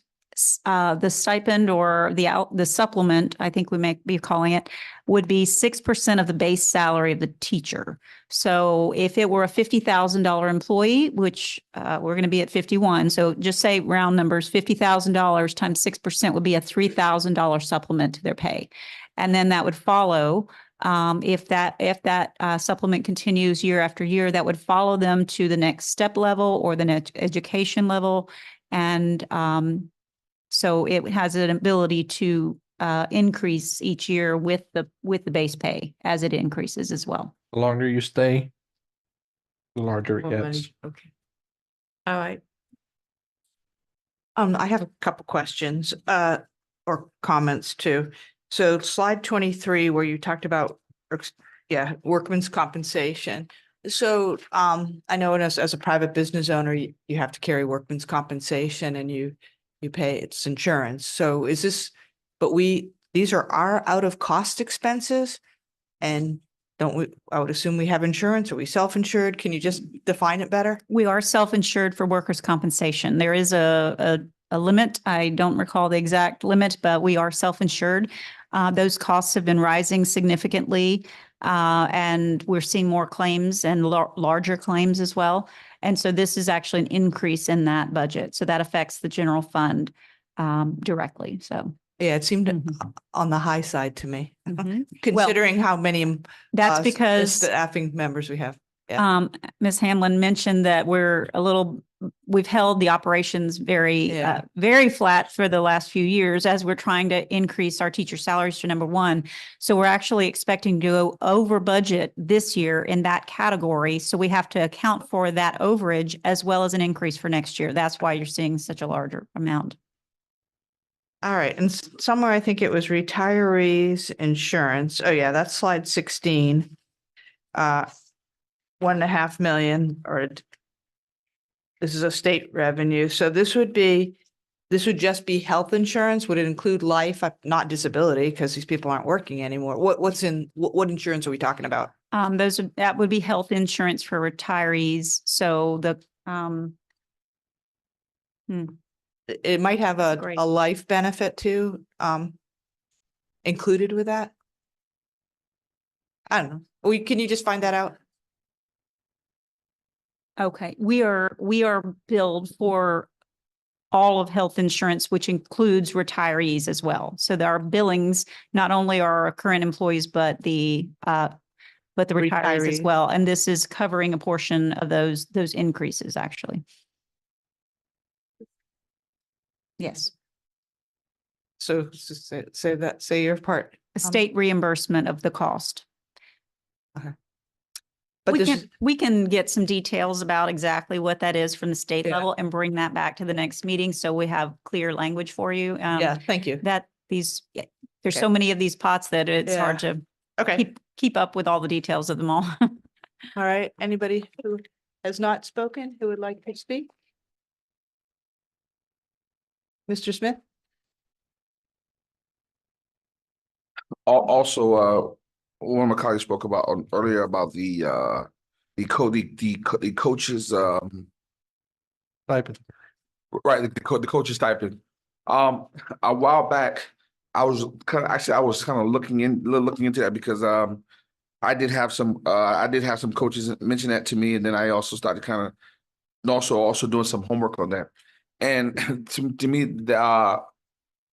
the stipend or the supplement, I think we may be calling it, would be 6% of the base salary of the teacher. So if it were a $50,000 employee, which we're going to be at 51, so just say round numbers, $50,000 times 6% would be a $3,000 supplement to their pay. And then that would follow, if that supplement continues year after year, that would follow them to the next step level or the next education level. And so it has an ability to increase each year with the base pay as it increases as well. The longer you stay, the larger it More money. gets. Okay. All right. I have a couple questions or comments too. So slide 23, where you talked about workman's compensation. So I know as a private business owner, you have to carry workman's compensation and you pay its insurance. So is this, these are our out of cost expenses, and I would assume we have insurance. Are we self-insured? Can you just define it better? We are self-insured for workers' compensation. There is a limit. I don't recall the exact limit, but we are self-insured. Those costs have been rising significantly, and we're seeing more claims and larger claims as well. And so this is actually an increase in that budget. So that affects the general fund directly. So yeah, it seemed on the high side to me, Well, considering how many that's because staffing members we have. Yeah. Ms. Hamlin mentioned that we've held the operations very flat for the last few years as we're trying to increase our teacher salaries to number one. So we're actually expecting to go over budget this year in that category. So we have to account for that overage as well as an increase for next year. That's why you're seeing such a larger amount. All right. And somewhere I think it was retirees insurance. Oh yeah, that's slide 16. 1.5 million, or this is a state revenue. So this would just be health insurance. Would it include life, not disability, because these people aren't working anymore? What insurance are we talking about? That would be health insurance for retirees. So it might have a life benefit too, included with that. I don't know. Can you just find that out? Okay, we are billed for all of health insurance, which includes retirees as well. So there are billings, not only our current employees, but the retirees as Retirees. well. And this is covering a portion of those increases, actually. Yes, So say your part. a state reimbursement of the cost. But We this we can get some details about exactly what that is from the state Yeah. level and bring that back to the next meeting. So we have clear language for you. yeah, thank you. That there's Okay. so many of these pots that it's hard to Okay. keep up with all the details of them all. All right. Anybody who has not spoken who would like to speak? Mr. Smith? Also, one of my colleagues spoke about earlier about the coaches Stipend. right, the coaches stipend. A while back, I was kind of looking into that because I did have some coaches mention that to me, and then I also started kind of also doing some homework on that. And to me,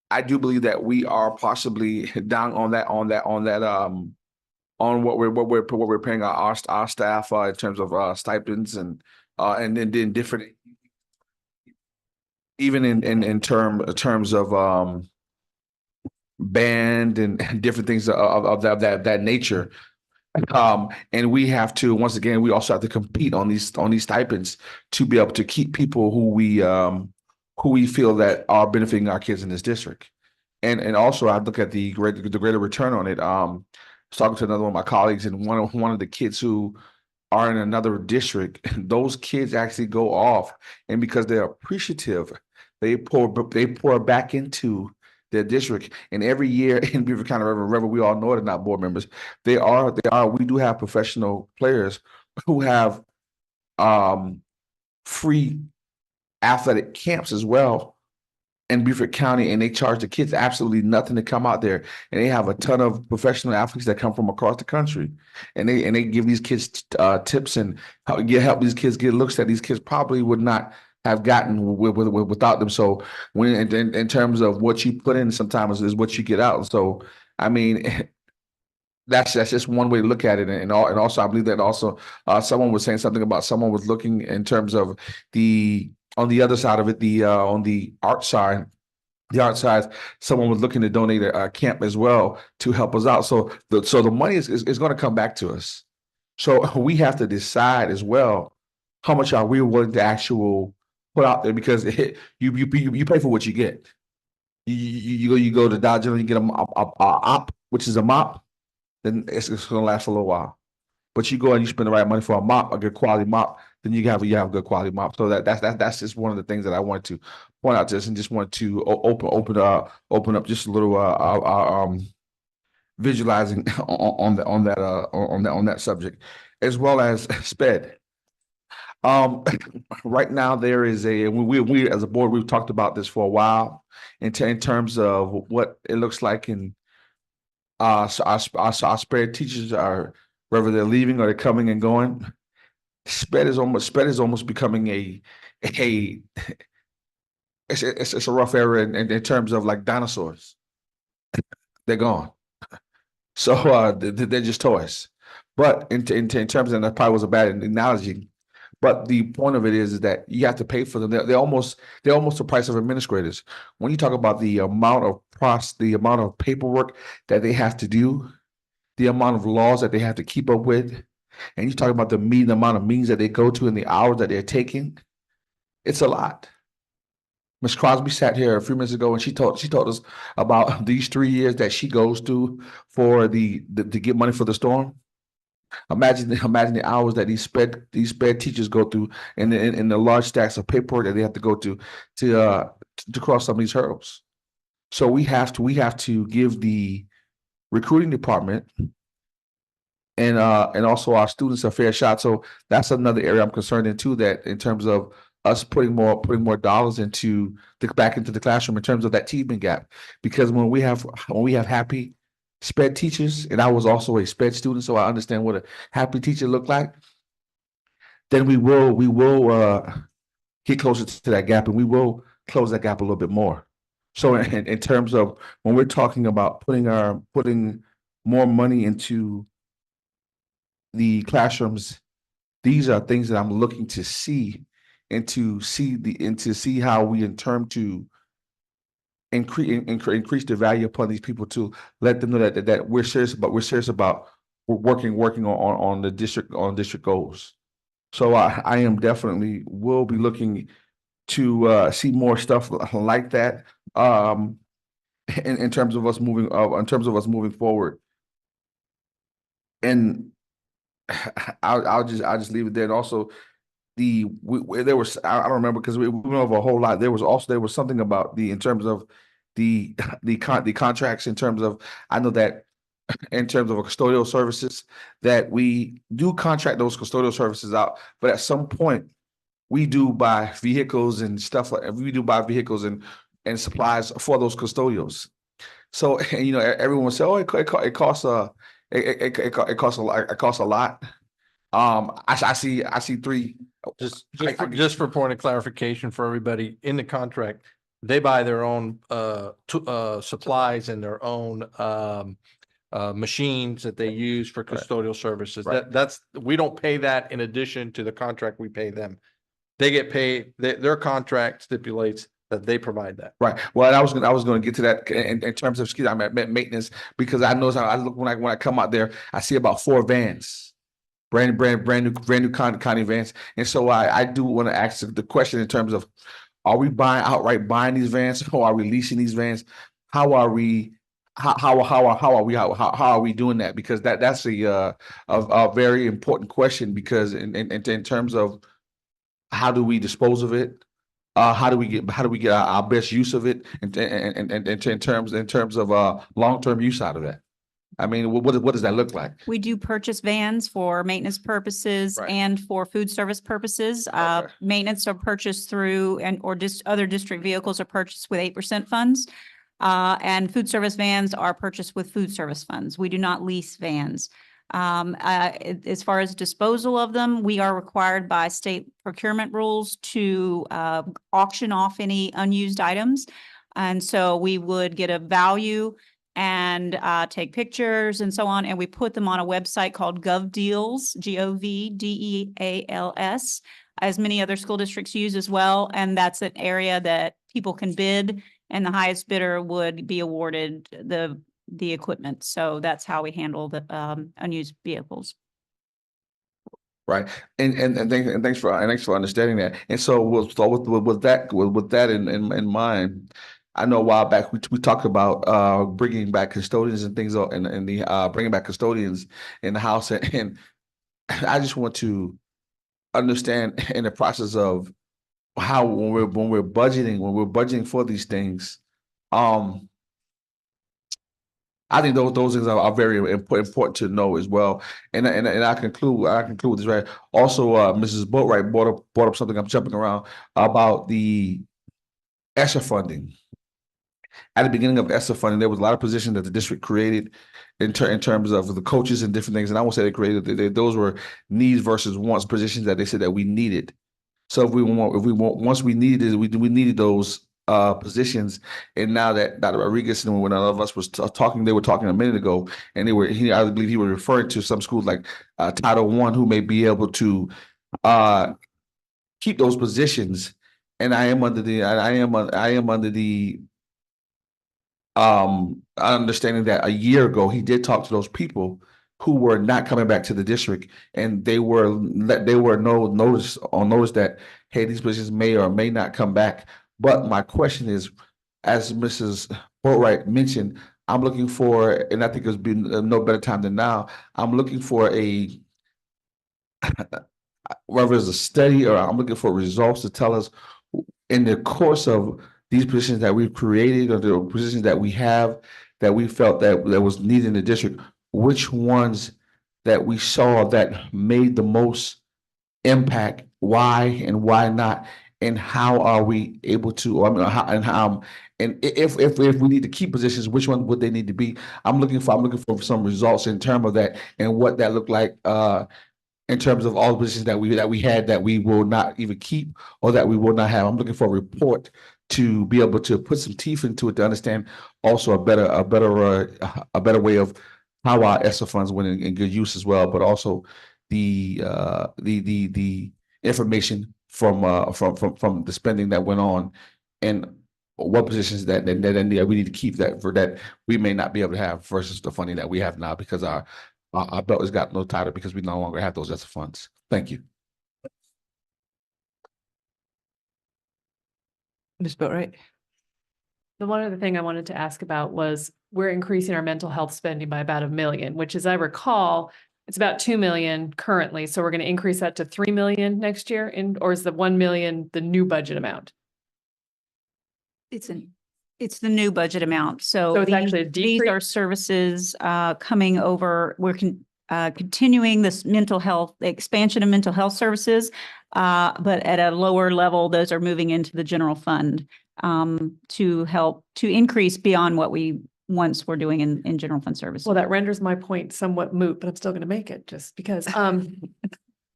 I do believe that we are possibly down on what we're paying our staff in terms of stipends and then different, even in terms of band and different things of that nature. And we have to, once again, we also have to compete on these stipends to be able to keep people who we feel that are benefiting our kids in this district. And also I look at the greater return on it. I was talking to another one of my colleagues, and one of the kids who are in another district, those kids actually go off, and because they're appreciative, they pour back into their district. And every year in Beaufort County, Reverend, we all know it, not board members. We do have professional players who have free athletic camps as well in Beaufort County, and they charge the kids absolutely nothing to come out there. And they have a ton of professional athletes that come from across the country, and they give these kids tips and help these kids get looks that these kids probably would not have gotten without them. So when in terms of what you put in, sometimes is what you get out. So I mean, that's just one way to look at it. And also I believe that also someone was saying something about someone was looking in terms of on the other side of it, on the art side. The art side, someone was looking to donate a camp as well to help us out. So the money is going to come back to us. So we have to decide as well how much are we willing to put out there, because you pay for what you get. You go to Dollar General, you get a op, which is a mop, then it's going to last for a little while. But you go and you spend the right money for a mop, a good quality mop, then you have a good quality mop. So that's just one of the things that I wanted to point out to us, and just want to open up just a little visualizing on that subject, as well as SPED. Right now there is we as a board, we've talked about this for a while in terms of what it looks like in so our SPED teachers are, whether they're leaving or they're coming and going. SPED is almost becoming it's a rough era in terms of like dinosaurs. They're gone. So they're just toys. But in terms, and that probably was a bad analogy, but the point of it is that you have to pay for them. They're almost the price of administrators. When you talk about the amount of paperwork that they have to do, the amount of laws that they have to keep up with, and you talk about the amount of meetings that they go to and the hours that they're taking, it's a lot. Ms. Crosby sat here a few minutes ago and she told us about these 3 years that she goes through to get money for the storm. Imagine the hours that these SPED teachers go through, and the large stacks of paperwork that they have to go to cross some of these hurdles. So we have to give the recruiting department and also our students a fair shot. So that's another area I'm concerned in too, that in terms of us putting more dollars back into the classroom in terms of that achievement gap. Because when we have happy SPED teachers, and I was also a SPED student, so I understand what a happy teacher looked like, then we will get closer to that gap, and we will close that gap a little bit more. So in terms of when we're talking about putting more money into the classrooms, these are things that I'm looking to see and to see how we in term to increase the value upon these people, to let them know that we're serious about working on the district goals. So I am definitely will be looking to see more stuff like that in terms of us moving forward. And I'll just leave it there. And also there was, I don't remember because we went over a whole lot. There was something about in terms of the contracts, in terms of, I know that in terms of custodial services, that we do contract those custodial services out, but at some point we do buy vehicles and stuff like we do buy vehicles and supplies for those custodials. So, and, everyone will say, "Oh, it costs it costs a lot." I see three. Just for point of clarification for everybody, in the contract, they buy their own supplies and their own machines that they use for custodial services. That's we don't pay that in addition to the contract we pay them. They get paid. Their contract stipulates that they provide that. Right. Well, I was going to get to that in terms of maintenance, because I know I look when I come out there, I see about 4 vans. Brand new Connie vans. And so I do want to ask the question in terms of, are we outright buying these vans, or are we leasing these vans? How are we doing that? Because that's a very important question, because in terms of how do we dispose of it? How do we get our best use of it in terms of long-term use out of that? I mean, what does that look like? We do purchase vans for maintenance purposes and for food service purposes. Maintenance are purchased through or just other district vehicles are purchased with 8% funds. And food service vans are purchased with food service funds. We do not lease vans. As far as disposal of them, we are required by state procurement rules to auction off any unused items. And so we would get a value and take pictures and so on. And we put them on a website called GovDeals, GovDeals, as many other school districts use as well. And that's an area that people can bid, and the highest bidder would be awarded the equipment. So that's how we handle the unused vehicles. Right. And thanks for understanding that. And so with that in mind, I know a while back we talked about bringing back custodians and things, and the bringing back custodians in the house, and I just want to understand in the process of how when we're budgeting for these things, I think those things are very important to know as well. And I conclude with this, right. Also, Mrs. Boatwright brought up something, I'm jumping around, about the ESSER funding. At the beginning of ESSER funding, there was a lot of positions that the district created in terms of the coaches and different things. And I won't say they created, those were needs versus wants positions that they said that we needed. So once we needed those positions. And now that Dr. Rodriguez and when all of us was talking, they were talking a minute ago, and I believe he was referring to some schools like Title I who may be able to keep those positions. And I am under the understanding that a year ago he did talk to those people who were not coming back to the district, and they were notice that, hey, these positions may or may not come back. But my question is, as Mrs. Boatwright mentioned, I'm looking for, and I think it's been no better time than now, I'm looking for whether it's a study or I'm looking for results to tell us in the course of these positions that we've created, or the positions that we have, that we felt that was needed in the district, which ones that we saw that made the most impact, why and why not, and how are we able to, and if we need to keep positions, which one would they need to be? I'm looking for some results in terms of that, and what that looked like in terms of all the positions that we had that we will not even keep, or that we will not have. I'm looking for a report to be able to put some teeth into it to understand also a better way of how our ESSER funds went in good use as well, but also the information from the spending that went on and what positions that we need to keep that for that we may not be able to have versus the funding that we have now because our belt has got no tighter because we no longer have those ESSER funds. Thank you. Ms. Boatright. The one other thing I wanted to ask about was we're increasing our mental health spending by about $1 million, which as I recall, it's about 2 million currently. So we're going to increase that to 3 million next year or is the 1 million the new budget amount? It's the new budget amount. So it's actually a these are services coming over. We're continuing this mental health, the expansion of mental health services, but at a lower level, those are moving into the general fund to help to increase beyond what we once were doing in general fund services. Well, that renders my point somewhat moot, but I'm still going to make it just because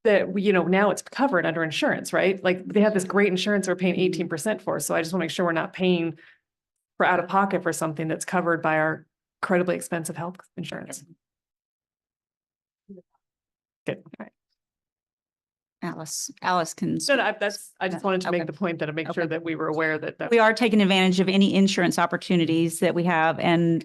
that, now it's covered under insurance, right? Like they have this great insurance we're paying 18% for. So I just want to make sure we're not paying for out of pocket for something that's covered by our incredibly expensive health insurance. Good. All right. Alice can. No, I just wanted to make Okay. the point that to make sure that we were aware that We are taking advantage of any insurance opportunities that we have and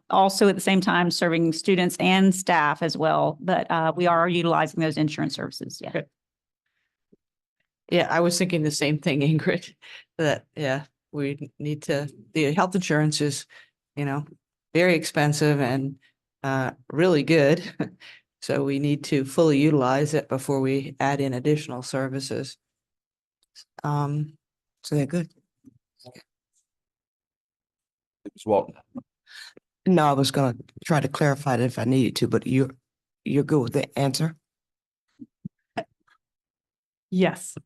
also at the same time serving students and staff as well. But we are utilizing those insurance services. Yeah. Good. Yeah, I was thinking the same thing, Ingrid, that, we need the health insurance is, very expensive and really good. So we need to fully utilize it before we add in additional services. So they're good. Ms. Walton. No, I was gonna try to clarify it if I needed to, but you're good with the answer? yes.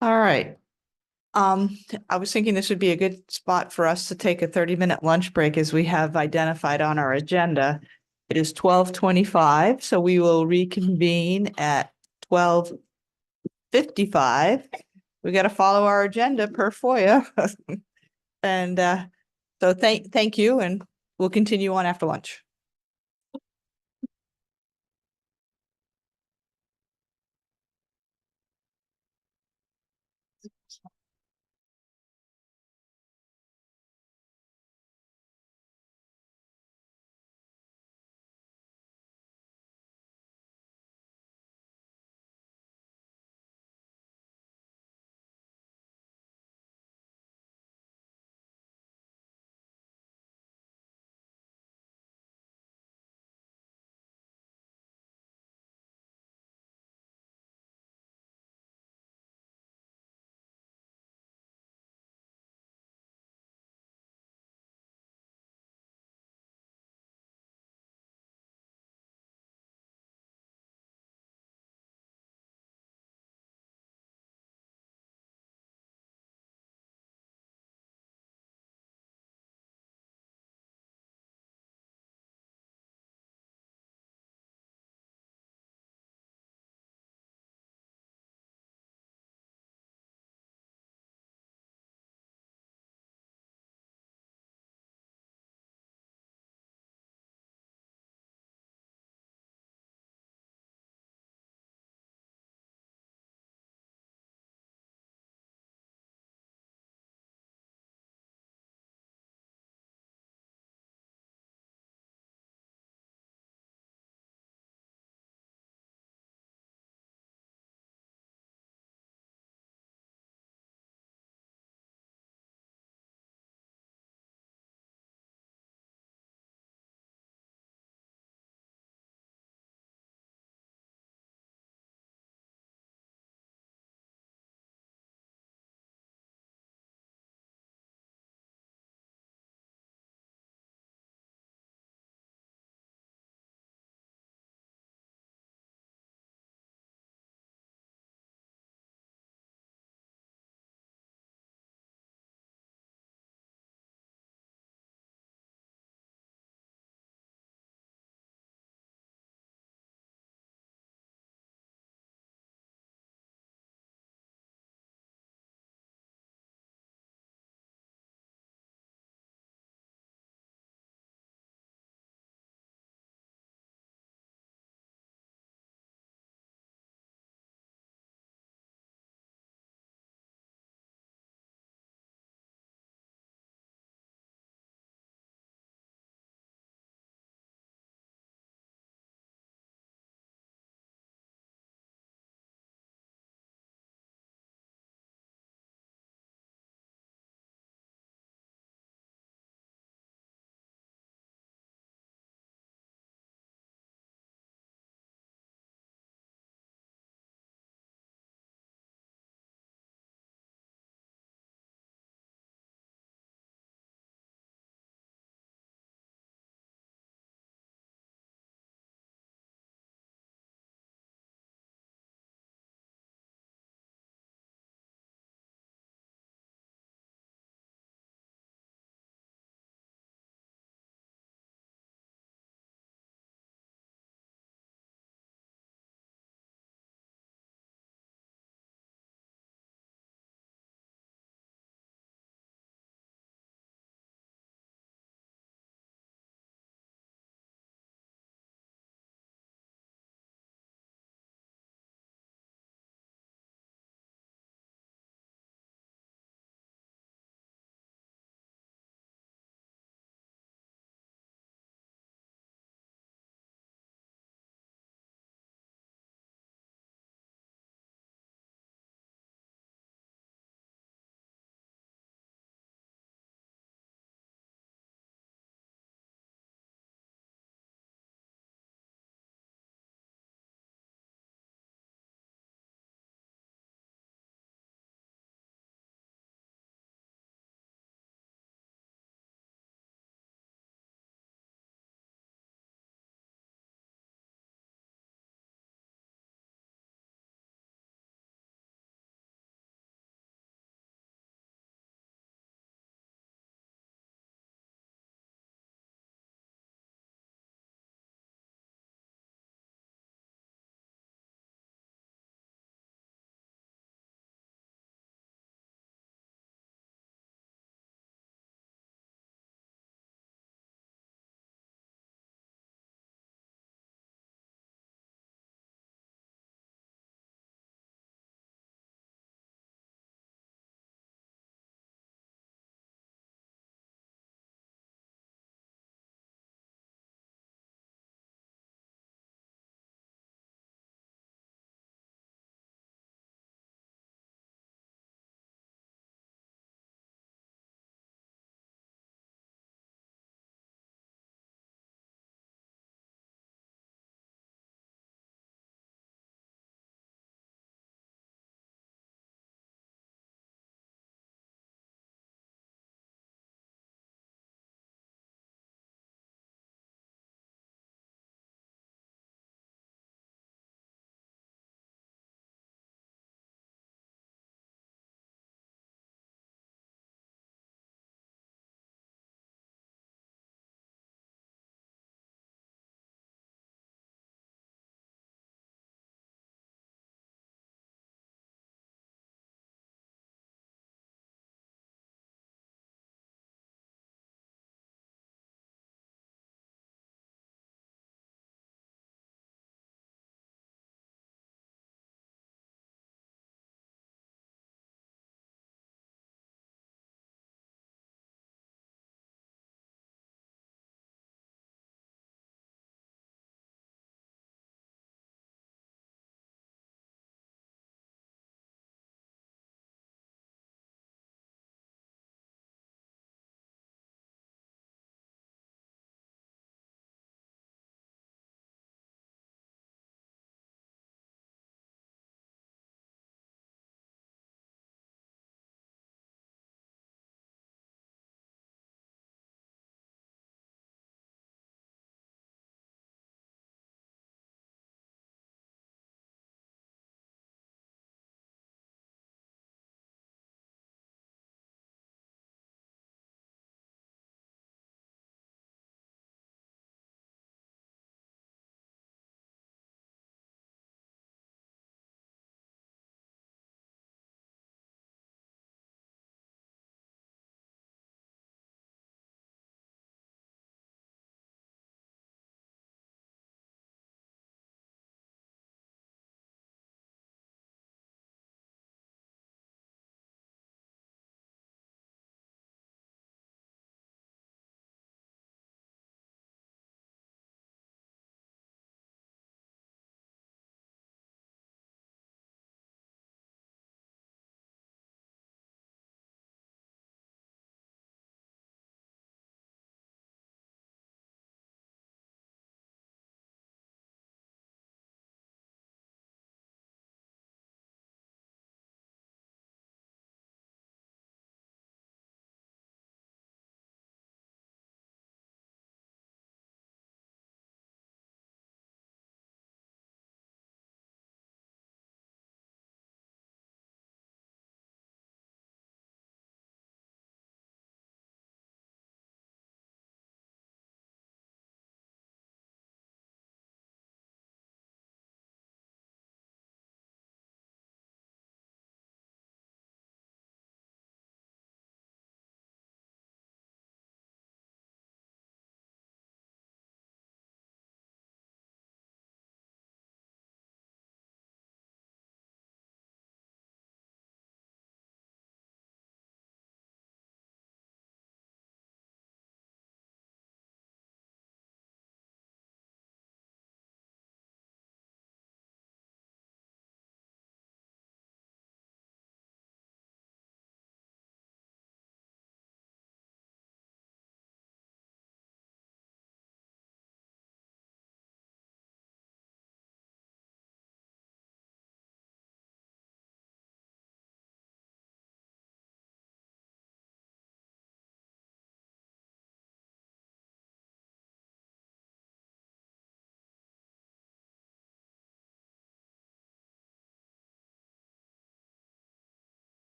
All right. I was thinking this would be a good spot for us to take a 30-minute lunch break as we have identified on our agenda. It is 12:25, so we will reconvene at 12:55. We got to follow our agenda per FOIA. And so thank you, and we'll continue on after lunch.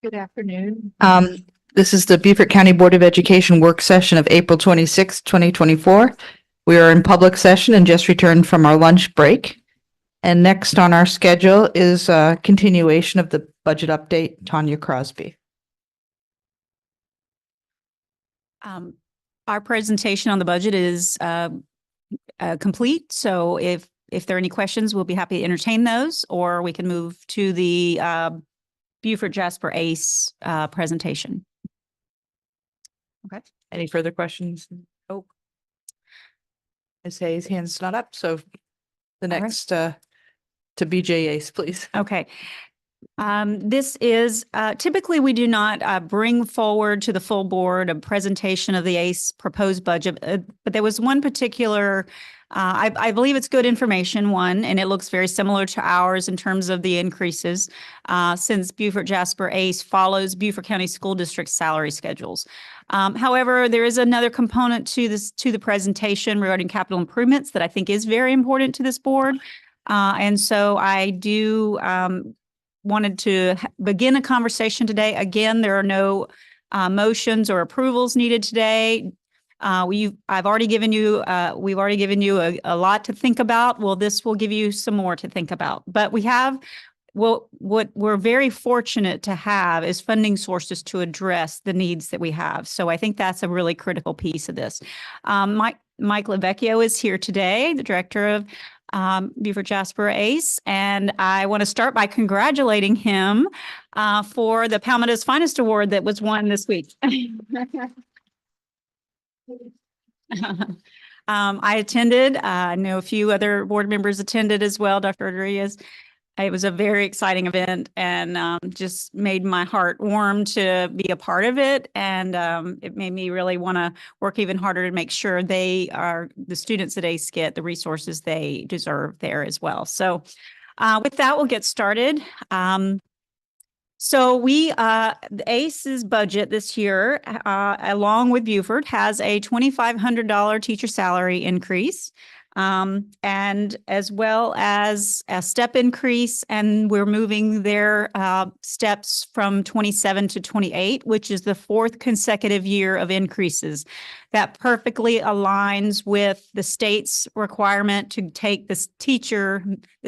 Good afternoon. This is the Beaufort County Board of Education work session of April 26, 2024. We are in public session and just returned from our lunch break. And next on our schedule is a continuation of the budget update, Tanya Crosby. Our presentation on the budget is complete. So if there are any questions, we'll be happy to entertain those, or we can move to the Beaufort Jasper ACE presentation. Okay. Any further questions? Oh. Ms. Hayes' hand's not up, so the right. next to BJ ACE, please. Okay. This is typically we do not bring forward to the full board a presentation of the ACE proposed budget, but there was one particular, I believe it's good information, one, and it looks very similar to ours in terms of the increases since Beaufort Jasper ACE follows Beaufort County School District salary schedules. However, there is another component to the presentation regarding capital improvements that I think is very important to this board. And so I do wanted to begin a conversation today. Again, there are no motions or approvals needed today. We've already given you a lot to think about. Well, this will give you some more to think about. But we have, well, what we're very fortunate to have is funding sources to address the needs that we have. So I think that's a really critical piece of this. Mike Lavecchio is here today, the director of Beaufort Jasper ACE, and I want to start by congratulating him for the Palmetto's Finest Award that was won this week. I attended. I know a few other board members attended as well, Dr. Rodriguez. It was a very exciting event and just made my heart warm to be a part of it. And it made me really want to work even harder to make sure the students at ACE get the resources they deserve there as well. So with that, we'll get started. So the ACE's budget this year, along with Beaufort, has a $2,500 teacher salary increase. And as well as a step increase, and we're moving their steps from 27 to 28, which is the fourth consecutive year of increases. That perfectly aligns with the state's requirement to take the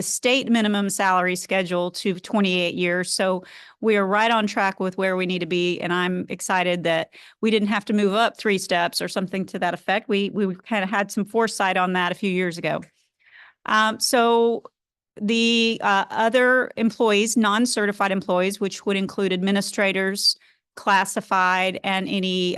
state minimum salary schedule to 28 years. So we are right on track with where we need to be, and I'm excited that we didn't have to move up 3 steps or something to that effect. We kind of had some foresight on that a few years ago. So the other employees, non-certified employees, which would include administrators, classified, and any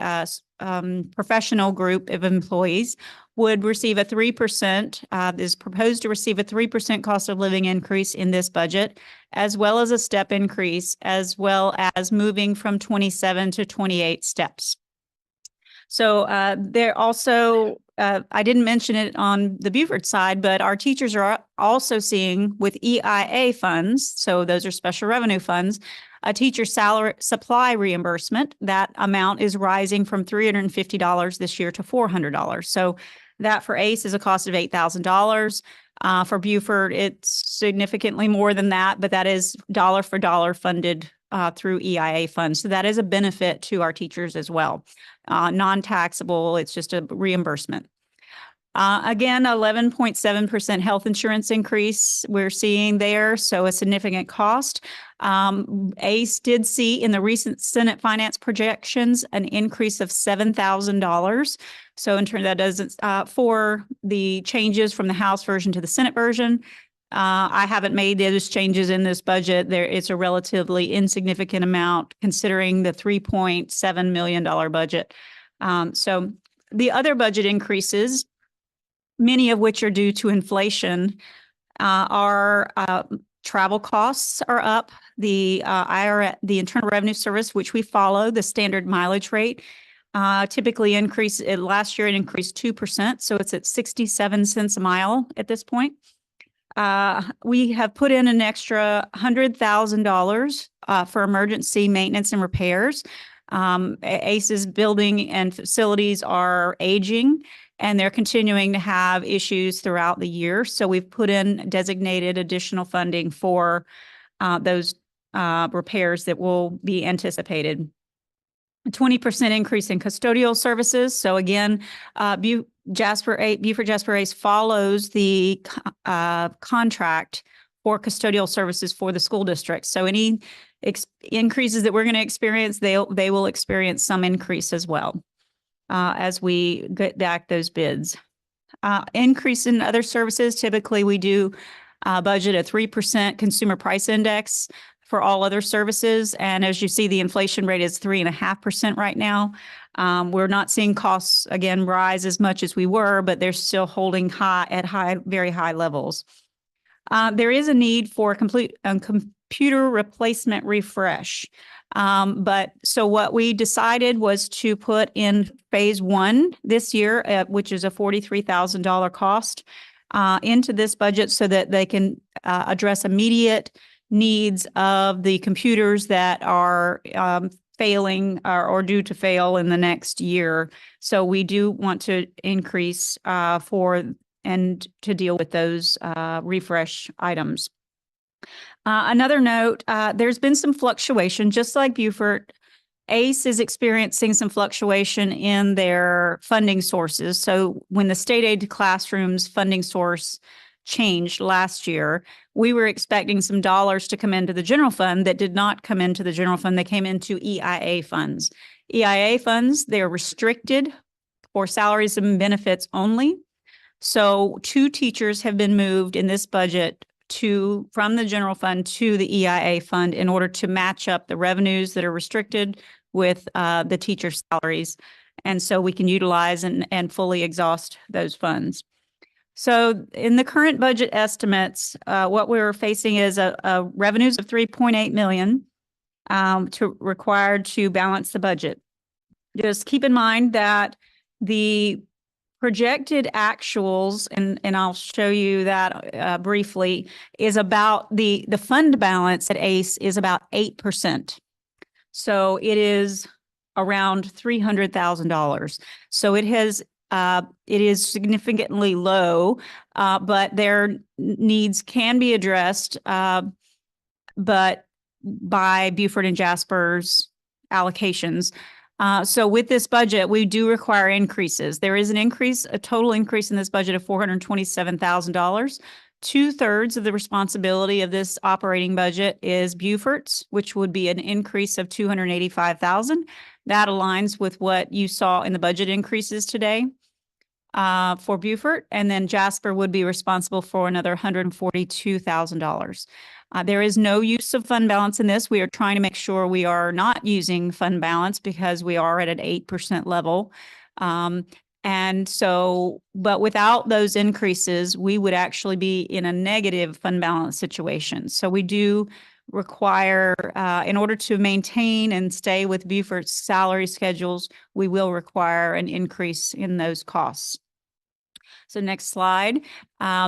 professional group of employees, would receive a 3%, is proposed to receive a 3% cost of living increase in this budget, as well as a step increase, as well as moving from 27 to 28 steps. So there also, I didn't mention it on the Beaufort side, but our teachers are also seeing with EIA funds, so those are special revenue funds, a teacher salary supply reimbursement. That amount is rising from $350 this year to $400. So that for ACE is a cost of $8,000. For Beaufort, it's significantly more than that, but that is dollar for dollar funded through EIA funds. So that is a benefit to our teachers as well. Non-taxable, it's just a reimbursement. Again, 11.7% health insurance increase we're seeing there, so a significant cost. ACE did see in the recent Senate finance projections an increase of $7,000. So in turn, that doesn't for the changes from the House version to the Senate version. I haven't made those changes in this budget. It's a relatively insignificant amount considering the $3.7 million budget. So the other budget increases, many of which are due to inflation, are travel costs are up. The the Internal Revenue Service, which we follow, the standard mileage rate, typically last year it increased 2%, so it's at 67 cents a mile at this point. We have put in an extra $100,000 for emergency maintenance and repairs. ACE's building and facilities are aging, and they're continuing to have issues throughout the year. So we've put in designated additional funding for those repairs that will be anticipated. A 20% increase in custodial services. So again, Beaufort Jasper Ace follows the contract for custodial services for the school district. So any increases that we're going to experience, they will experience some increase as well as we get back those bids. Increase in other services. Typically, we do budget a 3% consumer price index for all other services. And as you see, the inflation rate is 3.5% right now. We're not seeing costs, again, rise as much as we were, but they're still holding very high levels. There is a need for a complete computer replacement refresh. So what we decided was to put in phase 1 this year, which is a $43,000 cost, into this budget so that they can address immediate needs of the computers that are failing or due to fail in the next year. So we do want to increase and to deal with those refresh items. Another note, there's been some fluctuation, just like Beaufort. ACE is experiencing some fluctuation in their funding sources. So when the state aid to classrooms funding source changed last year, we were expecting some dollars to come into the general fund that did not come into the general fund. They came into EIA funds. EIA funds, they're restricted for salaries and benefits only. So 2 teachers have been moved in this budget from the general fund to the EIA fund in order to match up the revenues that are restricted with the teacher salaries. And so we can utilize and fully exhaust those funds. So in the current budget estimates, what we're facing is a revenues of $3.8 million required to balance the budget. Just keep in mind that the projected actuals, and I'll show you that briefly, is about the fund balance at ACE is about 8%. So it is around $300,000. So it is significantly low, but their needs can be addressed, but by Beaufort and Jasper's allocations. So with this budget, we do require increases. There is a total increase in this budget of $427,000. 2/3 of the responsibility of this operating budget is Beaufort's, which would be an increase of $285,000. That aligns with what you saw in the budget increases today for Beaufort. And then Jasper would be responsible for another $142,000. There is no use of fund balance in this. We are trying to make sure we are not using fund balance because we are at an 8% level. But without those increases, we would actually be in a negative fund balance situation. So we do require, in order to maintain and stay with Beaufort's salary schedules, we will require an increase in those costs. So next slide.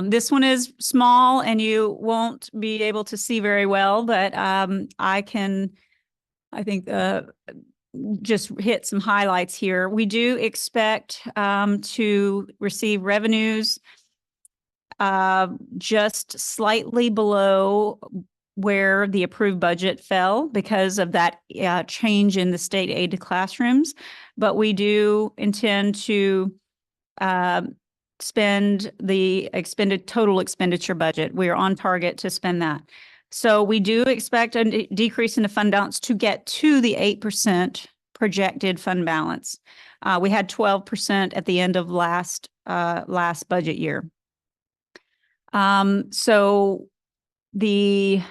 This one is small and you won't be able to see very well, but I think just hit some highlights here. We do expect to receive revenues just slightly below where the approved budget fell because of that change in the state aid to classrooms. But we do intend to spend the total expenditure budget. We are on target to spend that. So we do expect a decrease in the fund balance to get to the 8% projected fund balance. We had 12% at the end of last budget year. So the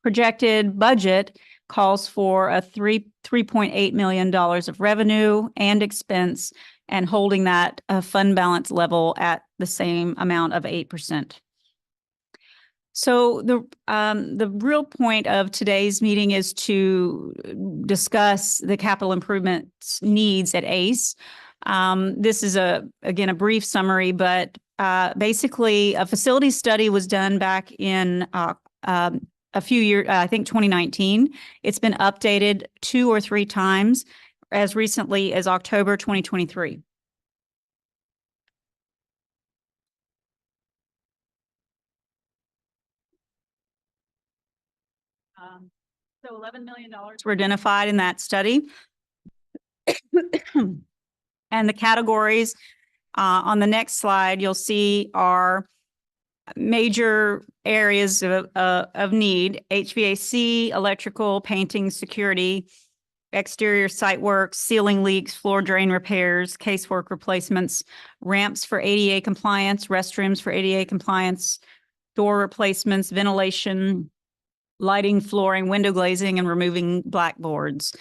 projected budget calls for a $3.8 million of revenue and expense, and holding that fund balance level at the same amount of 8%. So the real point of today's meeting is to discuss the capital improvements needs at ACE. This is again a brief summary, but basically a facility study was done back in a few years, I think 2019. It's been updated 2 or 3 times as recently as October 2023. So $11 million were identified in that study. And the categories on the next slide, you'll see are major areas of need: HVAC, electrical, painting, security, exterior site work, ceiling leaks, floor drain repairs, casework replacements, ramps for ADA compliance, restrooms for ADA compliance, door replacements, ventilation, lighting, flooring, window glazing, and removing blackboards.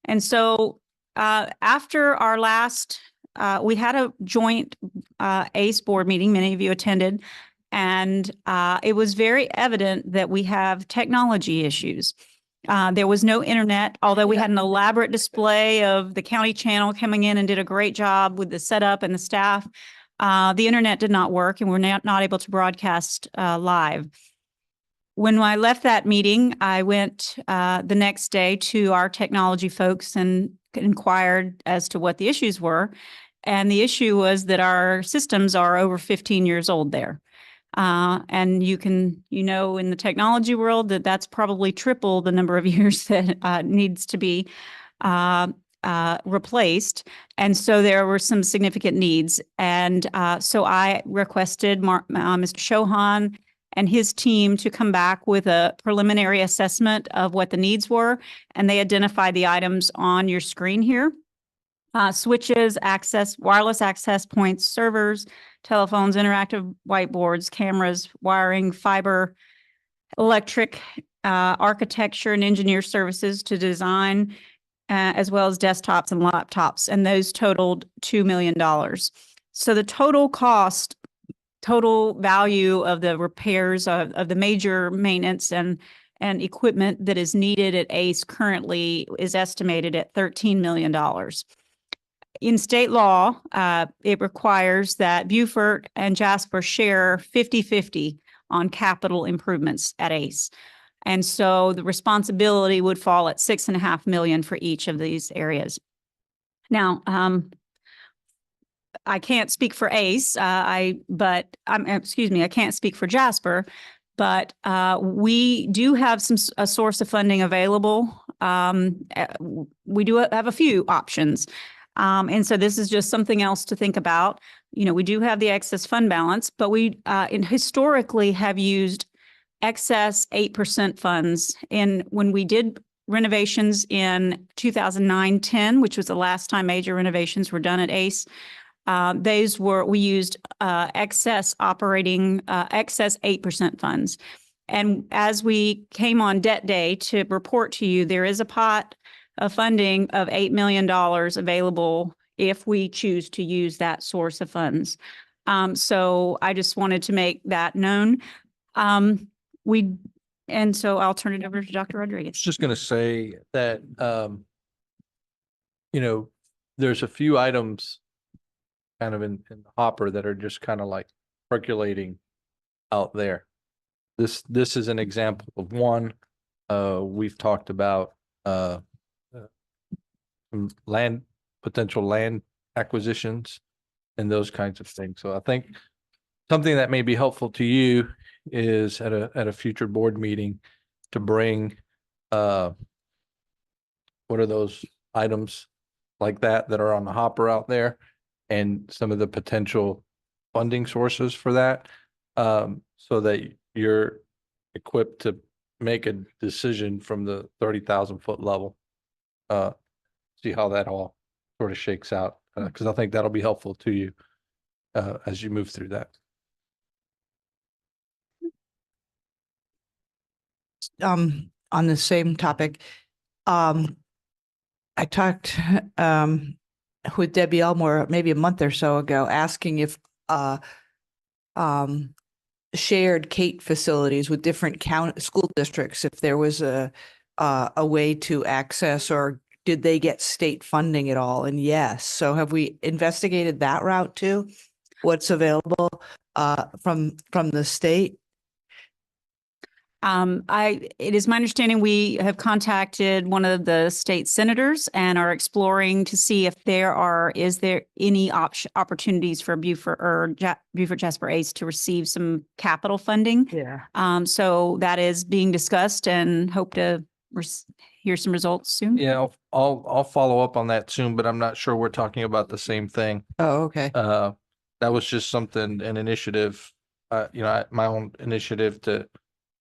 And so after our last, we had a joint ACE board meeting, many of you attended, and it was very evident that we have technology issues. There was no internet, although we had an elaborate display of the county channel coming in and did a great job with the setup and the staff. The internet did not work, and we're not able to broadcast live. When I left that meeting, I went the next day to our technology folks and inquired as to what the issues were. And the issue was that our systems are over 15 years old there. And in the technology world, that's probably triple the number of years that needs to be replaced. And so there were some significant needs. And so I requested Mr. Chauhan and his team to come back with a preliminary assessment of what the needs were. And they identified the items on your screen here. Switches, wireless access points, servers, telephones, interactive whiteboards, cameras, wiring, fiber, electric, architecture and engineer services to design, as well as desktops and laptops. And those totaled $2 million. So the total value of the repairs of the major maintenance and equipment that is needed at ACE currently is estimated at $13 million. In state law, it requires that Beaufort and Jasper share 50-50 on capital improvements at ACE. And so the responsibility would fall at $6.5 million for each of these areas. Now, I can't speak for ACE, I can't speak for Jasper, but we do have a source of funding available. We do have a few options. And so this is just something else to think about. We do have the excess fund balance, but we historically have used excess 8% funds. And when we did renovations in 2009-10, which was the last time major renovations were done at ACE, we used excess 8% funds. And as we came on debt day to report to you, there is a pot of funding of $8 million available if we choose to use that source of funds. So I just wanted to make that known. And so I'll turn it over to Dr. Rodriguez. Just going to say that, there's a few items kind of in the hopper that are just kind of like percolating out there. This is an example of one. We've talked about some potential land acquisitions and those kinds of things. So I think something that may be helpful to you is at a future board meeting to bring what are those items like that are on the hopper out there, and some of the potential funding sources for that, so that you're equipped to make a decision from the 30,000 foot level. See how that all sort of shakes out, because I think that'll be helpful to you as you move through that. On the same topic, I talked with Debbie Elmore maybe a month or so ago, asking if shared CATE facilities with different school districts, if there was a way to access, or did they get state funding at all? And yes. So have we investigated that route too? What's available from the state? It is my understanding we have contacted one of the state senators and are exploring to see if is there any opportunities for Beaufort or Beaufort Jasper ACE to receive some capital funding. Yeah. So that is being discussed, and hope to hear some results soon? Yeah, I'll follow up on that soon, but I'm not sure we're talking about the same thing. Oh, okay. That was just something, an initiative, my own initiative to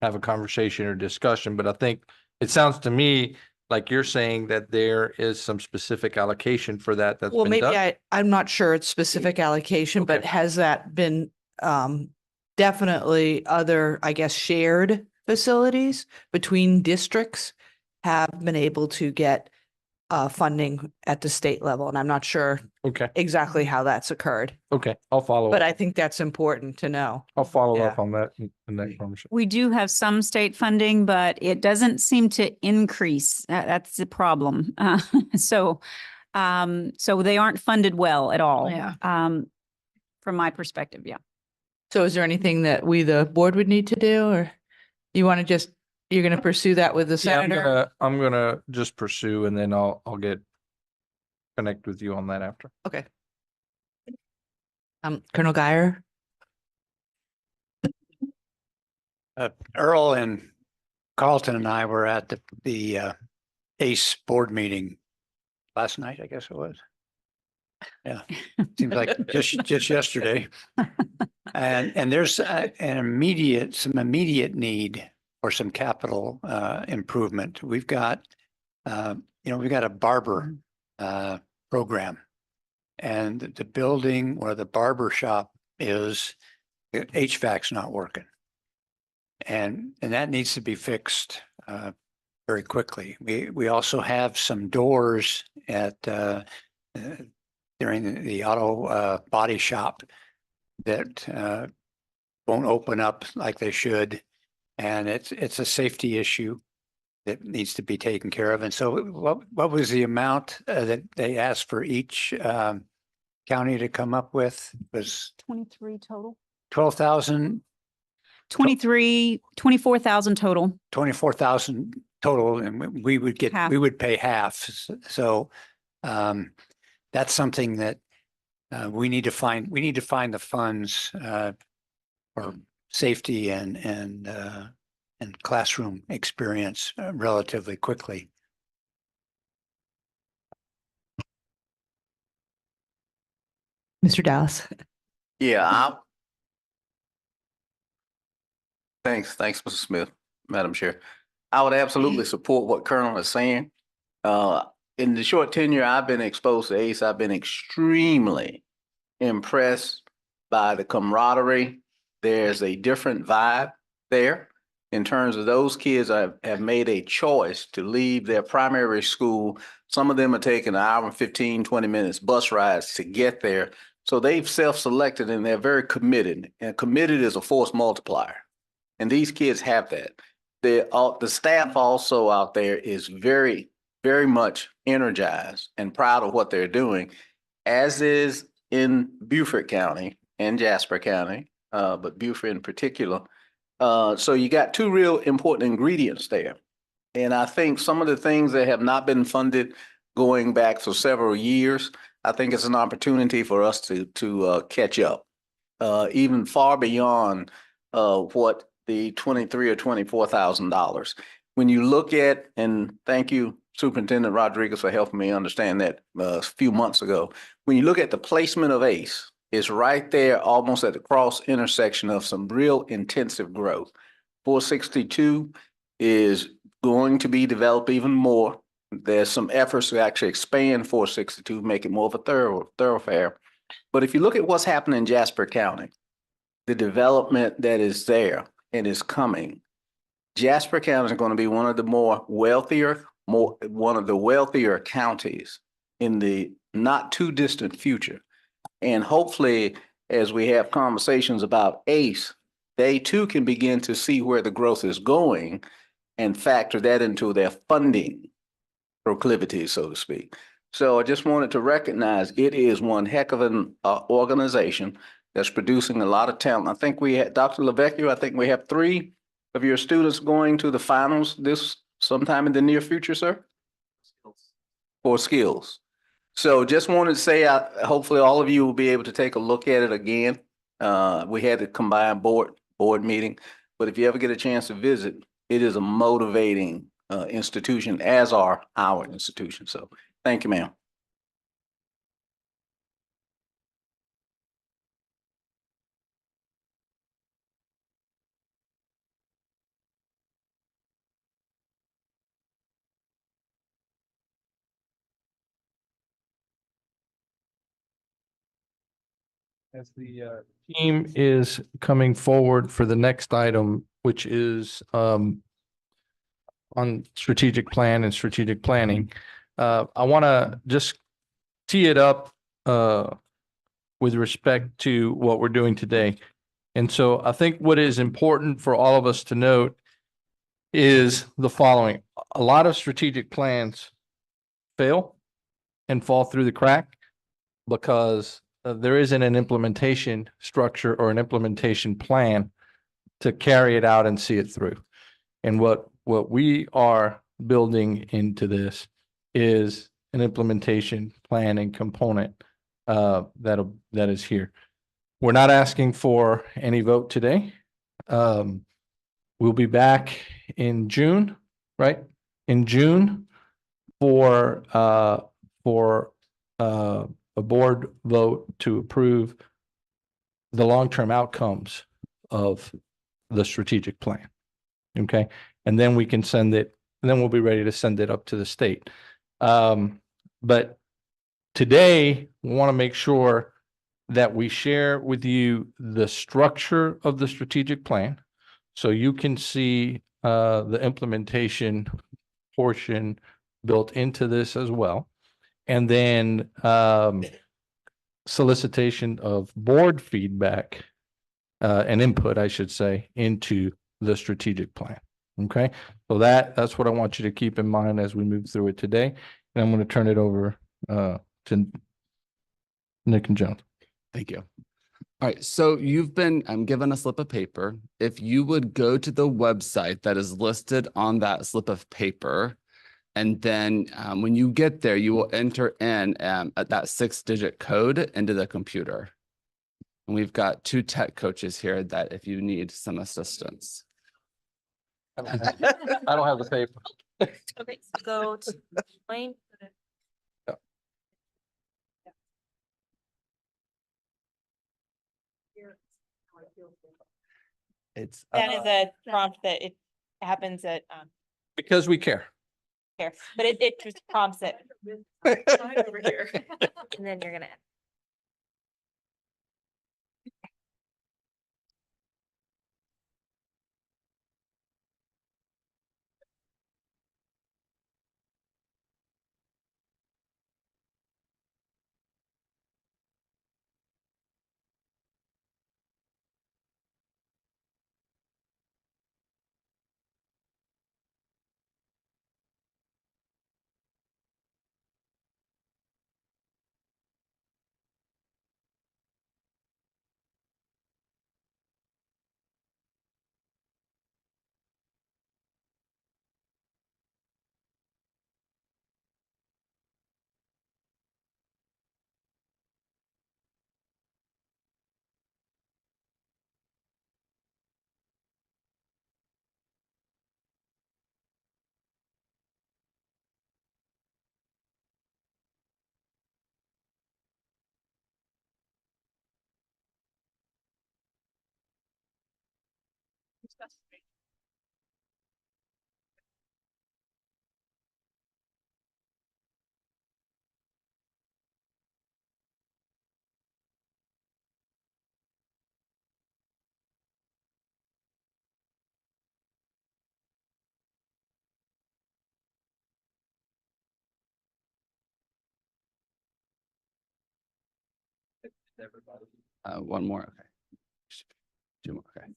have a conversation or discussion, but I think it sounds to me like you're saying that there is some specific allocation for that that's Well, been maybe done. I'm not sure it's specific allocation, but Okay. has that been definitely other, I guess, shared facilities between districts have been able to get funding at the state level, and I'm not sure Okay, exactly how that's occurred, okay, I'll follow but up. I think that's important to know. I'll follow Yeah. up on that in that conversation. We do have some state funding, but it doesn't seem to increase. That's the problem. So they aren't funded well at all. Yeah. From my perspective, yeah. So is there anything that we, the board, would need to do, or you want to just, you're going to pursue that with the Yeah, senator? I'm gonna just pursue and then I'll connect with you on that after. Okay. Colonel Geyer? Earl and Carlton and I were at the ACE board meeting last night, I guess it was. Yeah, seems like just yesterday. And there's some immediate need for some capital improvement. We've got we've got a barber program, and the building where the barber shop is, HVAC's not working. And that needs to be fixed very quickly. We also have some doors at during the auto body shop that won't open up like they should, and it's a safety issue that needs to be taken care of. And so, what was the amount that they asked for each county to come up with? Was 23 total. 12,000. 24,000 total. 24,000 total, and we would get Half. we would pay half. So that's something that we need to find. We need to find the funds for safety and classroom experience relatively quickly. Mr. Dallas? Yeah, thanks, Mr. Smith, Madam Chair. I would absolutely support what Colonel is saying. In the short tenure I've been exposed to ACE, I've been extremely impressed by the camaraderie. There's a different vibe there in terms of those kids have made a choice to leave their primary school. Some of them are taking an hour and 15, 20 minutes bus rides to get there. So they've self-selected and they're very committed, and committed is a force multiplier. And these kids have that. The staff also out there is very, very much energized and proud of what they're doing, as is in Beaufort County and Jasper County, but Beaufort in particular. So you got two real important ingredients there. And I think some of the things that have not been funded going back for several years, I think it's an opportunity for us to catch up, even far beyond what the $23,000 or $24,000. When you look at, and thank you, Superintendent Rodriguez, for helping me understand that a few months ago. When you look at the placement of ACE, it's right there almost at the cross intersection of some real intensive growth. 462 is going to be developed even more. There's some efforts to actually expand 462, make it more of a thoroughfare. But if you look at what's happening in Jasper County, the development that is there and is coming, Jasper County is going to be one of the wealthier counties in the not too distant future. And hopefully, as we have conversations about ACE, they too can begin to see where the growth is going and factor that into their funding proclivities, so to speak. So I just wanted to recognize it is one heck of an organization that's producing a lot of talent. I think we had Dr. LeVecchio, I think we have 3 of your students going to the finals this sometime in the near future, sir? For skills. So just wanted to say, hopefully all of you will be able to take a look at it again. We had a combined board meeting, but if you ever get a chance to visit, it is a motivating institution, as are our institutions. So thank you, ma'am. As the team is coming forward for the next item, which is on strategic plan and strategic planning, I want to just tee it up with respect to what we're doing today. And so I think what is important for all of us to note is the following. A lot of strategic plans fail and fall through the crack because there isn't an implementation structure or an implementation plan to carry it out and see it through. And what we are building into this is an implementation plan and component that is here. We're not asking for any vote today. We'll be back in June, right? In June for a board vote to approve the long-term outcomes of the strategic plan. Okay. And then we can send it, and then we'll be ready to send it up to the state. But today we want to make sure that we share with you the structure of the strategic plan so you can see the implementation portion built into this as well. And then solicitation of board feedback and input, I should say, into the strategic plan. Okay, so that's what I want you to keep in mind as we move through it today. And I'm going to turn it over to Nick and Joan. Thank you. All right, so you've been given a slip of paper. If you would go to the website that is listed on that slip of paper, and then when you get there, you will enter in that 6-digit code into the computer. And we've got 2 tech coaches here that if you need some assistance. I don't have the paper. Okay, so go to Wayne. It's That is a prompt that it happens at Because we care. here, but it just prompts it. Over here. And then you're gonna. one more. Okay. 2 more. Okay.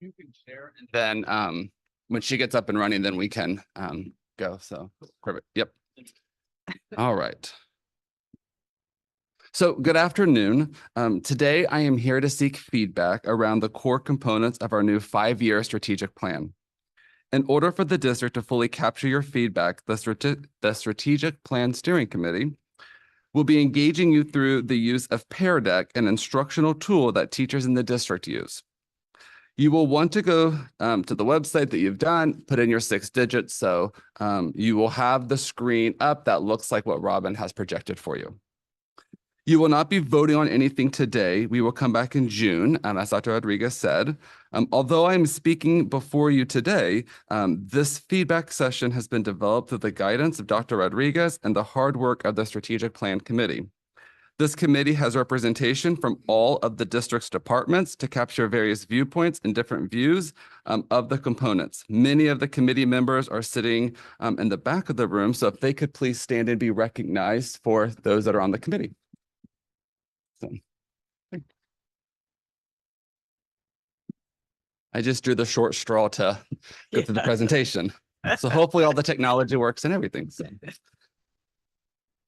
You can share and then when she gets up and running, then we can go. So perfect. Yep. All right. So good afternoon. Today I am here to seek feedback around the core components of our new 5-year strategic plan. In order for the district to fully capture your feedback, the Strategic Plan Steering Committee will be engaging you through the use of Pear Deck, an instructional tool that teachers in the district use. You will want to go to the website that you've done, put in your 6 digits. So you will have the screen up that looks like what Robin has projected for you. You will not be voting on anything today. We will come back in June, as Dr. Rodriguez said. Although I'm speaking before you today, this feedback session has been developed through the guidance of Dr. Rodriguez and the hard work of the Strategic Plan Committee. This committee has representation from all of the district's departments to capture various viewpoints and different views of the components. Many of the committee members are sitting in the back of the room, so if they could please stand and be recognized for those that are on the committee. So, I just drew the short straw to go through the presentation. So hopefully all the technology works and everything. So.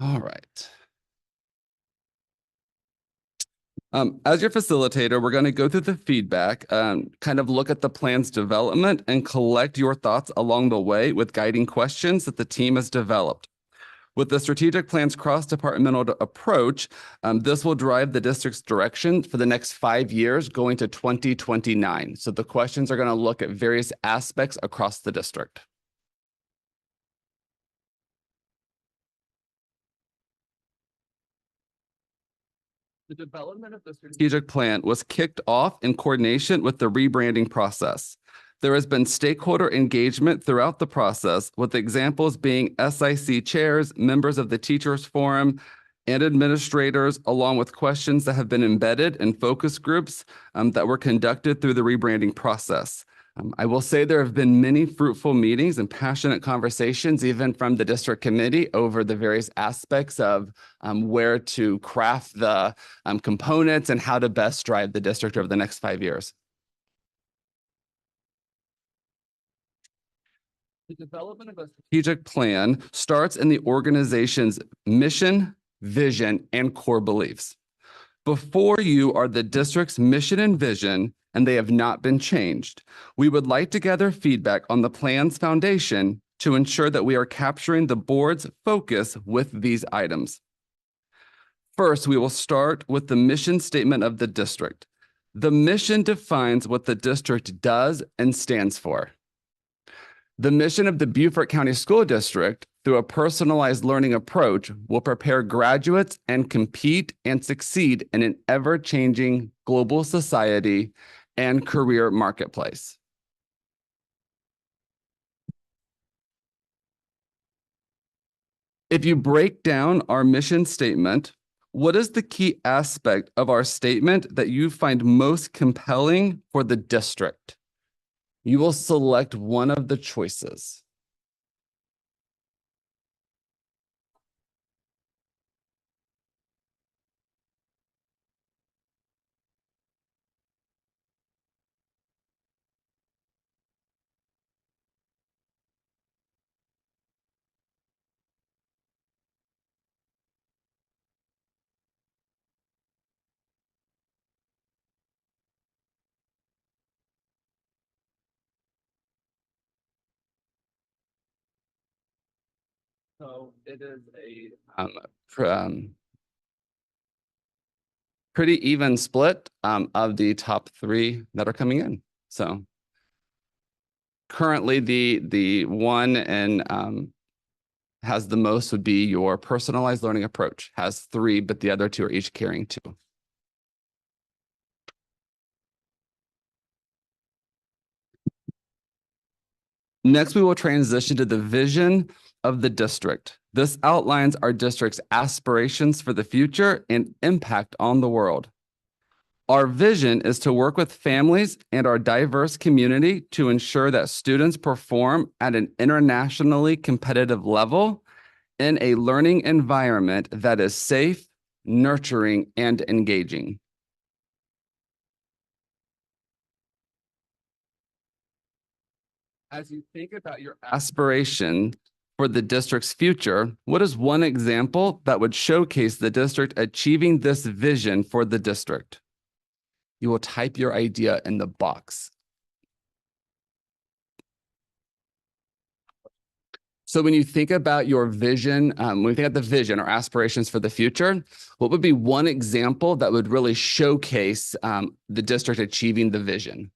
All right. As your facilitator, we're going to go through the feedback, kind of look at the plan's development and collect your thoughts along the way with guiding questions that the team has developed. With the strategic plan's cross-departmental approach, this will drive the district's direction for the next 5 years going to 2029. So the questions are going to look at various aspects across the district. The development of the strategic plan was kicked off in coordination with the rebranding process. There has been stakeholder engagement throughout the process, with examples being SIC chairs, members of the Teachers Forum, and administrators, along with questions that have been embedded in focus groups that were conducted through the rebranding process. I will say there have been many fruitful meetings and passionate conversations, even from the district committee, over the various aspects of where to craft the components and how to best drive the district over the next 5 years. The development of a strategic plan starts in the organization's mission, vision, and core beliefs. Before you are the district's mission and vision, and they have not been changed. We would like to gather feedback on the plan's foundation to ensure that we are capturing the board's focus with these items. First, we will start with the mission statement of the district. The mission defines what the district does and stands for. The mission of the Beaufort County School District, through a personalized learning approach, will prepare graduates and compete and succeed in an ever-changing global society and career marketplace. If you break down our mission statement, what is the key aspect of our statement that you find most compelling for the district? You will select one of the choices. So it is a pretty even split of the top 3 that are coming in. So currently the one and has the most would be your personalized learning approach, has 3, but the other 2 are each carrying 2. Next, we will transition to the vision of the district. This outlines our district's aspirations for the future and impact on the world. Our vision is to work with families and our diverse community to ensure that students perform at an internationally competitive level in a learning environment that is safe, nurturing, and engaging. As you think about your aspiration for the district's future, what is one example that would showcase the district achieving this vision for the district? You will type your idea in the box. So when you think about your vision, when you think about the vision or aspirations for the future, what would be one example that would really showcase the district achieving the vision?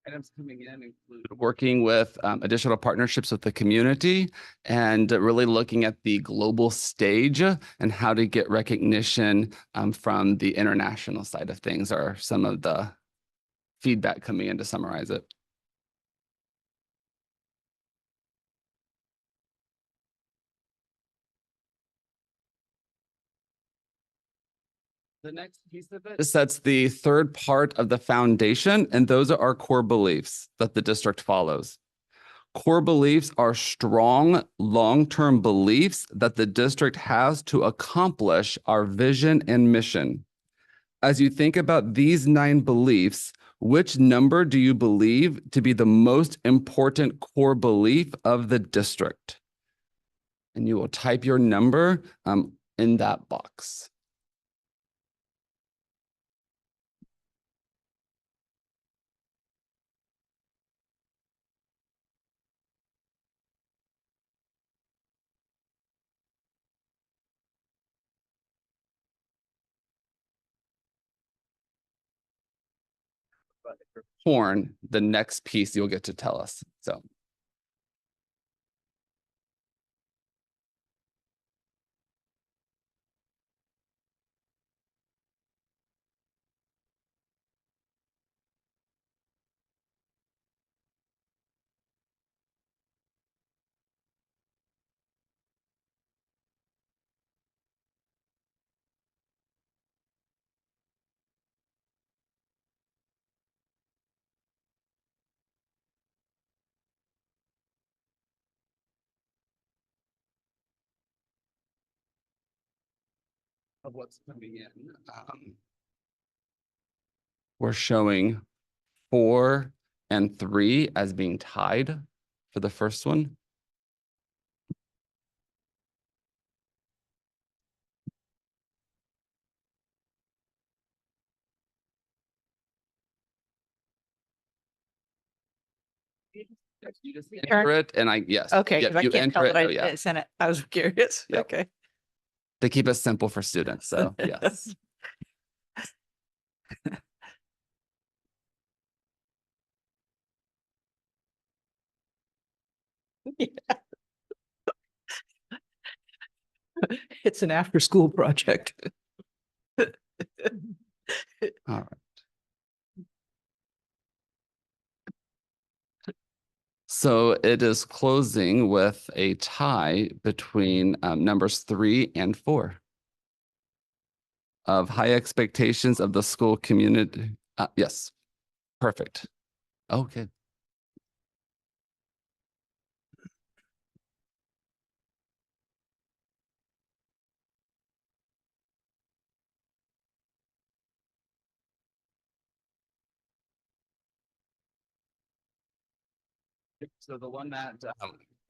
Items coming in include working with additional partnerships with the community and really looking at the global stage and how to get recognition from the international side of things are some of the feedback coming in to summarize it. The next piece of it sets the third part of the foundation, and those are our core beliefs that the district follows. Core beliefs are strong, long-term beliefs that the district has to accomplish our vision and mission. As you think about these 9 beliefs, which number do you believe to be the most important core belief of the district? And you will type your number in that box. Horn, the next piece you'll get to tell us. So. Of what's coming in. We're showing 4 and 3 as being tied for the first one. You just enter it and yes. Okay, Yep, because I you can't enter tell it. that Oh, yeah. I sent it. I was curious. Yep. Okay. They keep it simple for students. So yes. It's an after-school project. All right. So it is closing with a tie between numbers 3 and 4 of high expectations of the school community. Yes, perfect. Okay. So the one that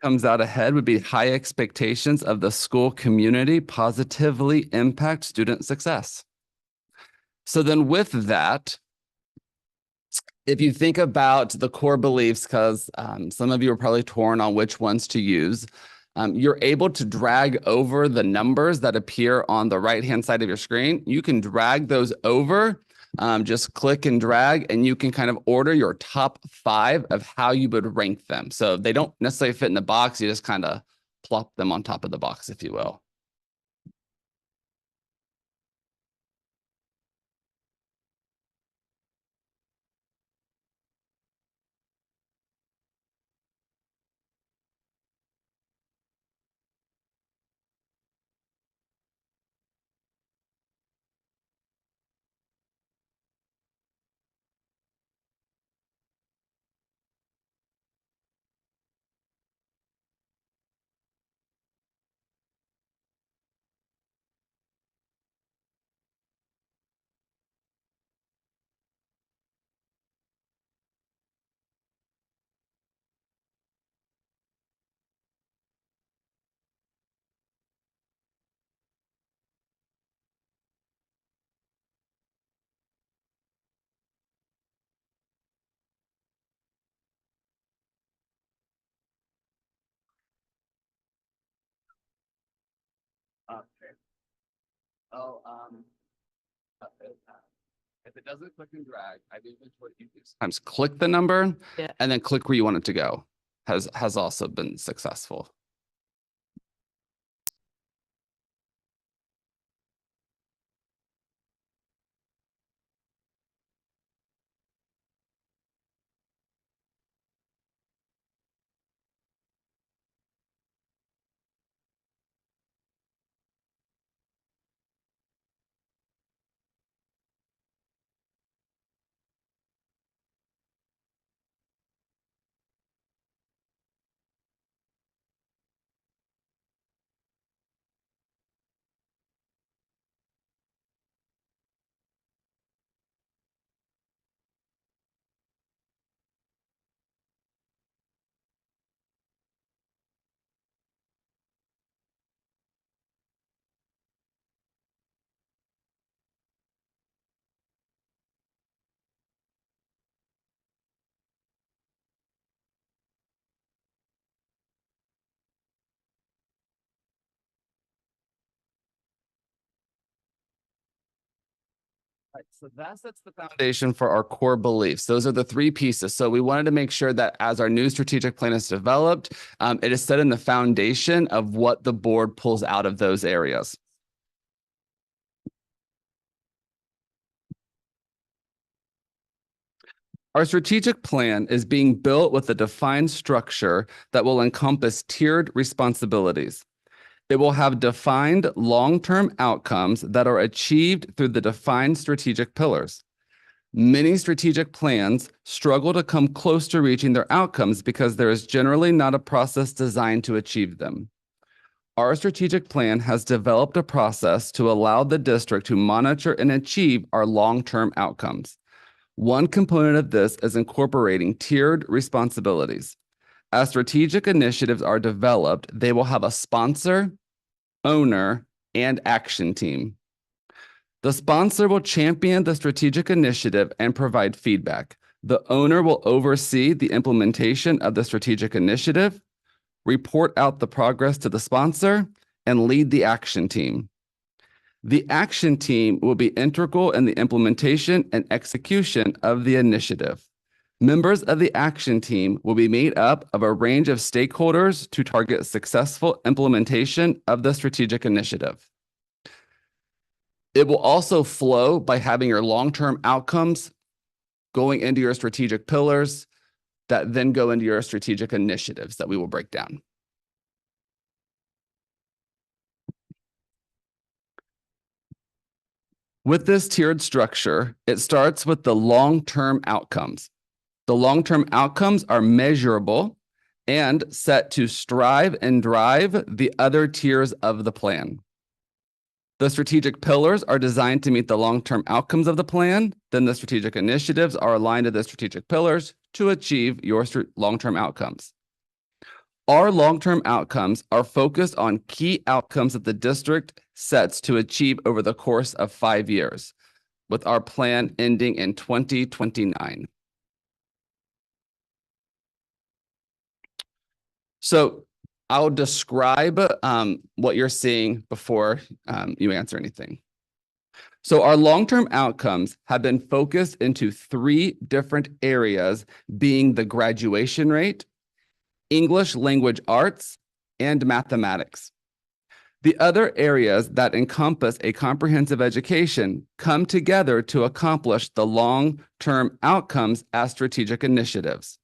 comes out ahead would be high expectations of the school community positively impact student success. So then with that, if you think about the core beliefs, because some of you are probably torn on which ones to use, you're able to drag over the numbers that appear on the right-hand side of your screen. You can drag those over, just click and drag, and you can kind of order your top 5 of how you would rank them. So they don't necessarily fit in the box. You just kind of plop them on top of the box, if you will. Okay. Oh, if it doesn't click and drag, I think that's what you do. Sometimes click the number and then click where you want it to go. Has also been successful. Right, so that sets the foundation for our core beliefs. Those are the 3 pieces. So we wanted to make sure that as our new strategic plan is developed, it is set in the foundation of what the board pulls out of those areas. Our strategic plan is being built with a defined structure that will encompass tiered responsibilities. It will have defined long-term outcomes that are achieved through the defined strategic pillars. Many strategic plans struggle to come close to reaching their outcomes because there is generally not a process designed to achieve them. Our strategic plan has developed a process to allow the district to monitor and achieve our long-term outcomes. One component of this is incorporating tiered responsibilities. As strategic initiatives are developed, they will have a sponsor, owner, and action team. The sponsor will champion the strategic initiative and provide feedback. The owner will oversee the implementation of the strategic initiative, report out the progress to the sponsor, and lead the action team. The action team will be integral in the implementation and execution of the initiative. Members of the action team will be made up of a range of stakeholders to target successful implementation of the strategic initiative. It will also flow by having your long-term outcomes going into your strategic pillars that then go into your strategic initiatives that we will break down. With this tiered structure, it starts with the long-term outcomes. The long-term outcomes are measurable and set to strive and drive the other tiers of the plan. The strategic pillars are designed to meet the long-term outcomes of the plan. Then the strategic initiatives are aligned to the strategic pillars to achieve your long-term outcomes. Our long-term outcomes are focused on key outcomes that the district sets to achieve over the course of 5 years, with our plan ending in 2029. So I'll describe what you're seeing before you answer anything. So our long-term outcomes have been focused into 3 different areas, being the graduation rate, English language arts, and mathematics. The other areas that encompass a comprehensive education come together to accomplish the long-term outcomes as strategic initiatives.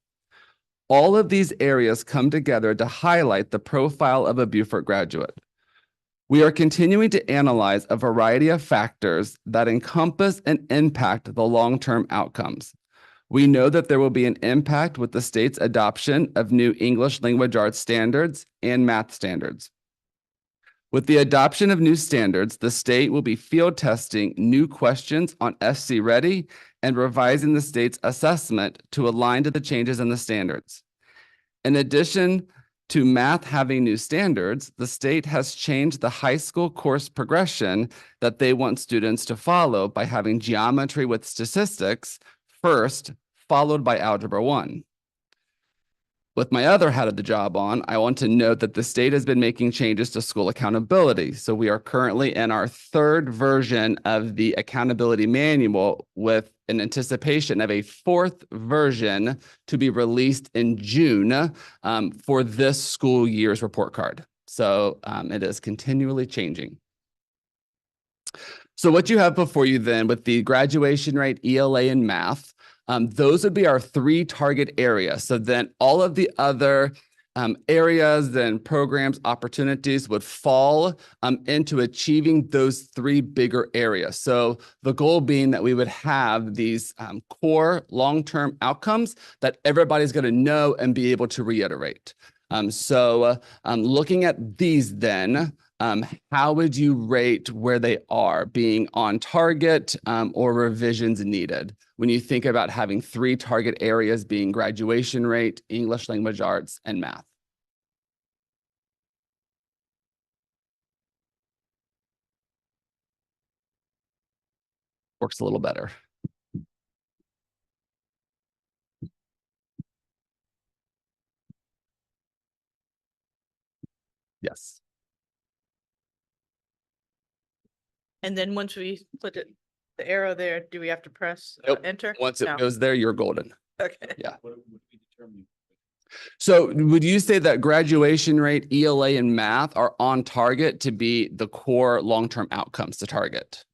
All of these areas come together to highlight the profile of a Beaufort graduate. We are continuing to analyze a variety of factors that encompass and impact the long-term outcomes. We know that there will be an impact with the state's adoption of new English language arts standards and math standards. With the adoption of new standards, the state will be field testing new questions on SC Ready and revising the state's assessment to align to the changes in the standards. In addition to math having new standards, the state has changed the high school course progression that they want students to follow by having geometry with statistics first, followed by Algebra 1. With my other hat of the job on, I want to note that the state has been making changes to school accountability. So we are currently in our 3rd version of the accountability manual, with an anticipation of a 4th version to be released in June for this school year's report card. So it is continually changing. So what you have before you then with the graduation rate, ELA, and math, those would be our 3 target areas. So then all of the other areas and programs, opportunities would fall into achieving those 3 bigger areas. So the goal being that we would have these core long-term outcomes that everybody's going to know and be able to reiterate. Looking at these then, how would you rate where they are, being on target or revisions needed, when you think about having 3 target areas being graduation rate, English language arts, and math? Works a little better. Yes. And then once we put the arrow there, do we have to press Nope. enter? Once it No. goes there, you're golden. Okay. Yeah. So would you say that graduation rate, ELA, and math are on target to be the core long-term outcomes to target?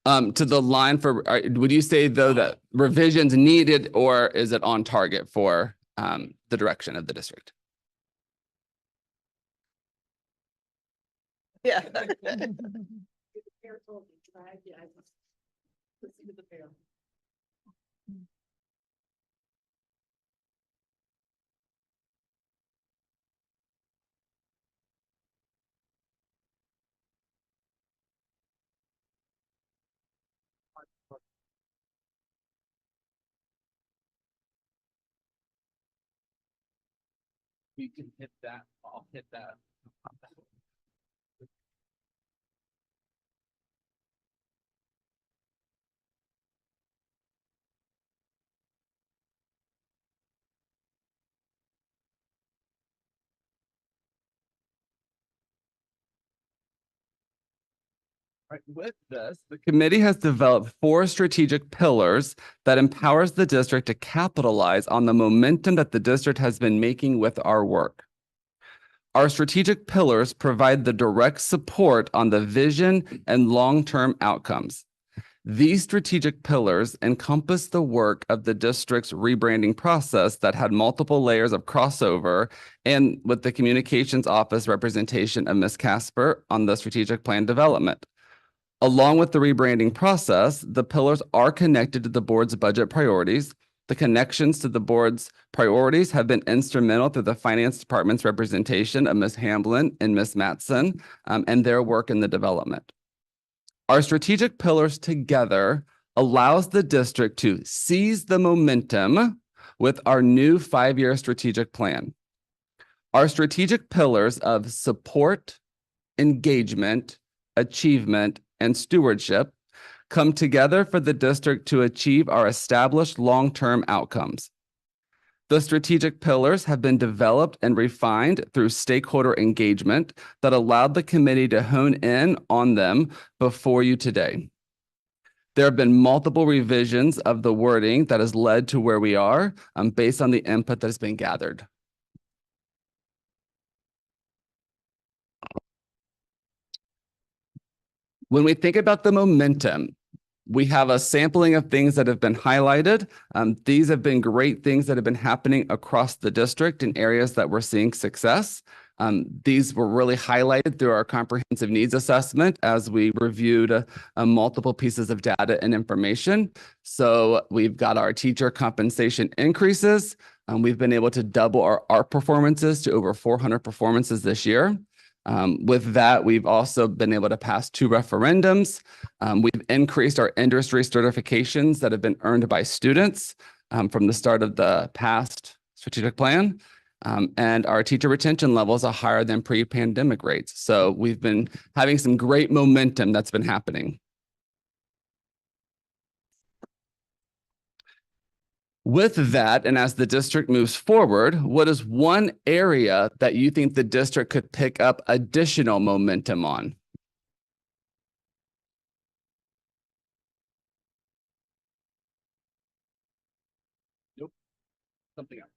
To the line for, would you say though that revisions needed, or is it on target for the direction of the district? Yeah. We can hit that. I'll hit that. Right, with this, the committee has developed 4 strategic pillars that empowers the district to capitalize on the momentum that the district has been making with our work. Our strategic pillars provide the direct support on the vision and long-term outcomes. These strategic pillars encompass the work of the district's rebranding process that had multiple layers of crossover, and with the communications office representation of Ms. Casper on the strategic plan development. Along with the rebranding process, the pillars are connected to the board's budget priorities, The connections to the board's priorities have been instrumental through the finance department's representation of Ms. Hamblin and Ms. Matson and their work in the development. Our strategic pillars together allows the district to seize the momentum with our new 5-year strategic plan. Our strategic pillars of support, engagement, achievement, and stewardship come together for the district to achieve our established long-term outcomes. The strategic pillars have been developed and refined through stakeholder engagement that allowed the committee to hone in on them before you today. There have been multiple revisions of the wording that has led to where we are based on the input that has been gathered. When we think about the momentum, we have a sampling of things that have been highlighted. These have been great things that have been happening across the district in areas that we're seeing success. These were really highlighted through our comprehensive needs assessment as we reviewed multiple pieces of data and information. So we've got our teacher compensation increases. We've been able to double our ARP performances to over 400 performances this year. With that, we've also been able to pass 2 referendums. We've increased our industry certifications that have been earned by students from the start of the past strategic plan. And our teacher retention levels are higher than pre-pandemic rates. So we've been having some great momentum that's been happening. With that, and as the district moves forward, what is one area that you think the district could pick up additional momentum on? Nope. Something else.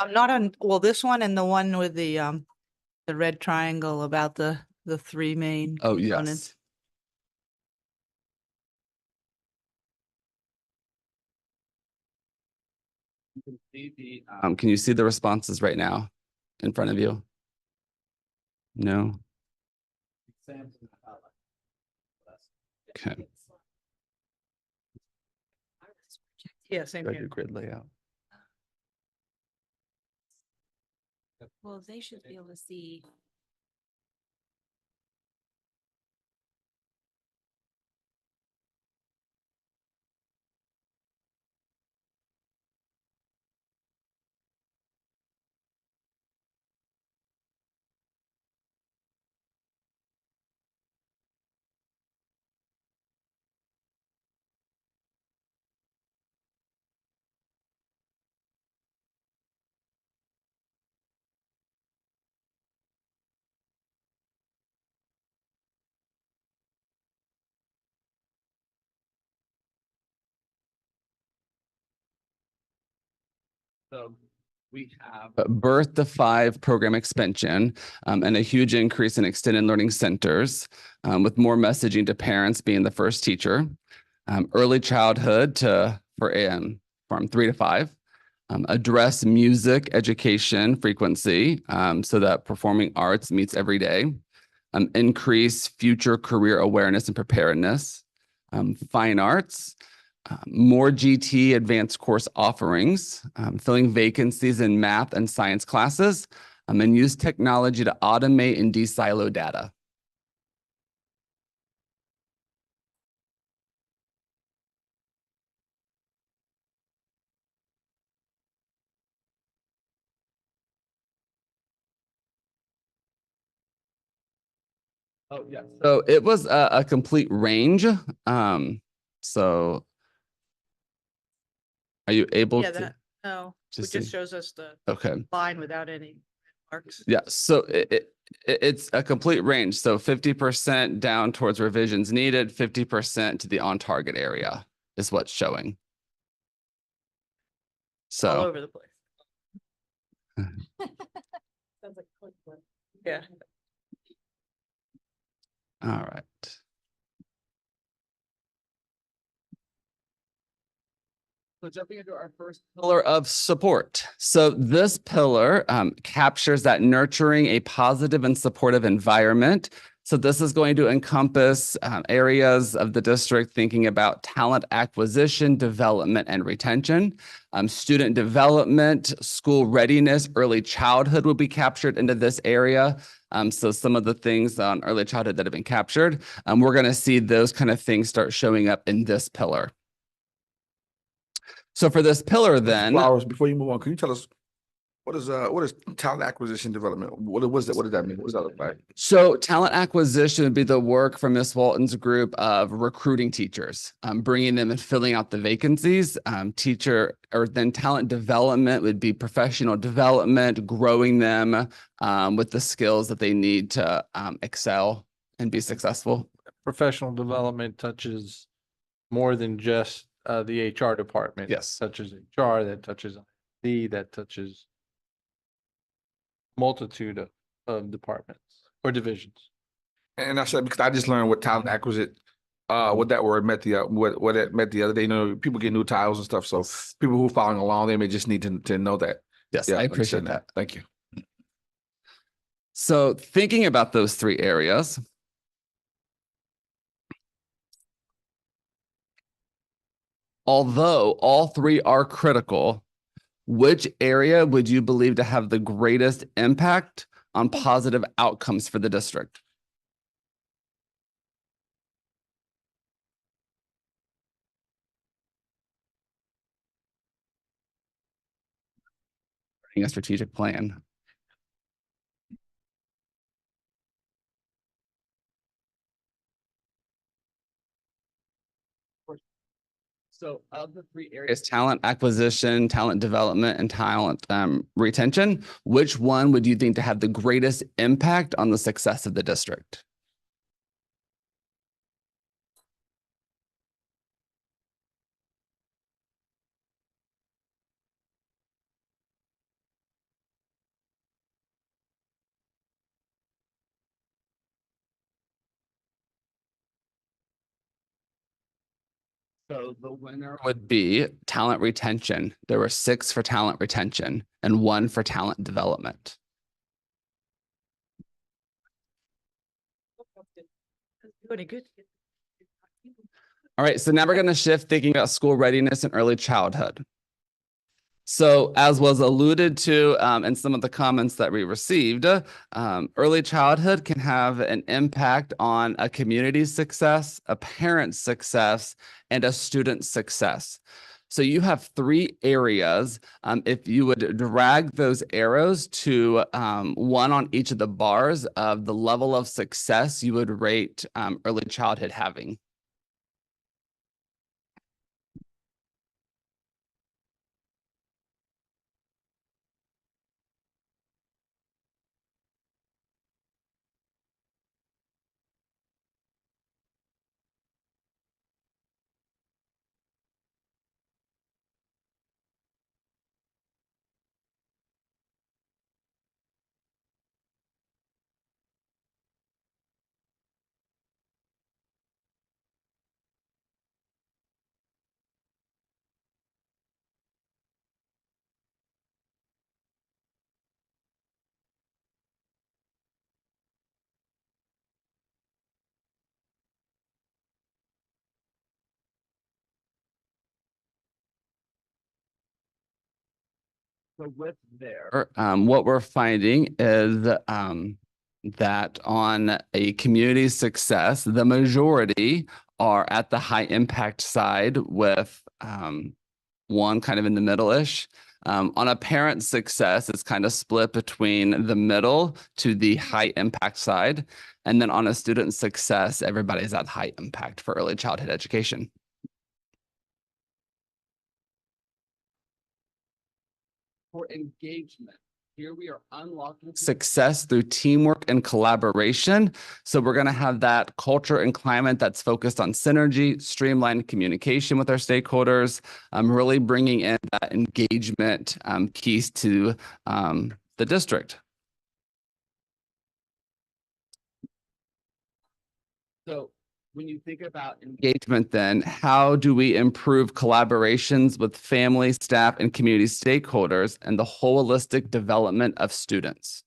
I'm not on, well, this one and the one with the red triangle about the 3 main Oh, components. yes. Can you see the responses right now in front of you? No? Okay. Yeah, same Go to here. grid layout. Well, they should be able to see. So we have a Birth to Five program expansion and a huge increase in extended learning centers with more messaging to parents being the first teacher, early childhood from 3 to 5, address music education frequency so that performing arts meets every day, increase future career awareness and preparedness, fine arts, more GT advanced course offerings, filling vacancies in math and science classes, and use technology to automate and de-silo data. Oh, yeah. So it was a complete range. So are you able Yeah, to? that, no, it just just see? shows us the Okay. line without any marks. Yeah, so it's a complete range. So 50% down towards revisions needed, 50% to the on-target area is what's showing. All So, over the place. Sounds like a quick one. Yeah. all right. So jumping into our first pillar of support. So this pillar captures that nurturing a positive and supportive environment. So this is going to encompass areas of the district thinking about talent acquisition, development, and retention. Student development, school readiness, early childhood will be captured into this area. So some of the things on early childhood that have been captured, we're going to see those kind of things start showing up in this pillar. So for this pillar, then Flowers, before you move on, can you tell us what is talent acquisition development? What does that mean? What does that look like? So talent acquisition would be the work from Miss Walton's group of recruiting teachers, bringing them and filling out the vacancies. Then talent development would be professional development, growing them with the skills that they need to excel and be successful. Professional development touches more than just the HR department. Yes. Touches HR, that touches IT, that touches multitude of departments or divisions. And I said, because I just learned what talent acquisition, what that word meant what it meant the other day. You know, people get new titles and stuff. So people who are following along, they may just need to know that. Yes, Yeah, I appreciate understand that. Thank you. So thinking about those three areas, although all three are critical, which area would you believe to have the greatest impact on positive outcomes for the district? A strategic plan. So of the three areas, talent acquisition, talent development, and talent retention, which one would you think to have the greatest impact on the success of the district? So the winner would be talent retention. There were 6 for talent retention and 1 for talent development. All right, so now we're going to shift thinking about school readiness and early childhood. So as was alluded to in some of the comments that we received, early childhood can have an impact on a community's success, a parent's success, and a student's success. So you have 3 areas. If you would drag those arrows to one on each of the bars of the level of success you would rate early childhood having. So with there, what we're finding is that on a community success, the majority are at the high impact side with one kind of in the middle-ish. On a parent success, it's kind of split between the middle to the high impact side. And then on a student success, everybody's at high impact for early childhood education. For engagement, here we are unlocking success through teamwork and collaboration. So we're going to have that culture and climate that's focused on synergy, streamlined communication with our stakeholders, really bringing in that engagement keys to the district. So when you think about engagement, then how do we improve collaborations with family, staff, and community stakeholders and the holistic development of students?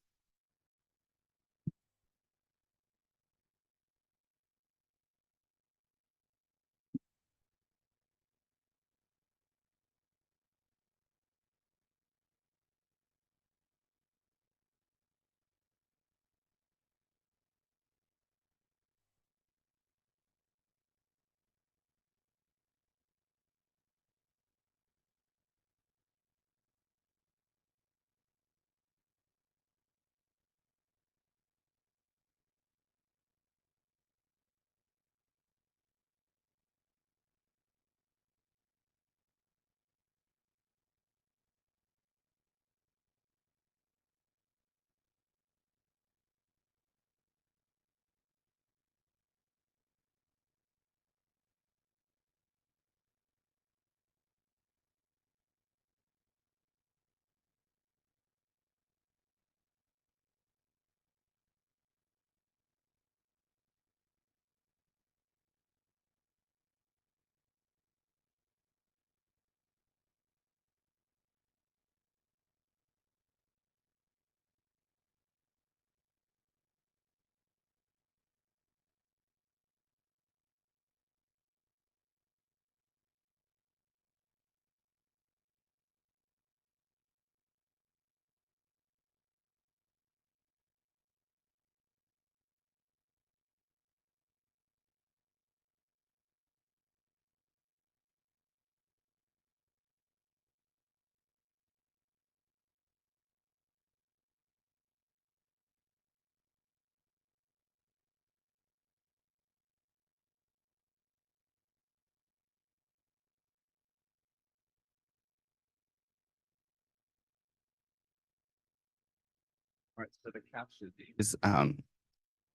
All right, so to capture these,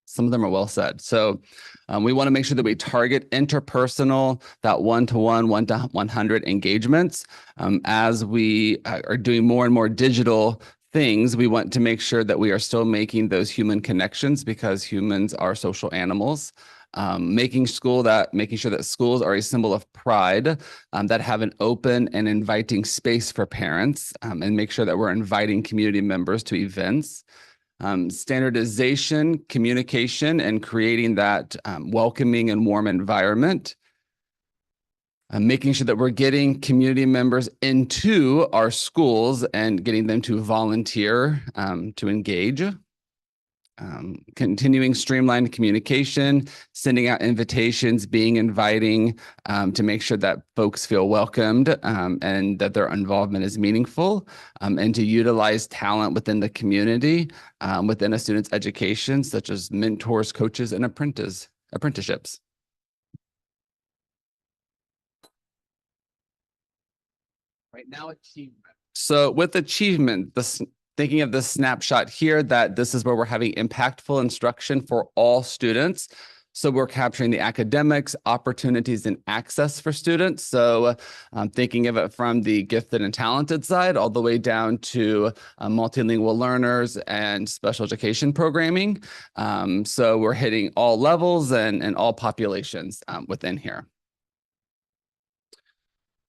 some of them are well said. So we want to make sure that we target interpersonal, that one-to-one, 1-to-100 engagements. As we are doing more and more digital things, we want to make sure that we are still making those human connections because humans are social animals. Making sure that schools are a symbol of pride, that have an open and inviting space for parents, and make sure that we're inviting community members to events. Standardization, communication, and creating that welcoming and warm environment. Making sure that we're getting community members into our schools and getting them to volunteer, to engage. Continuing streamlined communication, sending out invitations, being inviting, to make sure that folks feel welcomed, and that their involvement is meaningful, and to utilize talent within the community, within a student's education, such as mentors, coaches, and apprenticeships. Right now, achievement. So with achievement, thinking of this snapshot here, that this is where we're having impactful instruction for all students. So we're capturing the academics, opportunities, and access for students. So thinking of it from the gifted and talented side, all the way down to multilingual learners and special education programming. So we're hitting all levels and all populations within here.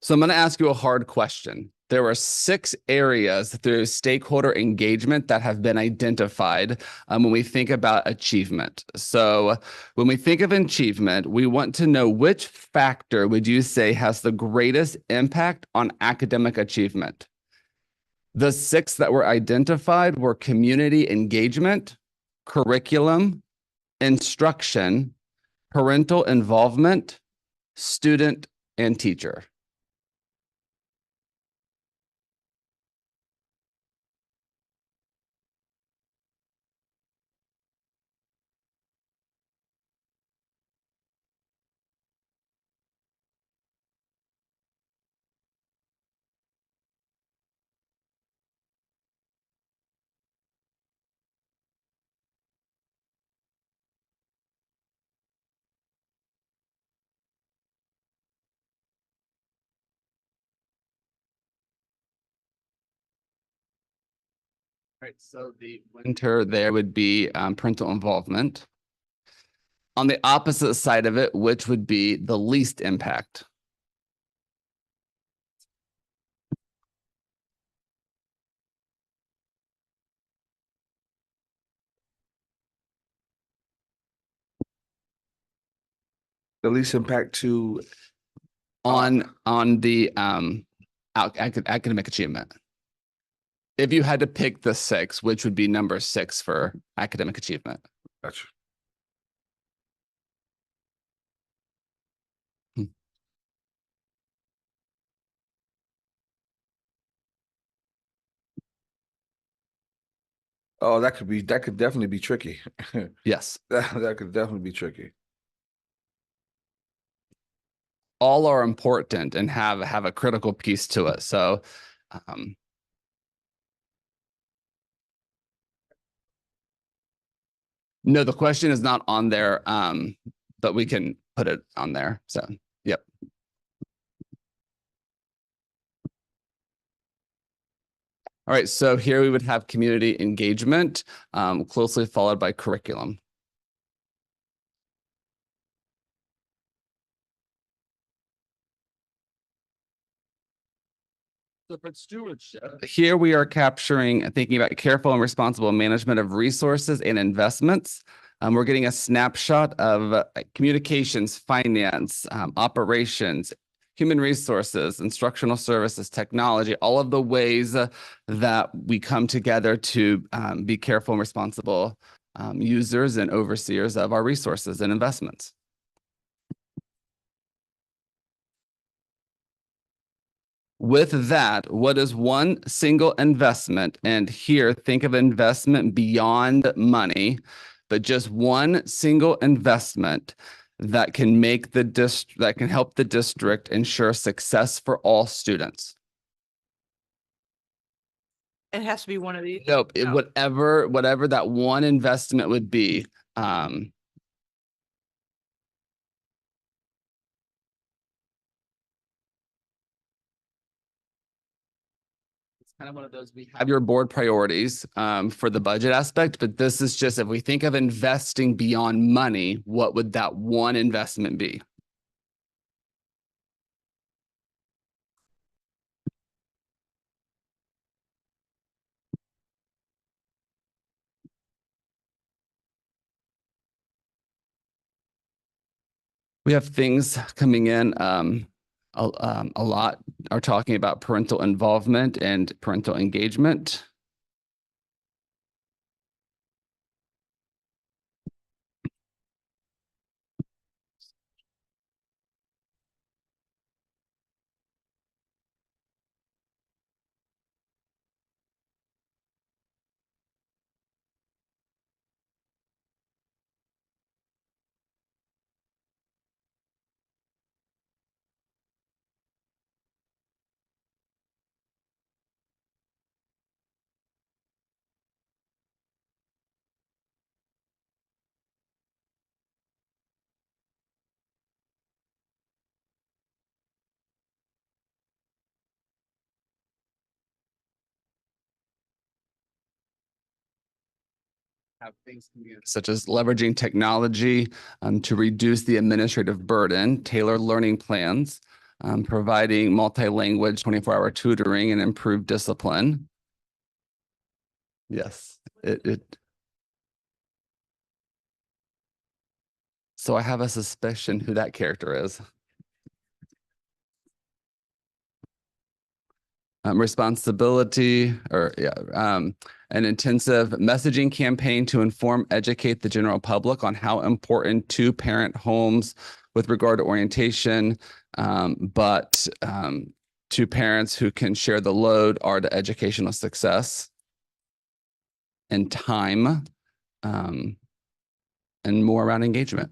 So I'm going to ask you a hard question. There are 6 areas through stakeholder engagement that have been identified when we think about achievement. So when we think of achievement, we want to know which factor would you say has the greatest impact on academic achievement? The 6 that were identified were community engagement, curriculum, instruction, parental involvement, student, and teacher. Right, so the winter there would be parental involvement. On the opposite side of it, which would be the least impact? The least impact to On the academic achievement. If you had to pick the 6, which would be number 6 for academic achievement? Gotcha. Oh, that could definitely be tricky. Yes. That could definitely be tricky. All are important and have a critical piece to it. So no, the question is not on there, but we can put it on there. So, yep. All right, so here we would have community engagement, closely followed by curriculum. Stewardship. Here we are capturing and thinking about careful and responsible management of resources and investments. We're getting a snapshot of communications, finance, operations, human resources, instructional services, technology, all of the ways that we come together to be careful and responsible users and overseers of our resources and investments. With that, what is one single investment? And here, think of investment beyond money, but just one single investment that can make that can help the district ensure success for all students. It has to be one of these. Nope, No. whatever that one investment would be. Kind of one of those, we have your board priorities for the budget aspect, but this is just, if we think of investing beyond money, what would that one investment be? We have things coming in. A lot are talking about parental involvement and parental engagement. Have things such as leveraging technology to reduce the administrative burden, tailored learning plans, providing multi-language 24-hour tutoring and improved discipline. Yes, So I have a suspicion who that character is. responsibility or an intensive messaging campaign to inform, educate the general public on how important two-parent homes with regard to orientation, but two parents who can share the load are to educational success and time, and more around engagement.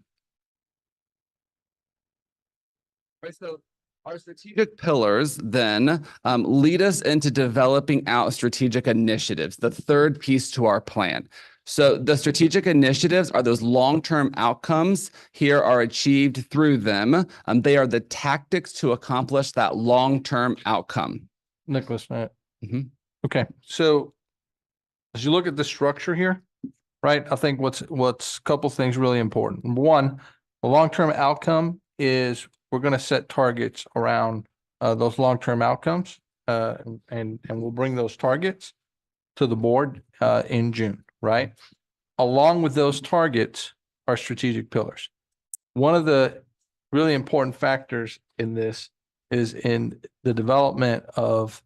Right, so our strategic pillars then lead us into developing out strategic initiatives, the third piece to our plan. So the strategic initiatives are those long-term outcomes here are achieved through them. They are the tactics to accomplish that long-term outcome. Nicholas, okay, so as you look at the structure here, right, I think what's a couple things really important. Number one, the long-term outcome is we're going to set targets around those long-term outcomes, and we'll bring those targets to the board in June, right? Along with those targets are strategic pillars. One of the really important factors in this is in the development of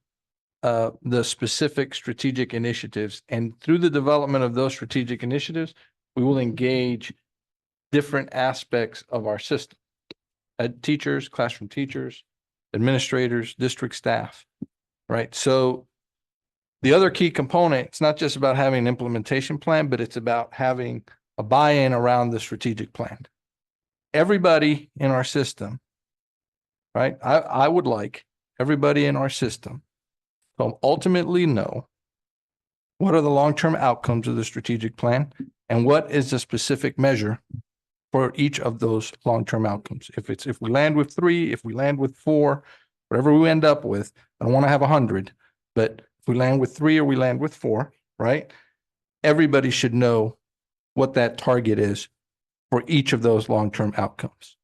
the specific strategic initiatives. And through the development of those strategic initiatives, we will engage different aspects of our system. Teachers, classroom teachers, administrators, district staff, right? So the other key component, it's not just about having an implementation plan, but it's about having a buy-in around the strategic plan. Everybody in our system, right? I would like everybody in our system to ultimately know what are the long-term outcomes of the strategic plan and what is the specific measure for each of those long-term outcomes. If we land with 3, if we land with 4, whatever we end up with, I don't want to have 100, but if we land with 3 or we land with 4, right? Everybody should know what that target is for each of those long-term outcomes.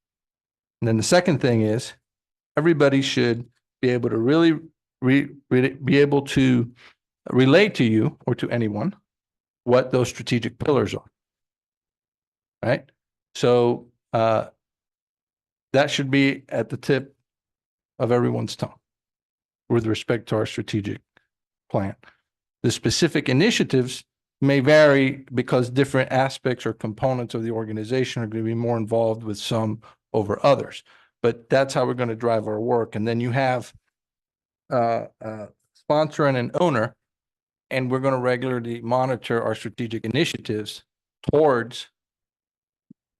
And then the second thing is everybody should be able to really be able to relate to you or to anyone what those strategic pillars are, right? So that should be at the tip of everyone's tongue with respect to our strategic plan. The specific initiatives may vary because different aspects or components of the organization are going to be more involved with some over others. But that's how we're going to drive our work. And then you have a sponsor and an owner, and we're going to regularly monitor our strategic initiatives towards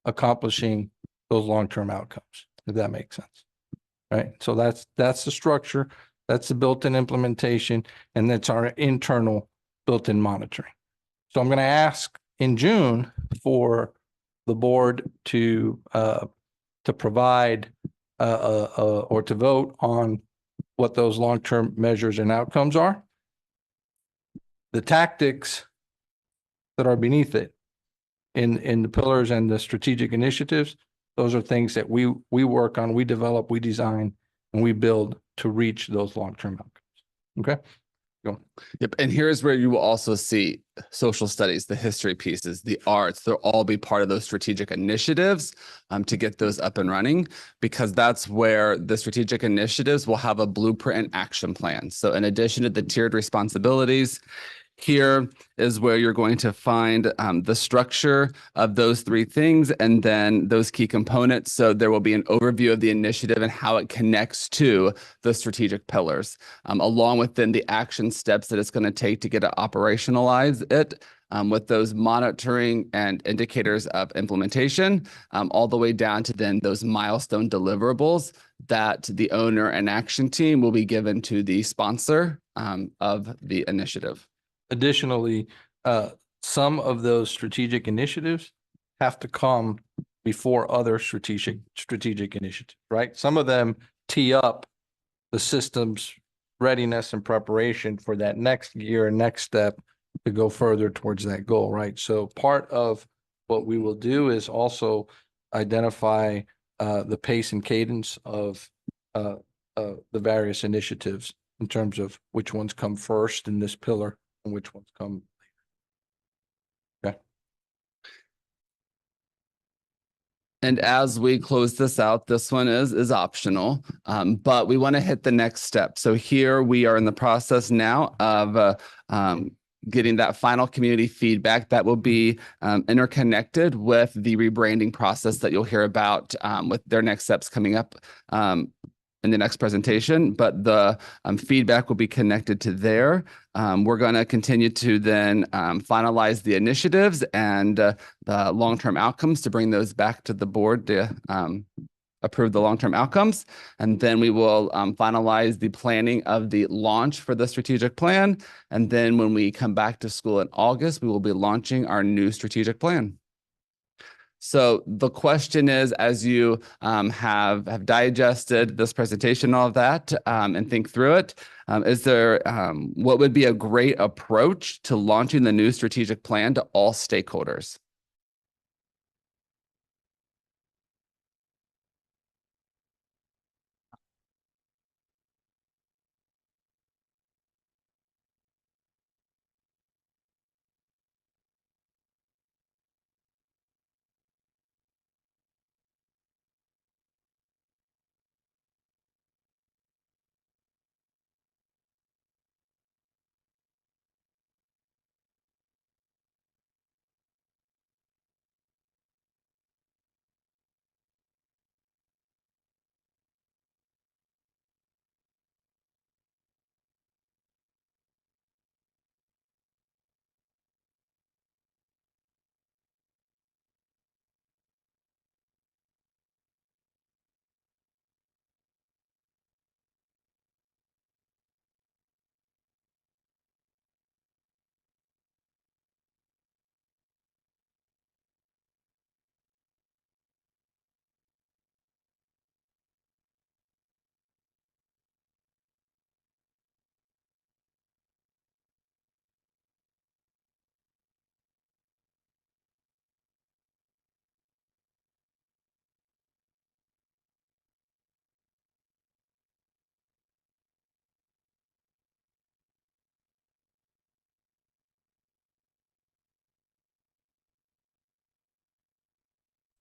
accomplishing those long-term outcomes, if that makes sense. Right. So that's the structure, that's the built-in implementation, and that's our internal built-in monitoring. So I'm going to ask in June for the board to provide or to vote on what those long-term measures and outcomes are. The tactics that are beneath it in the pillars and the strategic initiatives, those are things that we work on, we develop, we design, and we build to reach those long-term outcomes. Okay. Go. Yep. And here's where you will also see social studies, the history pieces, the arts, they'll all be part of those strategic initiatives to get those up and running, because that's where the strategic initiatives will have a blueprint and action plan. So in addition to the tiered responsibilities, here is where you're going to find the structure of those 3 things and then those key components. So there will be an overview of the initiative and how it connects to the strategic pillars, along with then the action steps that it's going to take to get to operationalize it, with those monitoring and indicators of implementation, all the way down to then those milestone deliverables that the owner and action team will be given to the sponsor of the initiative. Additionally, some of those strategic initiatives have to come before other strategic initiatives, right? Some of them tee up the system's readiness and preparation for that next year and next step to go further towards that goal, right? So part of what we will do is also identify the pace and cadence of the various initiatives in terms of which ones come first in this pillar and which ones come later. Okay. And as we close this out, this one is optional, but we want to hit the next step. So here we are in the process now of getting that final community feedback that will be interconnected with the rebranding process that you'll hear about with their next steps coming up in the next presentation. But the feedback will be connected to there. We're going to continue to then finalize the initiatives and the long-term outcomes to bring those back to the board to approve the long-term outcomes. And then we will finalize the planning of the launch for the strategic plan. And then when we come back to school in August, we will be launching our new strategic plan. So the question is, as you have digested this presentation, all of that, and think through it, is there what would be a great approach to launching the new strategic plan to all stakeholders?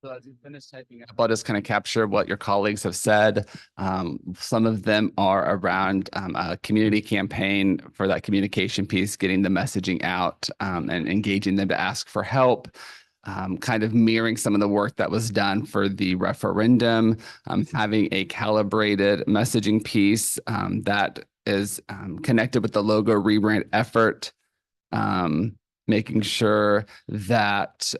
So as you finish typing up, I'll just kind of capture what your colleagues have said. Some of them are around a community campaign for that communication piece, getting the messaging out and engaging them to ask for help. Kind of mirroring some of the work that was done for the referendum, having a calibrated messaging piece that is connected with the logo rebrand effort, making sure that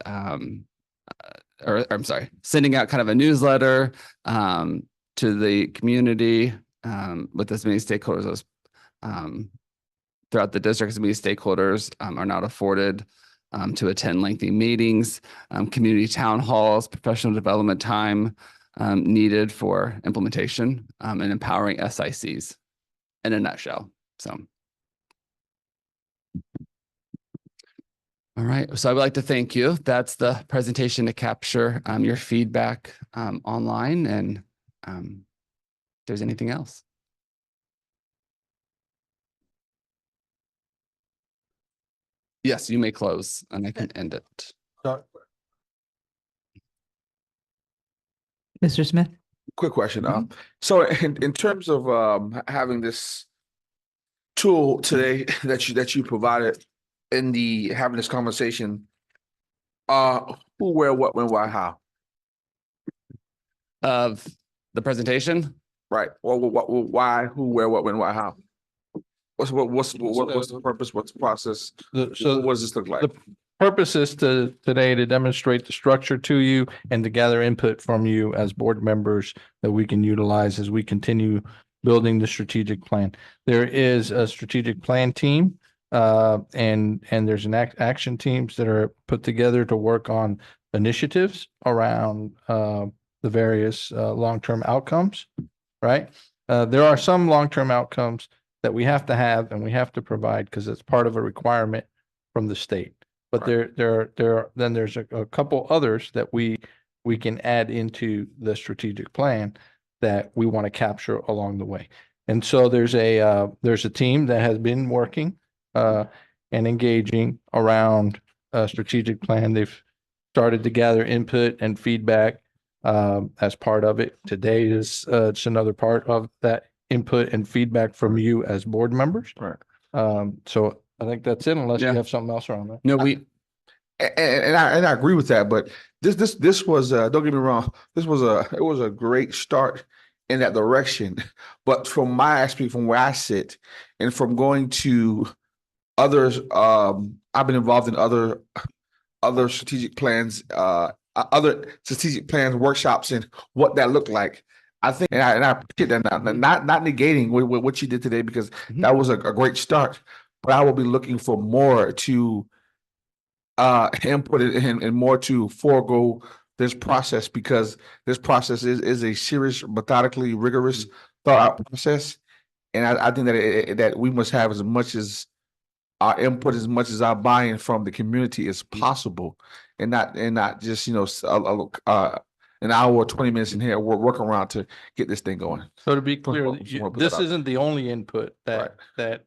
or I'm sorry, sending out kind of a newsletter to the community with as many stakeholders as throughout the district. As many stakeholders are not afforded to attend lengthy meetings, community town halls, professional development time needed for implementation, and empowering SICs in a nutshell. So. All right, so I would like to thank you. That's the presentation to capture your feedback online, and if there's anything else. Yes, you may close and I can end it. Mr. Smith? Quick question. So in terms of having this tool today that you provided in the having this conversation, who, where, what, when, why, how? Of the presentation? Right. Well, what, why, who, where, what, when, why, how? What's the purpose? What's the process? So what does this look like? The purpose is today to demonstrate the structure to you and to gather input from you as board members that we can utilize as we continue building the strategic plan. There is a strategic plan team and there's an action teams that are put together to work on initiatives around the various long-term outcomes, right? There are some long-term outcomes that we have to have and we have to provide because it's part of a requirement from the state. But then there's a couple others that we can add into the strategic plan that we want to capture along the way. And so there's a team that has been working and engaging around a strategic plan. They've started to gather input and feedback as part of it. Today is just another part of that input and feedback from you as board members. Right. So I think that's it, unless you Yeah. have something else around that. No, we, And I agree with that, but this was don't get me wrong, it was a great start in that direction. But from my aspect, from where I sit, and from going to others, I've been involved in other strategic plans, workshops, and what that looked like. I think, and I appreciate that now, not negating what you did today, because that was a great start. But I will be looking for more to input and more to forego this process, because this process is a serious, methodically rigorous, thought out process. And I think that that we must have as much as our input, as much as our buy-in from the community as possible, and not just an hour or 20 minutes in here work around to get this thing going. So to be clear, Put this that out. isn't the only input Right. that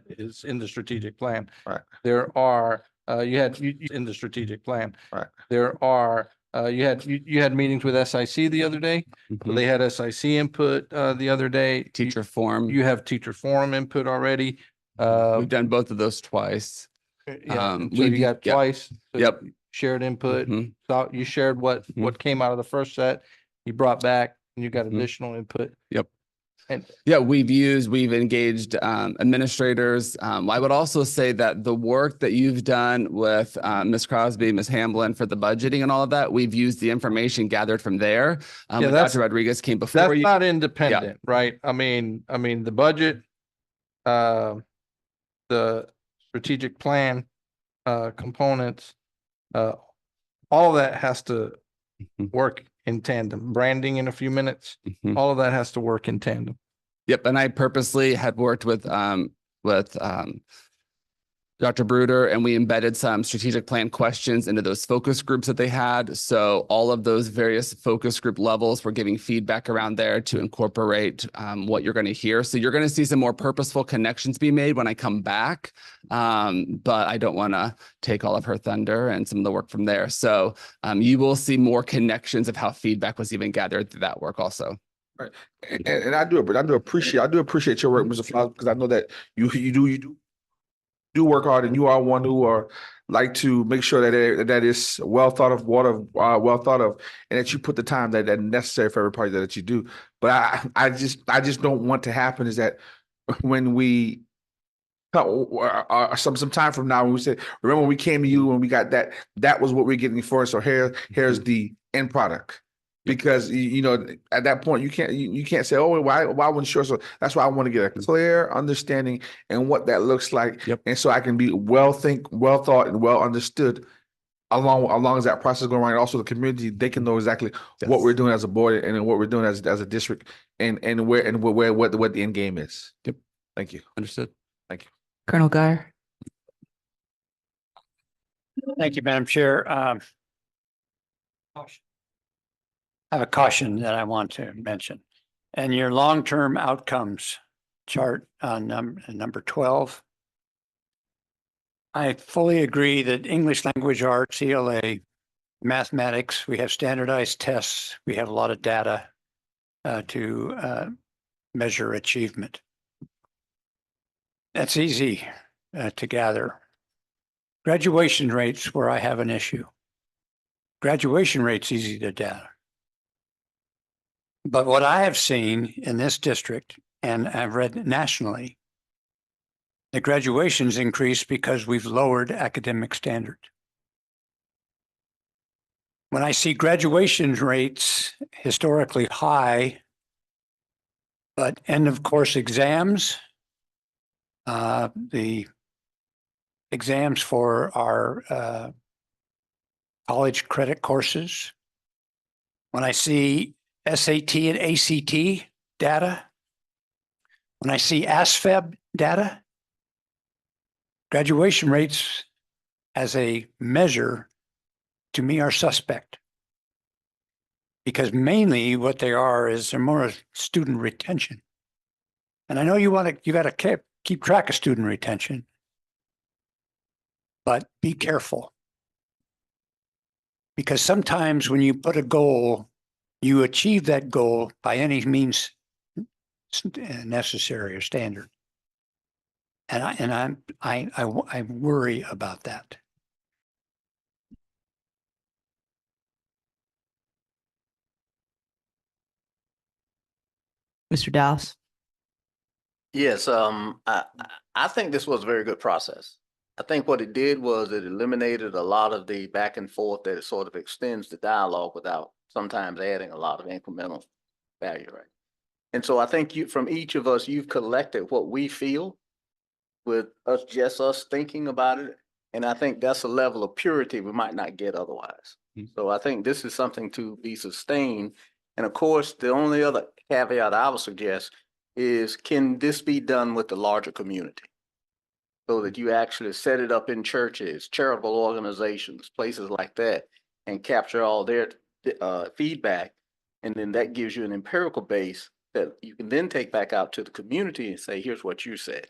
is in the strategic plan. Right. There are, you in the strategic plan. Right. There are, you had meetings with SIC the other day. They had SIC input, the other day. teacher forum. You have teacher forum input already. We've done both of those twice. Yeah, so we've- you got yep. twice. So Yep. you shared input. Mhm. So you shared what came out of the first set. You brought back and you got additional input. Yep. And Yeah, we've engaged administrators. I would also say that the work that you've done with Ms. Crosby, Ms. Hamblin for the budgeting and all of that, we've used the information gathered from there. When Dr. Rodriguez came before that's you. not independent, right? I mean, the budget, the strategic plan, components, all that has to work in tandem. Branding in a few minutes, all of that has to work in tandem. Yep, and I purposely had worked with Dr. Bruder, and we embedded some strategic plan questions into those focus groups that they had. So all of those various focus group levels, we're giving feedback around there to incorporate what you're going to hear. So you're going to see some more purposeful connections be made when I come back. But I don't want to take all of her thunder and some of the work from there. So you will see more connections of how feedback was even gathered through that work also. Right. And I do appreciate your work, Mr. Flowers, because I know that you do work hard, and you are one who are like to make sure that is well thought of, and that you put the time that necessary for every party that you do. But I just don't want to happen is that when we some time from now, when we say, remember when we came to you when we got that was what we're getting for us. So here's the end product. Because at that point you can't say, oh, why I wasn't sure. So that's why I want to get a clear understanding and what that looks like. Yep. And so I can be well thought and well understood along as that process going on. And also the community, they can know exactly what we're doing as a board and what we're doing as a district and where what the end game is. Yep. Thank you. Understood. Thank you. Colonel Guyer. Thank you, Madam Chair. I have a caution that I want to mention. And your long-term outcomes chart on number 12. I fully agree that English language arts, ELA, mathematics, we have standardized tests, we have a lot of data to measure achievement. That's easy to gather. Graduation rates where I have an issue. Graduation rates easy to gather. But what I have seen in this district, and I've read nationally, the graduations increase because we've lowered academic standard. When I see graduation rates historically high, but end of course exams, the exams for our college credit courses, when I see SAT and ACT data, when I see ASVAB data, graduation rates as a measure to me are suspect. Because mainly what they are is they're more student retention. And I know you got to keep track of student retention, but be careful. Because sometimes when you put a goal, you achieve that goal by any means necessary or standard. And I worry about that. Mr. Dallas? Yes, I think this was a very good process. I think what it did was it eliminated a lot of the back and forth that it sort of extends the dialogue without sometimes adding a lot of incremental value, right? And so I think from each of us, you've collected what we feel with us thinking about it. And I think that's a level of purity we might not get otherwise. So I think this is something to be sustained. And of course, the only other caveat I would suggest is, can this be done with the larger community? So that you actually set it up in churches, charitable organizations, places like that, and capture all their feedback. And then that gives you an empirical base that you can then take back out to the community and say, here's what you said.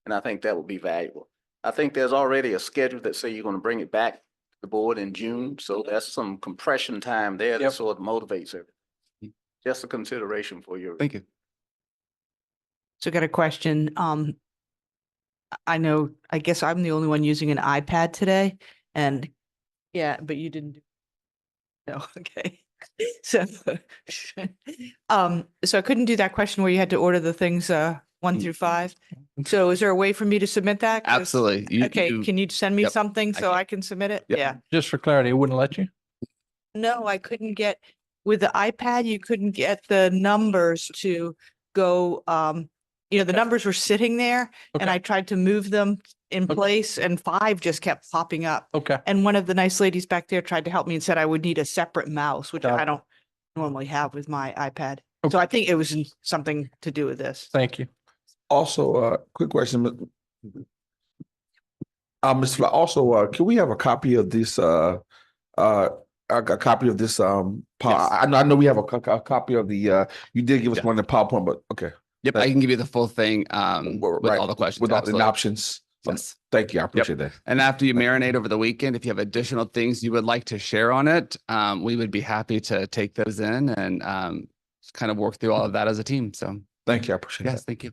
And I think that would be valuable. I think there's already a schedule that say you're going to bring it back to the board in June. So that's some compression time there that sort of motivates everything. Just a consideration for your. Thank you. So I got a question. I know, I guess I'm the only one using an iPad today, and yeah, but you didn't. No, okay. So, so I couldn't do that question where you had to order the things 1 through 5. So is there a way for me to submit that? 'Cause- Absolutely. Okay, can you send me Yep, something I so can. I can submit it? Yep. Yeah. Just for clarity, it wouldn't let you? No, I couldn't get, with the iPad, you couldn't get the numbers to go, the numbers were sitting there and Okay. I tried to move them in place and 5 just kept popping up. Okay. And one of the nice ladies back there tried to help me and said I would need a separate mouse, which Got I it. don't normally have with my iPad. So I think it was something to do with this. Thank you. Also, quick question. Mr. Fly, also, can we have a copy of this, a copy of this, Yes. I know we have a copy of the, you did give us one in the PowerPoint, but okay. Yep, I can give you the full thing with Right, all the questions. with all the absolutely. options. Yes. Thank you. I appreciate that. And after you marinate over the weekend, if you have additional things you would like to share on it, we would be happy to take those in and just kind of work through all of that as a team. So Thank you. I appreciate yes, that. thank you.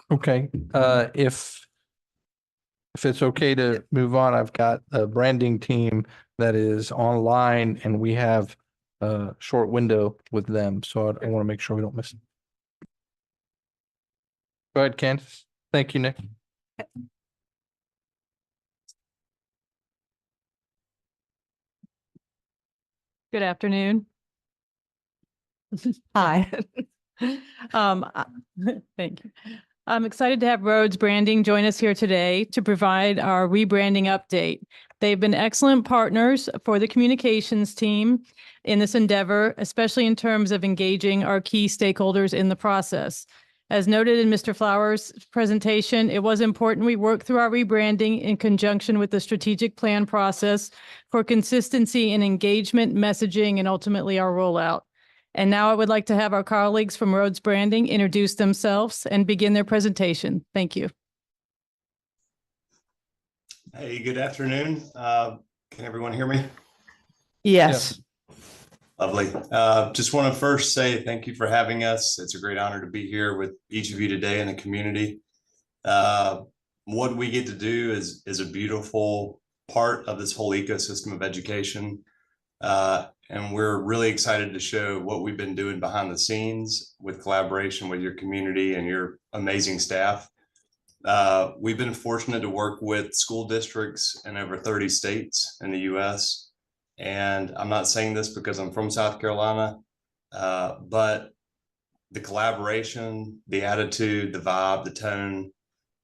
Okay, if it's okay to move on, I've got a branding team that is online and we have a short window with them. So I want to make sure we don't miss it. Go ahead, Candace. Thank you, Nick. Good afternoon. Hi. Thank you. I'm excited to have Rhodes Branding join us here today to provide our rebranding update. They've been excellent partners for the communications team in this endeavor, especially in terms of engaging our key stakeholders in the process. As noted in Mr. Flowers' presentation, it was important we work through our rebranding in conjunction with the strategic plan process for consistency in engagement, messaging, and ultimately our rollout. And now I would like to have our colleagues from Rhodes Branding introduce themselves and begin their presentation. Thank you. Hey, good afternoon. Can everyone hear me? Yes. Lovely. Just want to first say thank you for having us. It's a great honor to be here with each of you today in the community. What we get to do is a beautiful part of this whole ecosystem of education. And we're really excited to show what we've been doing behind the scenes with collaboration with your community and your amazing staff. We've been fortunate to work with school districts in over 30 states in the US. And I'm not saying this because I'm from South Carolina, but the collaboration, the attitude, the vibe, the tone,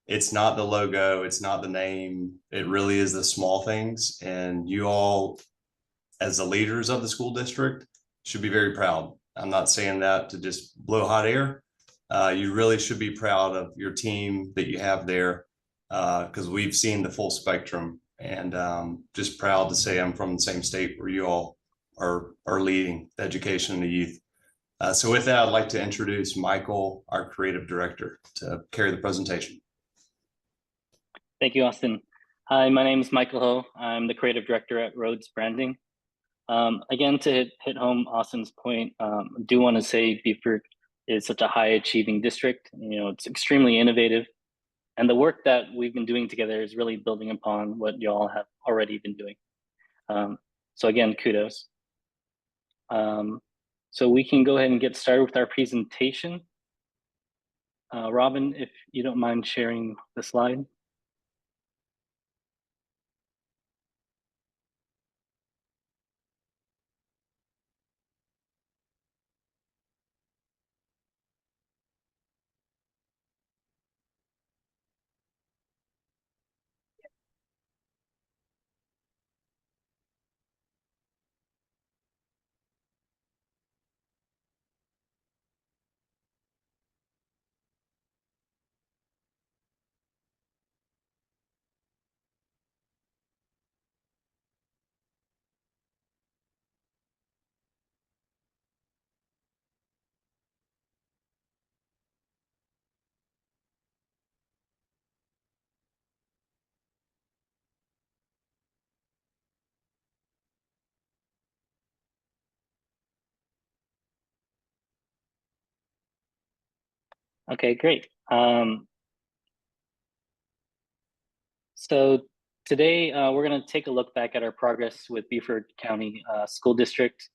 it's not the logo, it's not the name, it really is the small things. And you all, as the leaders of the school district, should be very proud. I'm not saying that to just blow hot air. You really should be proud of your team that you have there, because we've seen the full spectrum, and just proud to say I'm from the same state where you all are leading the education of the youth. So with that, I'd like to introduce Michael, our creative director, to carry the presentation. Thank you, Austin. Hi, my name is Michael Ho. I'm the creative director at Rhodes Branding. Again, to hit home Austin's point, I do want to say Beaufort is such a high achieving district. You know, it's extremely innovative. And the work that we've been doing together is really building upon what y'all have already been doing. So again, kudos. So we can go ahead and get started with our presentation. Robin, if you don't mind sharing the slide. Okay, great. So today we're going to take a look back at our progress with Beaufort County School District.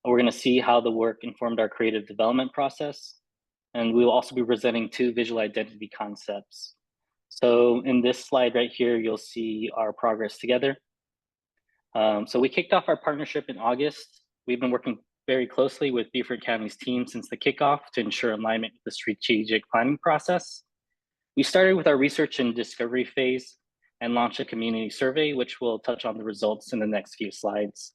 We're going to see how the work informed our creative development process. And we will also be presenting 2 visual identity concepts. So in this slide right here, you'll see our progress together. So we kicked off our partnership in August. We've been working very closely with Beaufort County's team since the kickoff to ensure alignment with the strategic planning process. We started with our research and discovery phase and launched a community survey, which we'll touch on the results in the next few slides.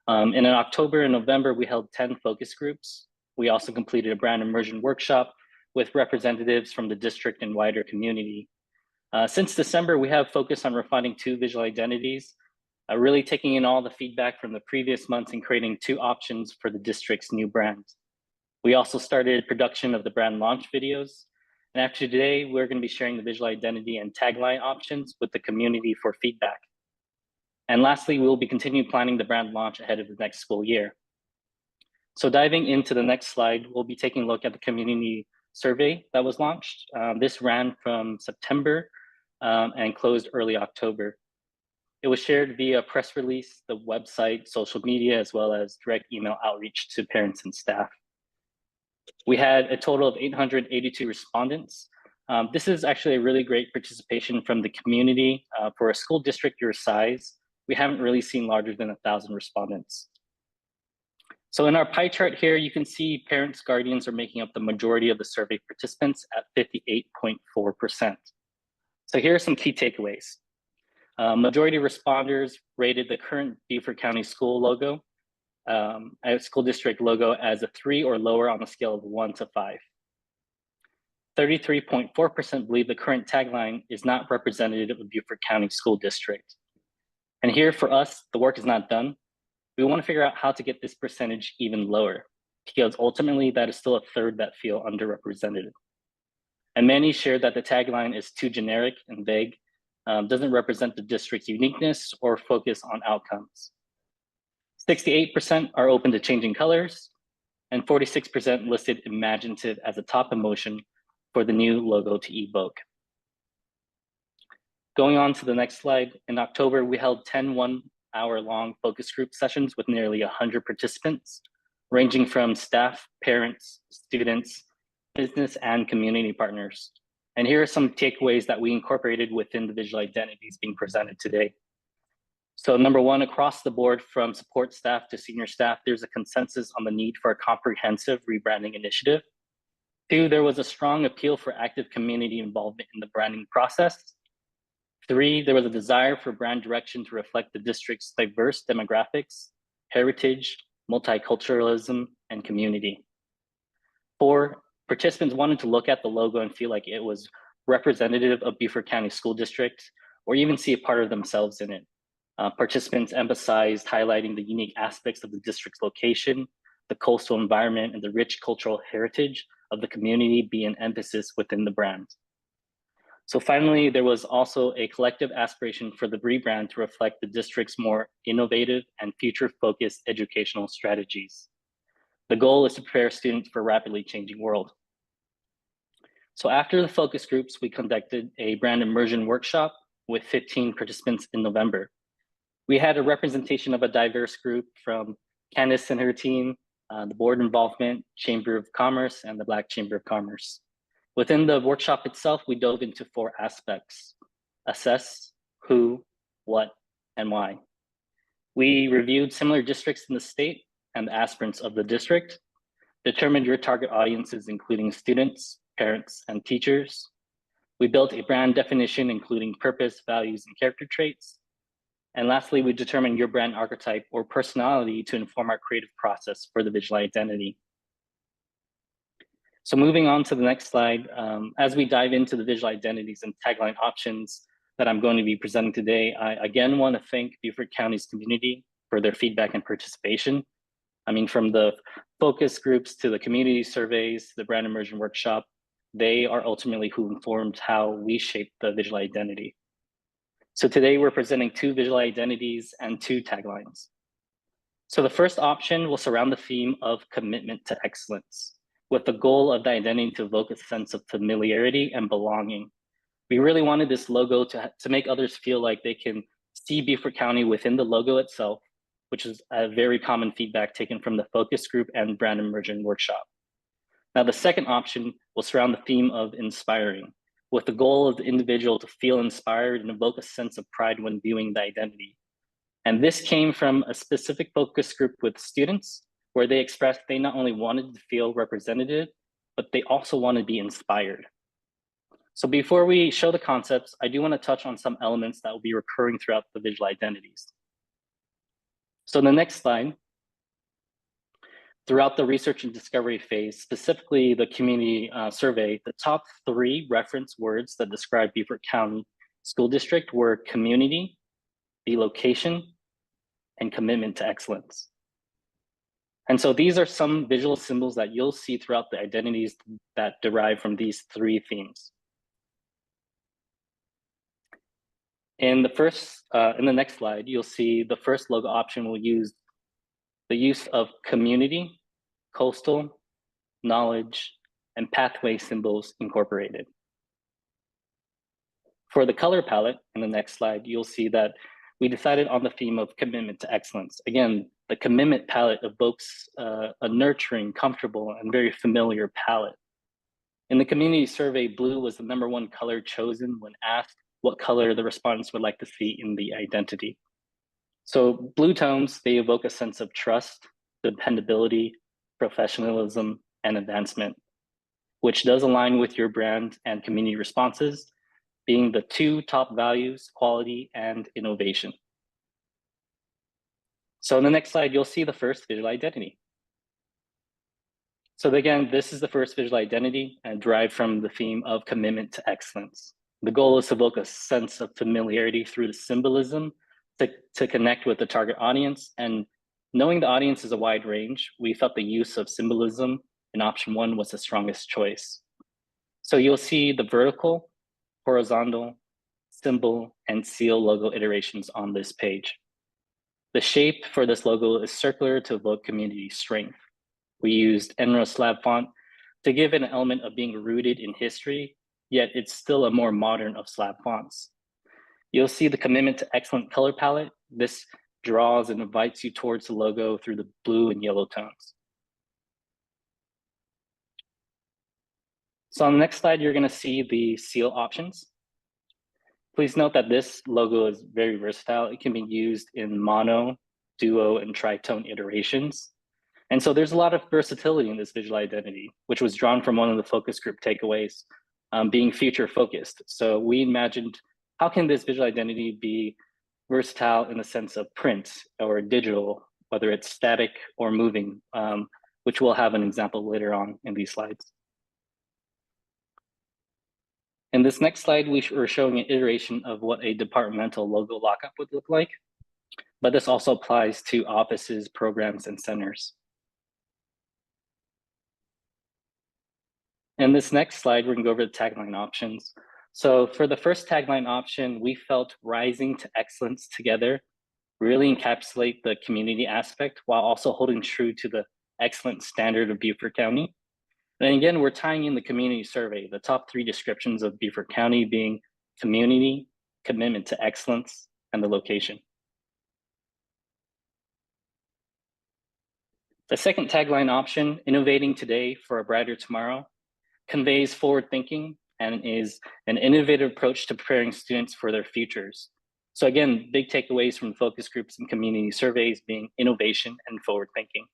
And in October and November, we held 10 focus groups. We also completed a brand immersion workshop with representatives from the district and wider community. Since December, we have focused on refining 2 visual identities, really taking in all the feedback from the previous months and creating 2 options for the district's new brand. We also started production of the brand launch videos. And actually today, we're going to be sharing the visual identity and tagline options with the community for feedback. And lastly, we'll be continuing planning the brand launch ahead of the next school year. So diving into the next slide, we'll be taking a look at the community survey that was launched. This ran from September and closed early October. It was shared via press release, the website, social media, as well as direct email outreach to parents and staff. We had a total of 882 respondents. This is actually a really great participation from the community. For a school district your size, we haven't really seen larger than 1,000 respondents. So in our pie chart here, you can see parents, guardians are making up the majority of the survey participants at 58.4%. So here are some key takeaways. Majority of responders rated the current Beaufort County school logo, school district logo as a 3 or lower on a scale of 1 to 5. 33.4% believe the current tagline is not representative of Beaufort County School District. And here for us, the work is not done. We want to figure out how to get this percentage even lower, because ultimately that is still a third that feel underrepresented. And many share that the tagline is too generic and vague, doesn't represent the district's uniqueness or focus on outcomes. 68% are open to changing colors, and 46% listed imaginative as a top emotion for the new logo to evoke. Going on to the next slide, in October, we held 10 one-hour-long focus group sessions with nearly 100 participants, ranging from staff, parents, students, business, and community partners. And here are some takeaways that we incorporated within the visual identities being presented today. So number 1, across the board from support staff to senior staff, there's a consensus on the need for a comprehensive rebranding initiative. 2, there was a strong appeal for active community involvement in the branding process. 3, there was a desire for brand direction to reflect the district's diverse demographics, heritage, multiculturalism, and community. 4, participants wanted to look at the logo and feel like it was representative of Beaufort County School District, or even see a part of themselves in it. Participants emphasized highlighting the unique aspects of the district's location, the coastal environment, and the rich cultural heritage of the community be an emphasis within the brand. So finally, there was also a collective aspiration for the rebrand to reflect the district's more innovative and future-focused educational strategies. The goal is to prepare students for a rapidly changing world. So after the focus groups, we conducted a brand immersion workshop with 15 participants in November. We had a representation of a diverse group from Candice and her team, the board involvement, Chamber of Commerce, and the Black Chamber of Commerce. Within the workshop itself, we dove into 4 aspects: assess, who, what, and why. We reviewed similar districts in the state and the aspirants of the district, determined your target audiences, including students, parents, and teachers. We built a brand definition, including purpose, values, and character traits. And lastly, we determined your brand archetype or personality to inform our creative process for the visual identity. So moving on to the next slide, as we dive into the visual identities and tagline options that I'm going to be presenting today, I again want to thank Beaufort County's community for their feedback and participation. I mean, from the focus groups to the community surveys, the brand immersion workshop, they are ultimately who informed how we shape the visual identity. So today we're presenting 2 visual identities and 2 taglines. So the first option will surround the theme of commitment to excellence, with the goal of the identity to evoke a sense of familiarity and belonging. We really wanted this logo to make others feel like they can see Beaufort County within the logo itself, which is a very common feedback taken from the focus group and brand immersion workshop. Now, the second option will surround the theme of inspiring, with the goal of the individual to feel inspired and evoke a sense of pride when viewing the identity. And this came from a specific focus group with students where they expressed they not only wanted to feel represented, but they also want to be inspired. So before we show the concepts, I do want to touch on some elements that will be recurring throughout the visual identities. So the next slide, throughout the research and discovery phase, specifically the community survey, the top 3 reference words that describe Beaufort County School District were community, the location, and commitment to excellence. And so these are some visual symbols that you'll see throughout the identities that derive from these 3 themes. In the next slide, you'll see the first logo option will use the use of community, coastal, knowledge, and pathway symbols incorporated. For the color palette in the next slide, you'll see that we decided on the theme of commitment to excellence. Again, the commitment palette evokes a nurturing, comfortable, and very familiar palette. In the community survey, blue was the #1 color chosen when asked what color the respondents would like to see in the identity. So blue tones, they evoke a sense of trust, dependability, professionalism, and advancement, which does align with your brand and community responses, being the 2 top values, quality and innovation. So in the next slide, you'll see the first visual identity. So again, this is the first visual identity and derived from the theme of commitment to excellence. The goal is to evoke a sense of familiarity through the symbolism to connect with the target audience. And knowing the audience is a wide range, we felt the use of symbolism in option 1 was the strongest choice. So you'll see the vertical, horizontal, symbol, and seal logo iterations on this page. The shape for this logo is circular to evoke community strength. We used Enro slab font to give it an element of being rooted in history, yet it's still a more modern of slab fonts. You'll see the commitment to excellent color palette. This draws and invites you towards the logo through the blue and yellow tones. So on the next slide, you're going to see the seal options. Please note that this logo is very versatile. It can be used in mono, duo, and tritone iterations. And so there's a lot of versatility in this visual identity, which was drawn from one of the focus group takeaways, being future focused. So we imagined, how can this visual identity be versatile in the sense of print or digital, whether it's static or moving, which we'll have an example later on in these slides. In this next slide, we're showing an iteration of what a departmental logo lockup would look like, but this also applies to offices, programs, and centers. In this next slide, we're going to go over the tagline options. So for the first tagline option, we felt rising to excellence together really encapsulate the community aspect while also holding true to the excellent standard of Beaufort County. And again, we're tying in the community survey, the top 3 descriptions of Beaufort County being community, commitment to excellence, and the location. The second tagline option, innovating today for a brighter tomorrow, conveys forward thinking and is an innovative approach to preparing students for their futures. So again, big takeaways from focus groups and community surveys being innovation and forward thinking.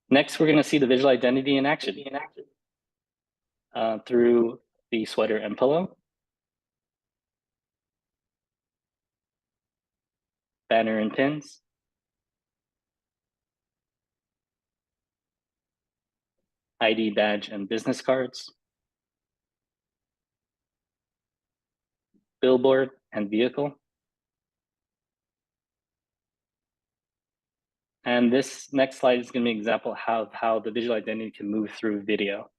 Next, we're going to see the visual identity in action through the sweater and pillow, banner and pins, ID badge and business cards, billboard and vehicle. And this next slide is going to be an example of how the visual identity can move through video.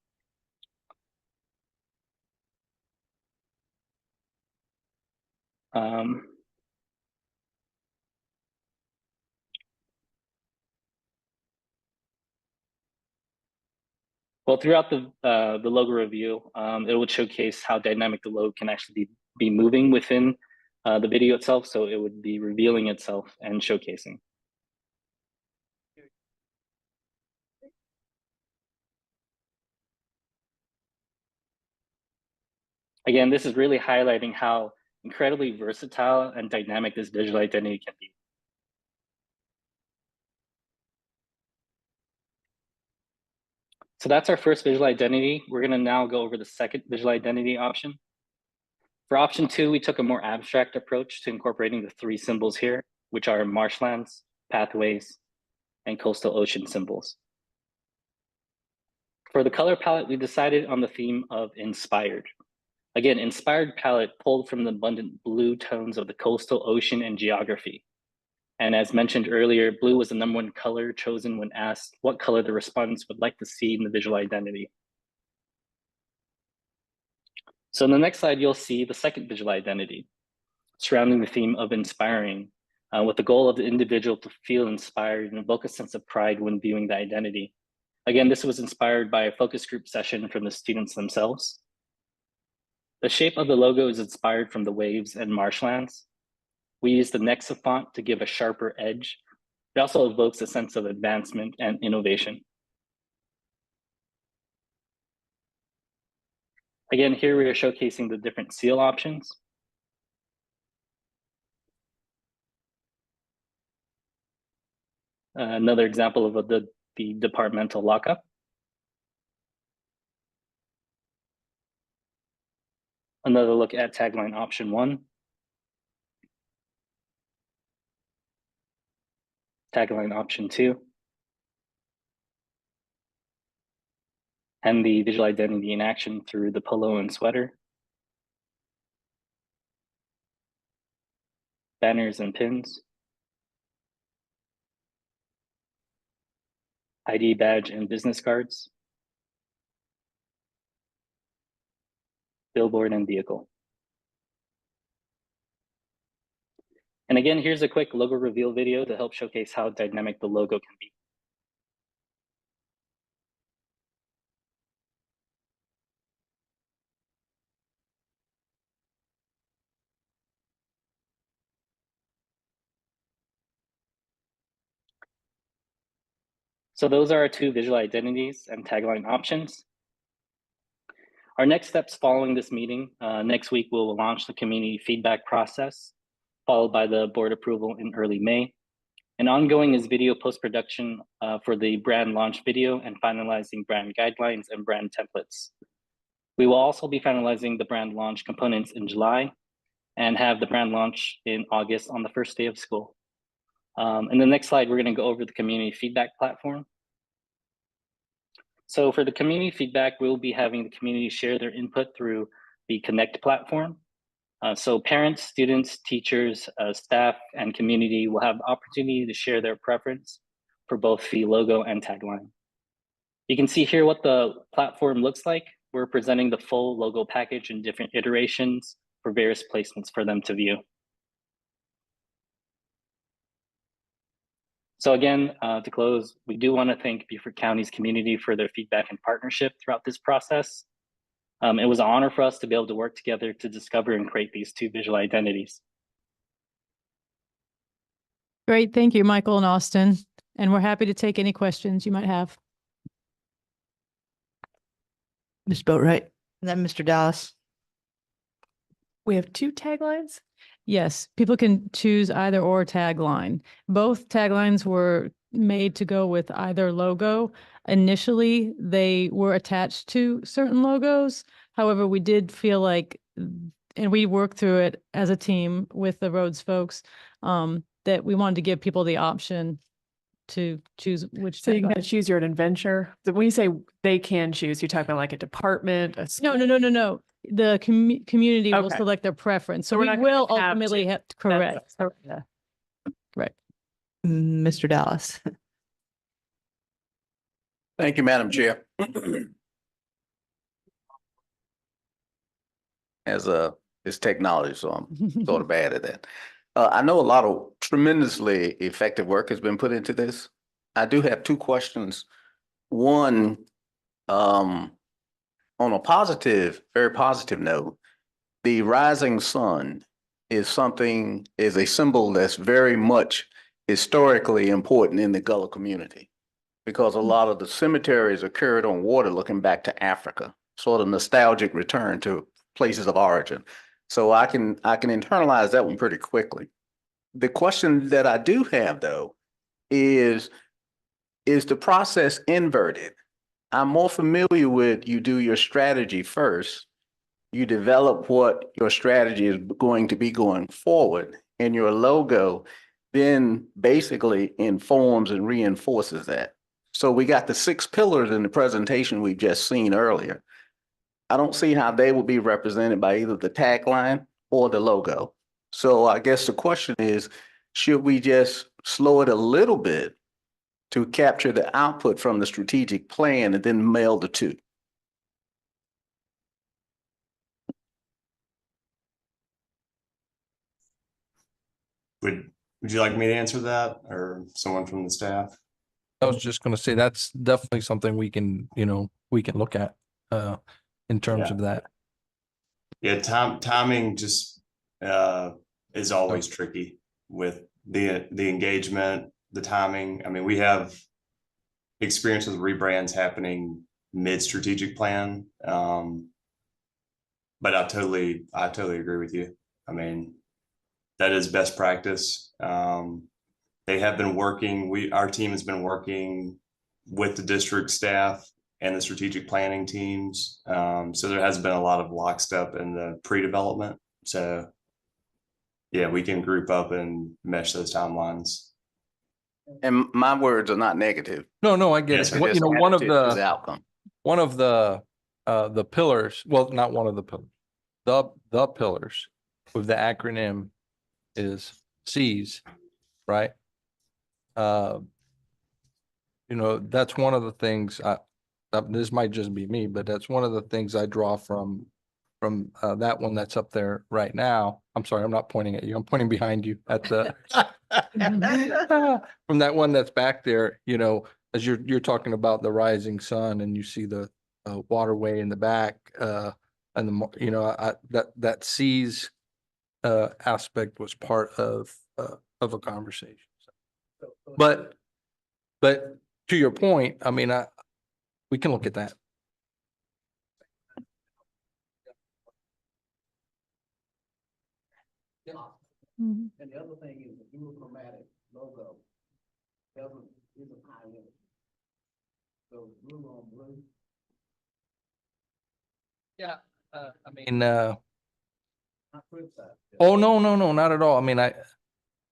Well, throughout the logo review, it would showcase how dynamic the logo can actually be moving within the video itself. So it would be revealing itself and showcasing. Again, this is really highlighting how incredibly versatile and dynamic this visual identity can be. So that's our first visual identity. We're going to now go over the second visual identity option. For option 2, we took a more abstract approach to incorporating the 3 symbols here, which are marshlands, pathways, and coastal ocean symbols. For the color palette, we decided on the theme of inspired. Again, inspired palette pulled from the abundant blue tones of the coastal ocean and geography. And as mentioned earlier, blue was the #1 color chosen when asked what color the respondents would like to see in the visual identity. So in the next slide, you'll see the second visual identity surrounding the theme of inspiring, with the goal of the individual to feel inspired and evoke a sense of pride when viewing the identity. Again, this was inspired by a focus group session from the students themselves. The shape of the logo is inspired from the waves and marshlands. We use the Nexa font to give a sharper edge. It also evokes a sense of advancement and innovation. Again, here we are showcasing the different seal options. Another example of the departmental lockup. Another look at tagline option 1. Tagline option 2. And the visual identity in action through the polo and sweater. Banners and pins. ID badge and business cards. Billboard and vehicle. And again, here's a quick logo reveal video to help showcase how dynamic the logo can be. So those are our 2 visual identities and tagline options. Our next steps following this meeting, next week we'll launch the community feedback process, followed by the board approval in early May. And ongoing is video post-production for the brand launch video and finalizing brand guidelines and brand templates. We will also be finalizing the brand launch components in July and have the brand launch in August on the first day of school. In the next slide, we're going to go over the community feedback platform. So for the community feedback, we'll be having the community share their input through the Connect platform. So parents, students, teachers, staff, and community will have the opportunity to share their preference for both the logo and tagline. You can see here what the platform looks like. we're presenting the full logo package in different iterations for various placements for them to view. So again, to close, we do want to thank Beaufort County's community for their feedback and partnership throughout this process. It was an honor for us to be able to work together to discover and create these two visual identities. Great. Thank you, Michael and Austin. And we're happy to take any questions you might have. Ms. Boatright, and then Mr. Dallas. We have two taglines. Yes, people can choose either or tagline. Both taglines were made to go with either logo. Initially, they were attached to certain logos. However, we did feel like, and we worked through it as a team with the roads folks, that we wanted to give people the option to choose which. So you can choose your adventure. When you say they can choose, you're talking about like a department, a school? No. The community will Okay. select their preference. So we're we not will gonna have ultimately to. have correct. That's- Yeah. Right. Mr. Dallas. Thank you, Madam Chair. It's technology, so I'm sort of bad at that. I know a lot of tremendously effective work has been put into this. I do have two questions. One, on a positive, very positive note, the rising sun is a symbol that's very much historically important in the Gullah community, because a lot of the cemeteries occurred on water looking back to Africa, sort of nostalgic return to places of origin. So I can internalize that one pretty quickly. The question that I do have though is the process inverted? I'm more familiar with you do your strategy first, you develop what your strategy is going to be going forward, and your logo then basically informs and reinforces that. So we got the 6 pillars in the presentation we've just seen earlier. I don't see how they will be represented by either the tagline or the logo. So I guess the question is, should we just slow it a little bit to capture the output from the strategic plan and then meld the two? Would you like me to answer that, or someone from the staff? I was just going to say that's definitely something we can look at in terms of that. Yeah, timing just is always tricky with the engagement, the timing. I mean, we have experience with rebrands happening mid-strategic plan. But I totally agree with you. I mean, that is best practice. They have been working, our team has been working with the district staff and the strategic planning teams. So there has been a lot of lockstep in the pre-development. So yeah, we can group up and mesh those timelines. And my words are not negative. No, I get it. Just One of additive to the outcome. One of the pillars, well, not one of the pillars, the pillars with the acronym is C's, right? That's one of the things this might just be me, but that's one of the things I draw from that one that's up there right now. I'm sorry, I'm not pointing at you. I'm pointing behind you at the from that one that's back there, as you're talking about the rising sun and you see the waterway in the back, and that seas aspect was part of a conversation. But to your point, I mean, we can look at that. And the other thing is the duochromatic logo isn't high energy. So blue on blue. Yeah, I mean, oh no, not at all. I mean, I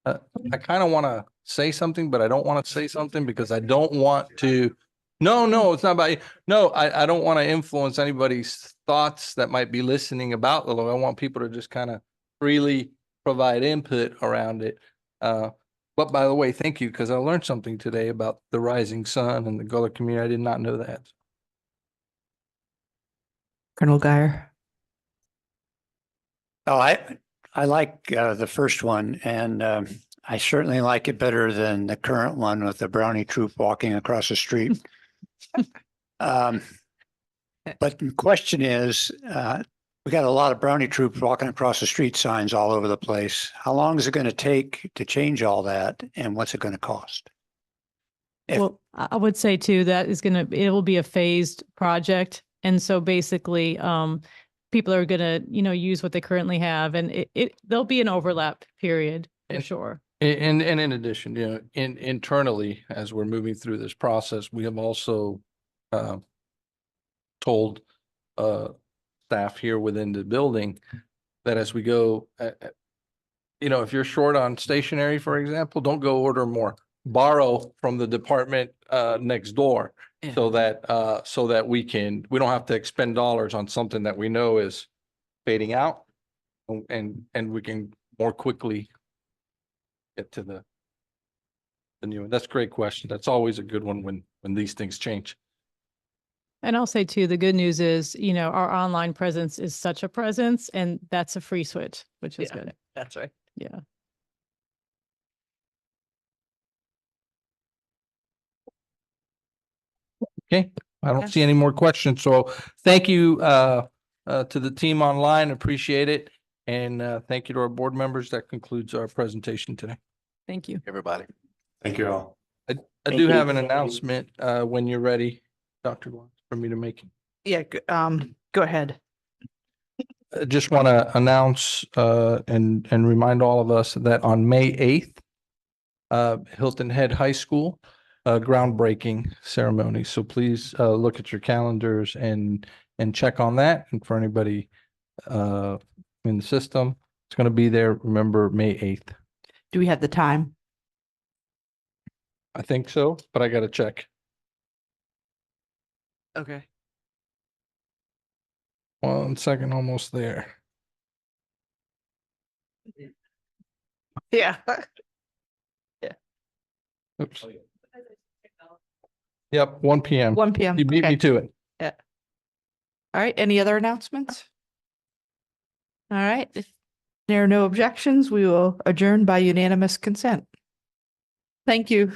kind of want to say something, but I don't want to say something because I don't want to. No, it's not about you. No, I don't want to influence anybody's thoughts that might be listening about the logo. I want people to just kind of freely provide input around it. But by the way, thank you, because I learned something today about the rising sun and the Gullah community. I did not know that. Colonel Guyer. Oh, I like the first one, and I certainly like it better than the current one with the brownie troop walking across the street. But the question is, we got a lot of brownie troops walking across the street signs all over the place. How long is it going to take to change all that, and what's it going to cost? Well, I would say too, that is going to, it will be a phased project. And so basically, people are going to, use what they currently have, and there'll be an overlap period for sure. And in addition, internally, as we're moving through this process, we have also told staff here within the building that as we go, if you're short on stationery, for example, don't go order more. Borrow from the department next door so that we don't have to expend dollars on something that we know is fading out, and we can more quickly get to the new one. That's a great question. That's always a good one when these things change. And I'll say too, the good news is, our online presence is such a presence, and that's a free switch, which is good. That's right. Yeah. Okay, I don't see any more questions. So thank you to the team online. Appreciate it. And thank you to our board members. That concludes our presentation today. Thank you. Everybody. Thank you all. I do have an announcement when you're ready, Dr. Lawrence, for me to make. Yeah, go ahead. I just want to announce and remind all of us that on May 8th, Hilton Head High School groundbreaking ceremony. So please look at your calendars and check on that. And for anybody in the system, it's going to be there. Remember, May 8th. Do we have the time? I think so, but I got to check. Okay. 1 second, almost there. Yeah. Oops. Yep, 1 p.m. 1 p.m. You beat me to it. Yeah. All right. Any other announcements? All right. If there are no objections, we will adjourn by unanimous consent. Thank you.